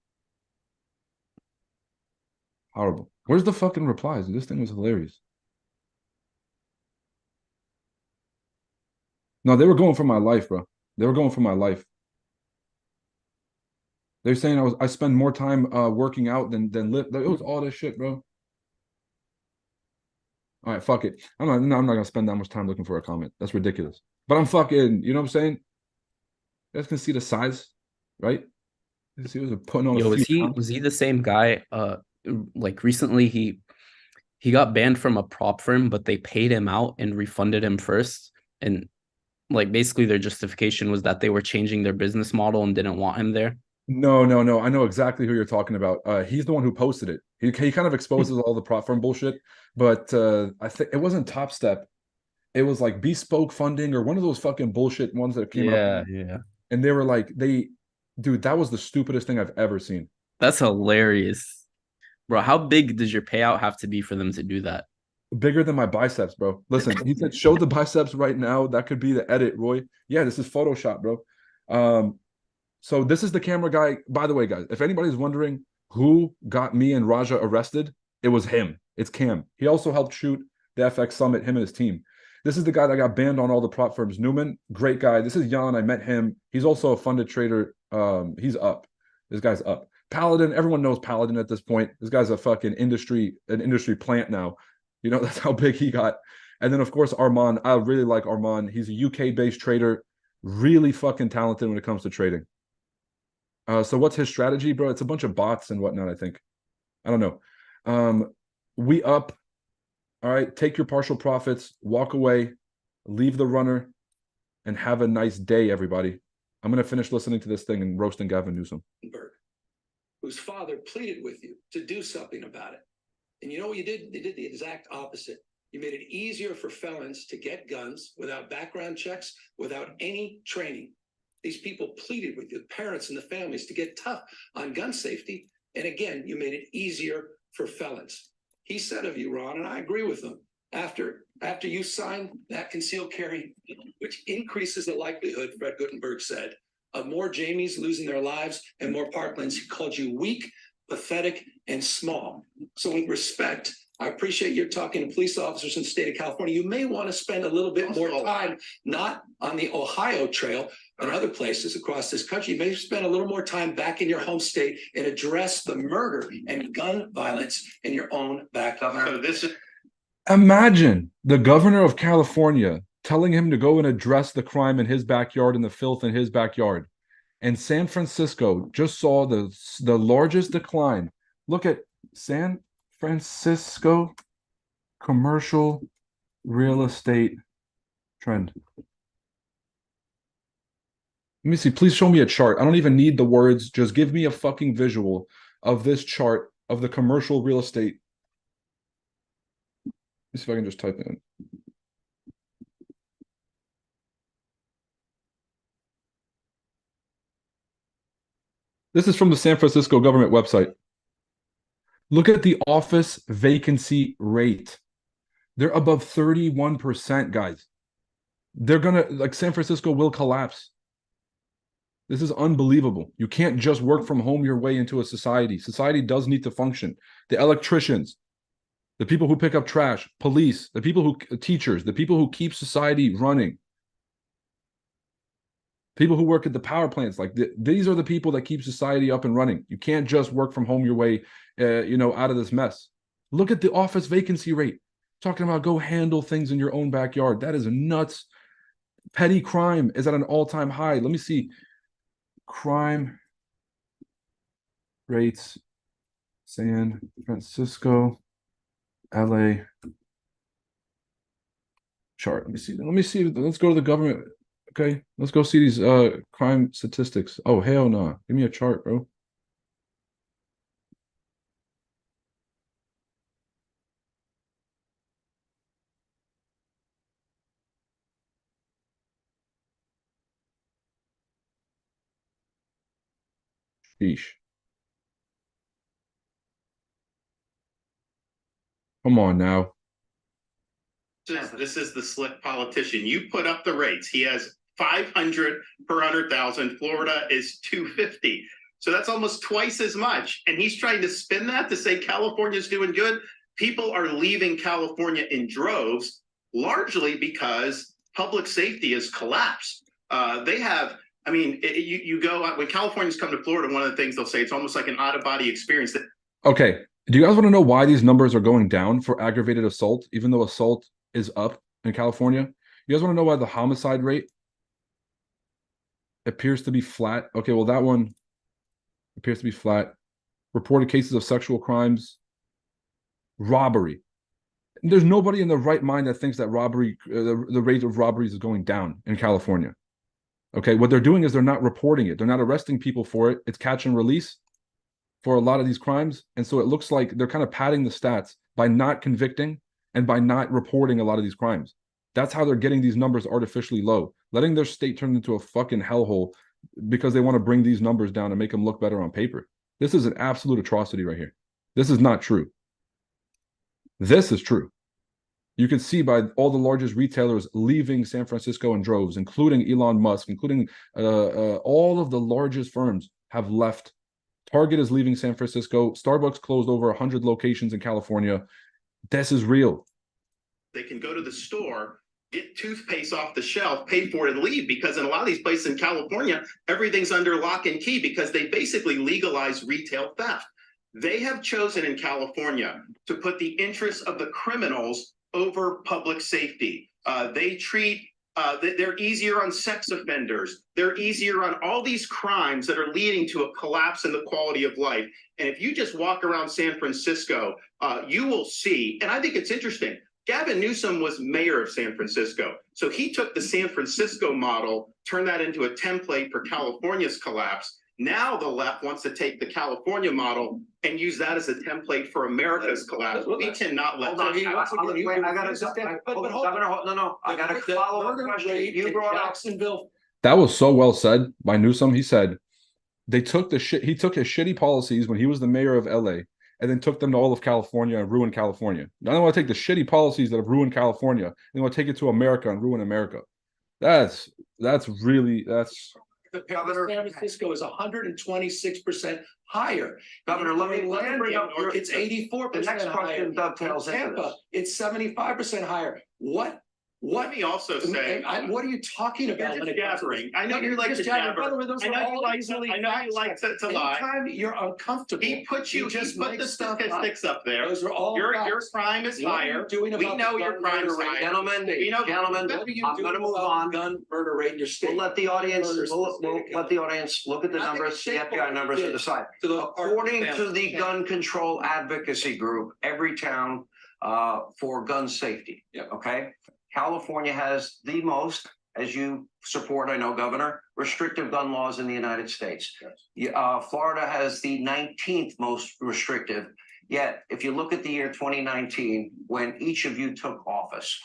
Horrible. Where's the fucking replies? This thing was hilarious. No, they were going for my life, bro. They were going for my life. They're saying I spend more time working out than live. It was all this shit, bro. All right, fuck it. I'm not gonna spend that much time looking for a comment. That's ridiculous. But I'm fucking, you know what I'm saying? You guys can see the size, right? You see, was putting on. Yo, was he the same guy? Like recently he got banned from a prop firm, but they paid him out and refunded him first. And like basically their justification was that they were changing their business model and didn't want him there. No. I know exactly who you're talking about. He's the one who posted it. He kind of exposes all the prop firm bullshit, but I think it wasn't Top Step. It was like Bespoke Funding or one of those fucking bullshit ones that came out. Yeah. And they were like, dude, that was the stupidest thing I've ever seen. That's hilarious. Bro, how big does your payout have to be for them to do that? Bigger than my biceps, bro. Listen, he said, show the biceps right now. That could be the edit, Roy. Yeah, this is Photoshop, bro. So this is the camera guy. By the way, guys, if anybody's wondering who got me and Raja arrested, it was him. It's Cam. He also helped shoot the FX Summit, him and his team. This is the guy that got banned on all the prop firms. Newman, great guy. This is Jan. I met him. He's also a funded trader. He's up. This guy's up. Paladin, everyone knows Paladin at this point. This guy's a fucking industry plant now. You know, that's how big he got. And then, of course, Armand. I really like Armand. He's a UK-based trader. Really fucking talented when it comes to trading. So what's his strategy, bro? It's a bunch of bots and whatnot, I think. I don't know. We up. All right, take your partial profits, walk away, leave the runner, and have a nice day, everybody. I'm going to finish listening to this thing and roasting Gavin Newsom. Whose father pleaded with you to do something about it. And you know what you did? You did the exact opposite. You made it easier for felons to get guns without background checks, without any training. These people pleaded with you, the parents and the families, to get tough on gun safety. And again, you made it easier for felons. He said of you, Ron, and I agree with him, after you signed that concealed carry, which increases the likelihood, Fred Guttenberg said, of more Jamies losing their lives and more Parklands, he called you weak, pathetic, and small. So with respect, I appreciate you're talking to police officers in the state of California. You may want to spend a little bit more time, not on the Ohio Trail and other places across this country. You may spend a little more time back in your home state and address the murder and gun violence in your own backyard. So this is Imagine the governor of California telling him to go and address the crime in his backyard and the filth in his backyard. And San Francisco just saw the largest decline. Look at San Francisco commercial real estate trend. Let me see. Please show me a chart. I don't even need the words. Just give me a fucking visual of this chart of the commercial real estate. Let me see if I can just type it in. This is from the San Francisco government website. Look at the office vacancy rate. They're above 31%, guys. They're gonna, like, San Francisco will collapse. This is unbelievable. You can't just work from home your way into a society. Society does need to function. The electricians, the people who pick up trash, police, the people who, teachers, the people who keep society running, people who work at the power plants, like these are the people that keep society up and running. You can't just work from home your way, out of this mess. Look at the office vacancy rate. Talking about go handle things in your own backyard. That is nuts. Petty crime is at an all-time high. Let me see. Crime rates, San Francisco, LA chart. Let me see. Let me see. Let's go to the government. Okay, let's go see these crime statistics. Oh, hell no. Nah. Give me a chart, bro. Sheesh. Come on now. This is the slick politician. You put up the rates. He has 500 per 100,000. Florida is 250. So that's almost twice as much. And he's trying to spin that to say California's doing good. People are leaving California in droves, largely because public safety has collapsed. They have, I mean, you go, when Californians come to Florida, one of the things they'll say, it's almost like an out-of-body experience. Okay. Do you guys want to know why these numbers are going down for aggravated assault, even though assault is up in California? You guys want to know why the homicide rate appears to be flat? Okay, well, that one appears to be flat. Reported cases of sexual crimes, robbery. There's nobody in the right mind that thinks that robbery, the rate of robberies is going down in California. Okay, what they're doing is they're not reporting it. They're not arresting people for it. It's catch and release for a lot of these crimes. And so it looks like they're kind of padding the stats by not convicting and by not reporting a lot of these crimes. That's how they're getting these numbers artificially low, letting their state turn into a fucking hellhole because they want to bring these numbers down and make them look better on paper. This is an absolute atrocity right here. This is not true. This is true. You can see by all the largest retailers leaving San Francisco in droves, including Elon Musk, including all of the largest firms have left. Target is leaving San Francisco. Starbucks closed over 100 locations in California. This is real. They can go to the store, get toothpaste off the shelf, pay for it, and leave, because in a lot of these places in California, everything's under lock and key because they basically legalize retail theft. They have chosen in California to put the interests of the criminals over public safety. They treat, they're easier on sex offenders. They're easier on all these crimes that are leading to a collapse in the quality of life. And if you just walk around San Francisco, you will see, and I think it's interesting, Gavin Newsom was mayor of San Francisco. So he took the San Francisco model, turned that into a template for California's collapse. Now the left wants to take the California model and use that as a template for America's collapse. We cannot let Hold on, this wait, I gotta, no, I gotta follow up question. You brought up Jacksonville. That was so well said by Newsom. He said they took the shit. He took his shitty policies when he was the mayor of LA and then took them to all of California and ruined California. Now they want to take the shitty policies that have ruined California and they want to take it to America and ruin America. That's The Governor, San Francisco is 126% higher. Governor, let me bring up It's 84%. the next higher. question dovetails In into Tampa, this. it's 75% higher. What? Let me also say, What are you talking about? you're when just it comes to jabbering. this? I know No, you like just to jabbering. By jabber. the way, those I are know you all like easily to, I know you fact like checked. to lie. Anytime you're uncomfortable, He put you, he just put make the stuff up. statistics up there. Those are all Your facts. crime is What are you higher. doing We about know the your gun crime's murder rate? higher. Gentlemen, We know- gentlemen, What are you I'm doing gonna move about on. gun murder rate in your state? We'll let the audience, Murders in the we'll state of let the audience look at the I think numbers, it's the shameful FBI numbers and kids decide. to the According to the Yeah. gun control advocacy group, every town for gun safety. Yep. Okay. California has the most, as you support, I know, Governor, restrictive gun laws in the United States. Yes. Florida has the 19th most restrictive. Yet, if you look at the year 2019, when each of you took office,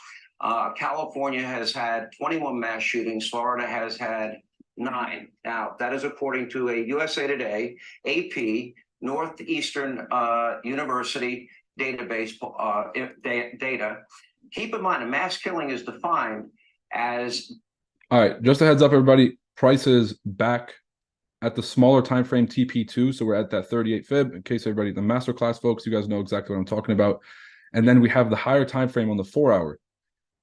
California has had 21 mass shootings. Florida has had 9. Now, that is according to a USA Today, AP, Northeastern University database data. Keep in mind, a mass killing is defined as. All right, just a heads up, everybody. Price is back at the smaller time frame TP2, so we're at that 38 fib. In case everybody, the masterclass folks, you guys know exactly what I'm talking about. And then we have the higher time frame on the 4 hour.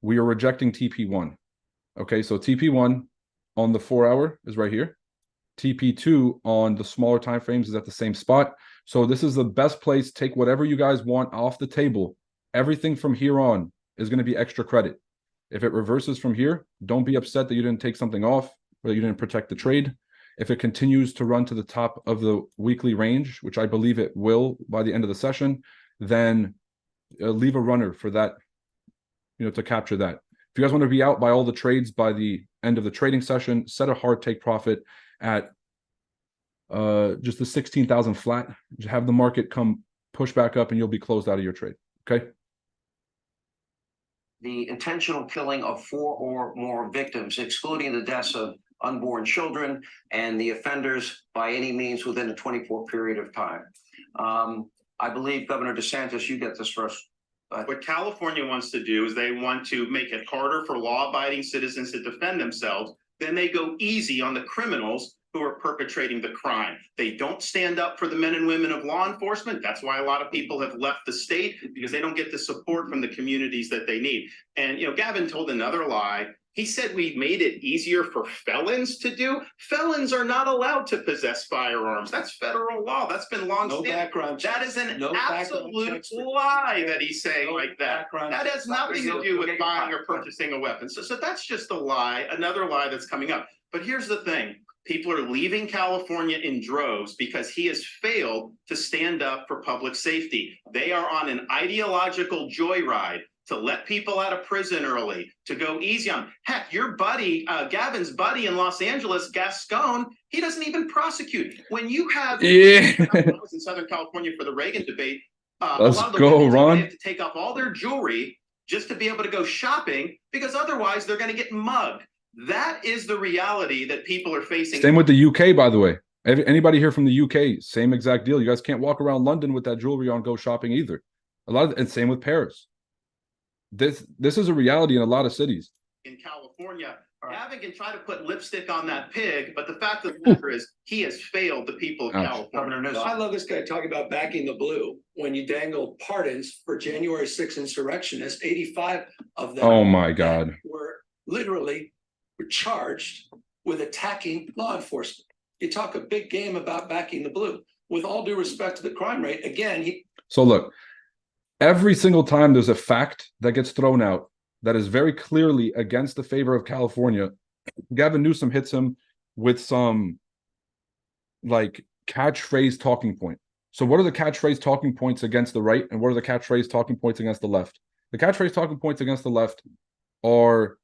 We are rejecting TP1. Okay, so TP1 on the 4 hour is right here. TP2 on the smaller time frames is at the same spot. So this is the best place. Take whatever you guys want off the table. Everything from here on is going to be extra credit. If it reverses from here, don't be upset that you didn't take something off or that you didn't protect the trade. If it continues to run to the top of the weekly range, which I believe it will by the end of the session, then leave a runner for that, to capture that. If you guys want to be out by all the trades by the end of the trading session, set a hard take profit at just the 16,000 flat. Just have the market come push back up and you'll be closed out of your trade. Okay. The intentional killing of 4 or more victims, excluding the deaths of unborn children and the offenders by any means within a 24 period of time. I believe Governor DeSantis, you get this first. What California wants to do is they want to make it harder for law-abiding citizens to defend themselves. Then they go easy on the criminals who are perpetrating the crime. They don't stand up for the men and women of law enforcement. That's why a lot of people have left the state, because they don't get the support from the communities that they need. And, Gavin told another lie. He said we made it easier for felons to do. Felons are not allowed to possess firearms. That's federal law. That's been long No standing. background checks. That is an No background absolute checks. lie that he's saying No like that. background That has checks. nothing to do with buying or purchasing a weapon. So that's just a lie, another lie that's coming up. But here's the thing. People are leaving California in droves because he has failed to stand up for public safety. They are on an ideological joyride to let people out of prison early, to go easy on. Heck, your buddy, Gavin's buddy in Los Angeles, Gascon, he doesn't even prosecute. When you have I was in Southern California for the Reagan debate, a lot of the women Ron. have to take off all their jewelry just to be able to go shopping, because otherwise they're going to get mugged. That is the reality that people are facing. Same with the UK, by the way. Anybody here from the UK, same exact deal. You guys can't walk around London with that jewelry on, go shopping either. And same with Paris. This is a reality in a lot of cities. In California, Gavin can try to put lipstick on that pig, but the fact of the matter is he has failed the people of California. I love this guy talking about backing the blue when you dangle pardons for January 6th insurrectionists. 85 of them. Oh my God. Were literally charged with attacking law enforcement. You talk a big game about backing the blue. With all due respect to the crime rate, again, So look, every single time there's a fact that gets thrown out that is very clearly against the favor of California, Gavin Newsom hits him with some like catchphrase talking point. So what are the catchphrase talking points against the right, and what are the catchphrase talking points against the left? The catchphrase talking points against the left are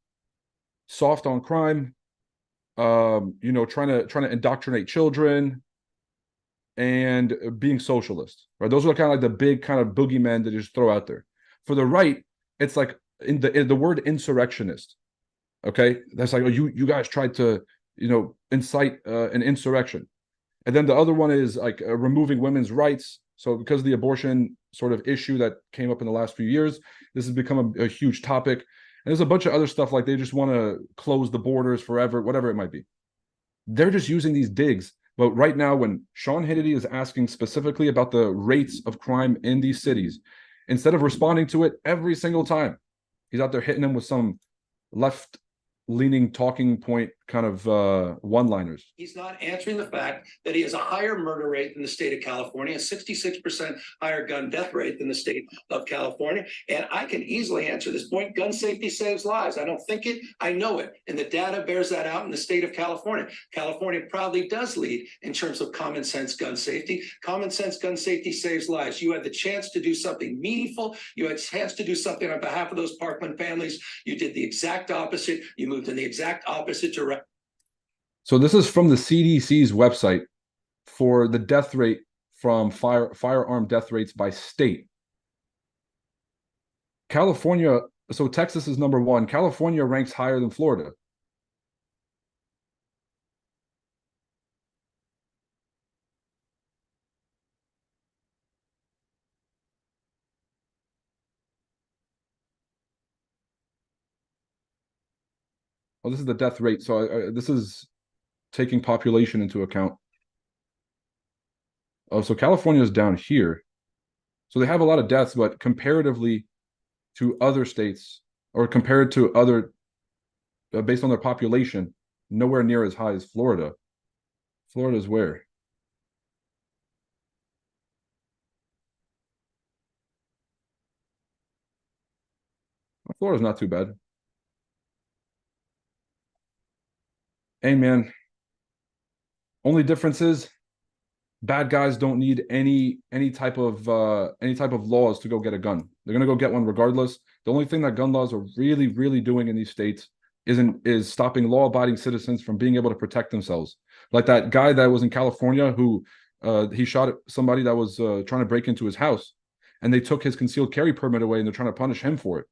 soft on crime, trying to indoctrinate children, and being socialist, right? Those are kind of like the big kind of boogeymen that you just throw out there. For the right, it's like in the word insurrectionist. Okay, that's like, oh, you guys tried to incite an insurrection, and then the other one is like removing women's rights. So because of the abortion sort of issue that came up in the last few years, this has become a huge topic. And there's a bunch of other stuff, like they just want to close the borders forever, whatever it might be. They're just using these digs. But right now, when Sean Hannity is asking specifically about the rates of crime in these cities, instead of responding to it every single time, he's out there hitting them with some left-leaning talking point kind of one-liners. He's not answering the fact that he has a higher murder rate than the state of California, a 66% higher gun death rate than the state of California. And I can easily answer this point. Gun safety saves lives. I don't think it, I know it. And the data bears that out in the state of California. California proudly does lead in terms of common sense gun safety. Common sense gun safety saves lives. You had the chance to do something meaningful. You had a chance to do something on behalf of those Parkland families. You did the exact opposite. You moved in the exact opposite direction. So this is from the CDC's website for the death rate from firearm death rates by state. California, so Texas is number one. California ranks higher than Florida. Oh, this is the death rate. So this is taking population into account. Oh, so California is down here. So they have a lot of deaths, but comparatively to other states, or compared to other, based on their population, nowhere near as high as Florida. Florida's where? Florida's not too bad. Hey, man. Only difference is bad guys don't need any type of laws to go get a gun. They're gonna go get one regardless. The only thing that gun laws are really doing in these states is stopping law-abiding citizens from being able to protect themselves. Like that guy that was in California who he shot somebody that was trying to break into his house, and they took his concealed carry permit away, and they're trying to punish him for it,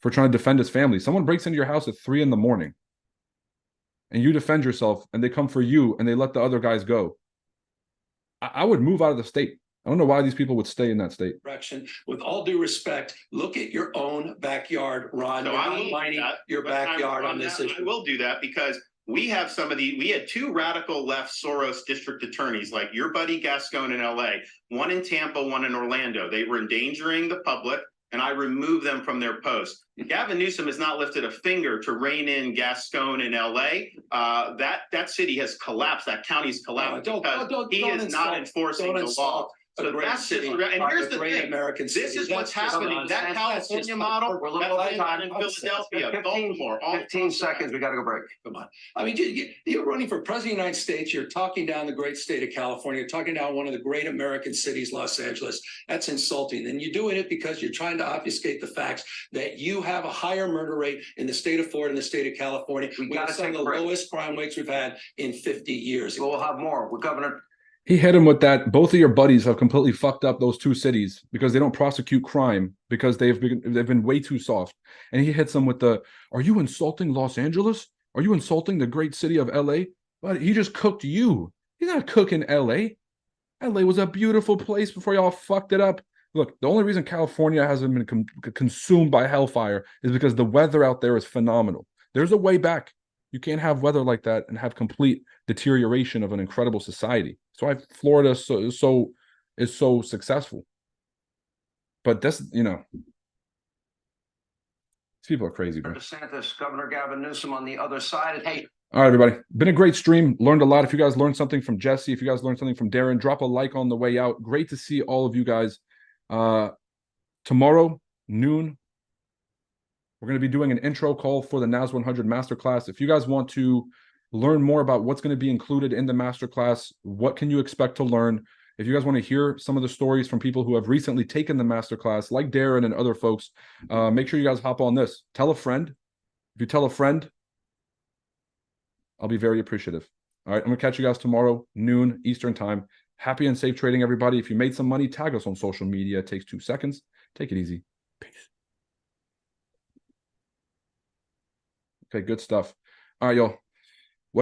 for trying to defend his family. Someone breaks into your house at 3 a.m. and you defend yourself, and they come for you, and they let the other guys go. I would move out of the state. I don't know why these people would stay in that state. With all due respect, look at your own backyard, Ron. So You're I not will do lining that, your but backyard I'm on this not- issue. I will do that because we have we had 2 radical left Soros district attorneys, like your buddy Gascon in LA, one in Tampa, one in Orlando. They were endangering the public, and I removed them from their post. Gavin Newsom has not lifted a finger to rein in Gascon in LA. That city has collapsed. That county's collapsed because he is not enforcing the law. So that's just, and here's the thing, this is what's happening. That California model, that's not in Philadelphia, Baltimore. 15 seconds, we gotta go break. Come on. I mean, you're running for president of the United States. You're talking down the great state of California. You're talking down one of the great American cities, Los Angeles. That's insulting. And you're doing it because you're trying to obfuscate the facts that you have a higher murder rate in the state of Florida and the state of California. We have some of the lowest crime rates we've had in 50 years. We'll have more. We're Governor. He hit him with that. Both of your buddies have completely fucked up those 2 cities because they don't prosecute crime because they've been way too soft. And he hits them with the, are you insulting Los Angeles? Are you insulting the great city of LA? But he just cooked you. He's not cooking LA. LA was a beautiful place before y'all fucked it up. Look, the only reason California hasn't been consumed by hellfire is because the weather out there is phenomenal. There's a way back. You can't have weather like that and have complete deterioration of an incredible society. That's why Florida is so successful. But this, these people are crazy, bro. DeSantis, Governor Gavin Newsom on the other side. Hey. All right, everybody. Been a great stream. Learned a lot. If you guys learned something from Jesse, if you guys learned something from Darren, drop a like on the way out. Great to see all of you guys. Tomorrow, noon, we're going to be doing an intro call for the NAS100 Masterclass. If you guys want to learn more about what's going to be included in the Masterclass, what can you expect to learn? If you guys want to hear some of the stories from people who have recently taken the Masterclass, like Darren and other folks, make sure you guys hop on this. Tell a friend. If you tell a friend, I'll be very appreciative. All right, I'm going to catch you guys tomorrow, noon Eastern time. Happy and safe trading, everybody. If you made some money, tag us on social media. It takes 2 seconds. Take it easy. Peace. Okay, good stuff. All right, y'all.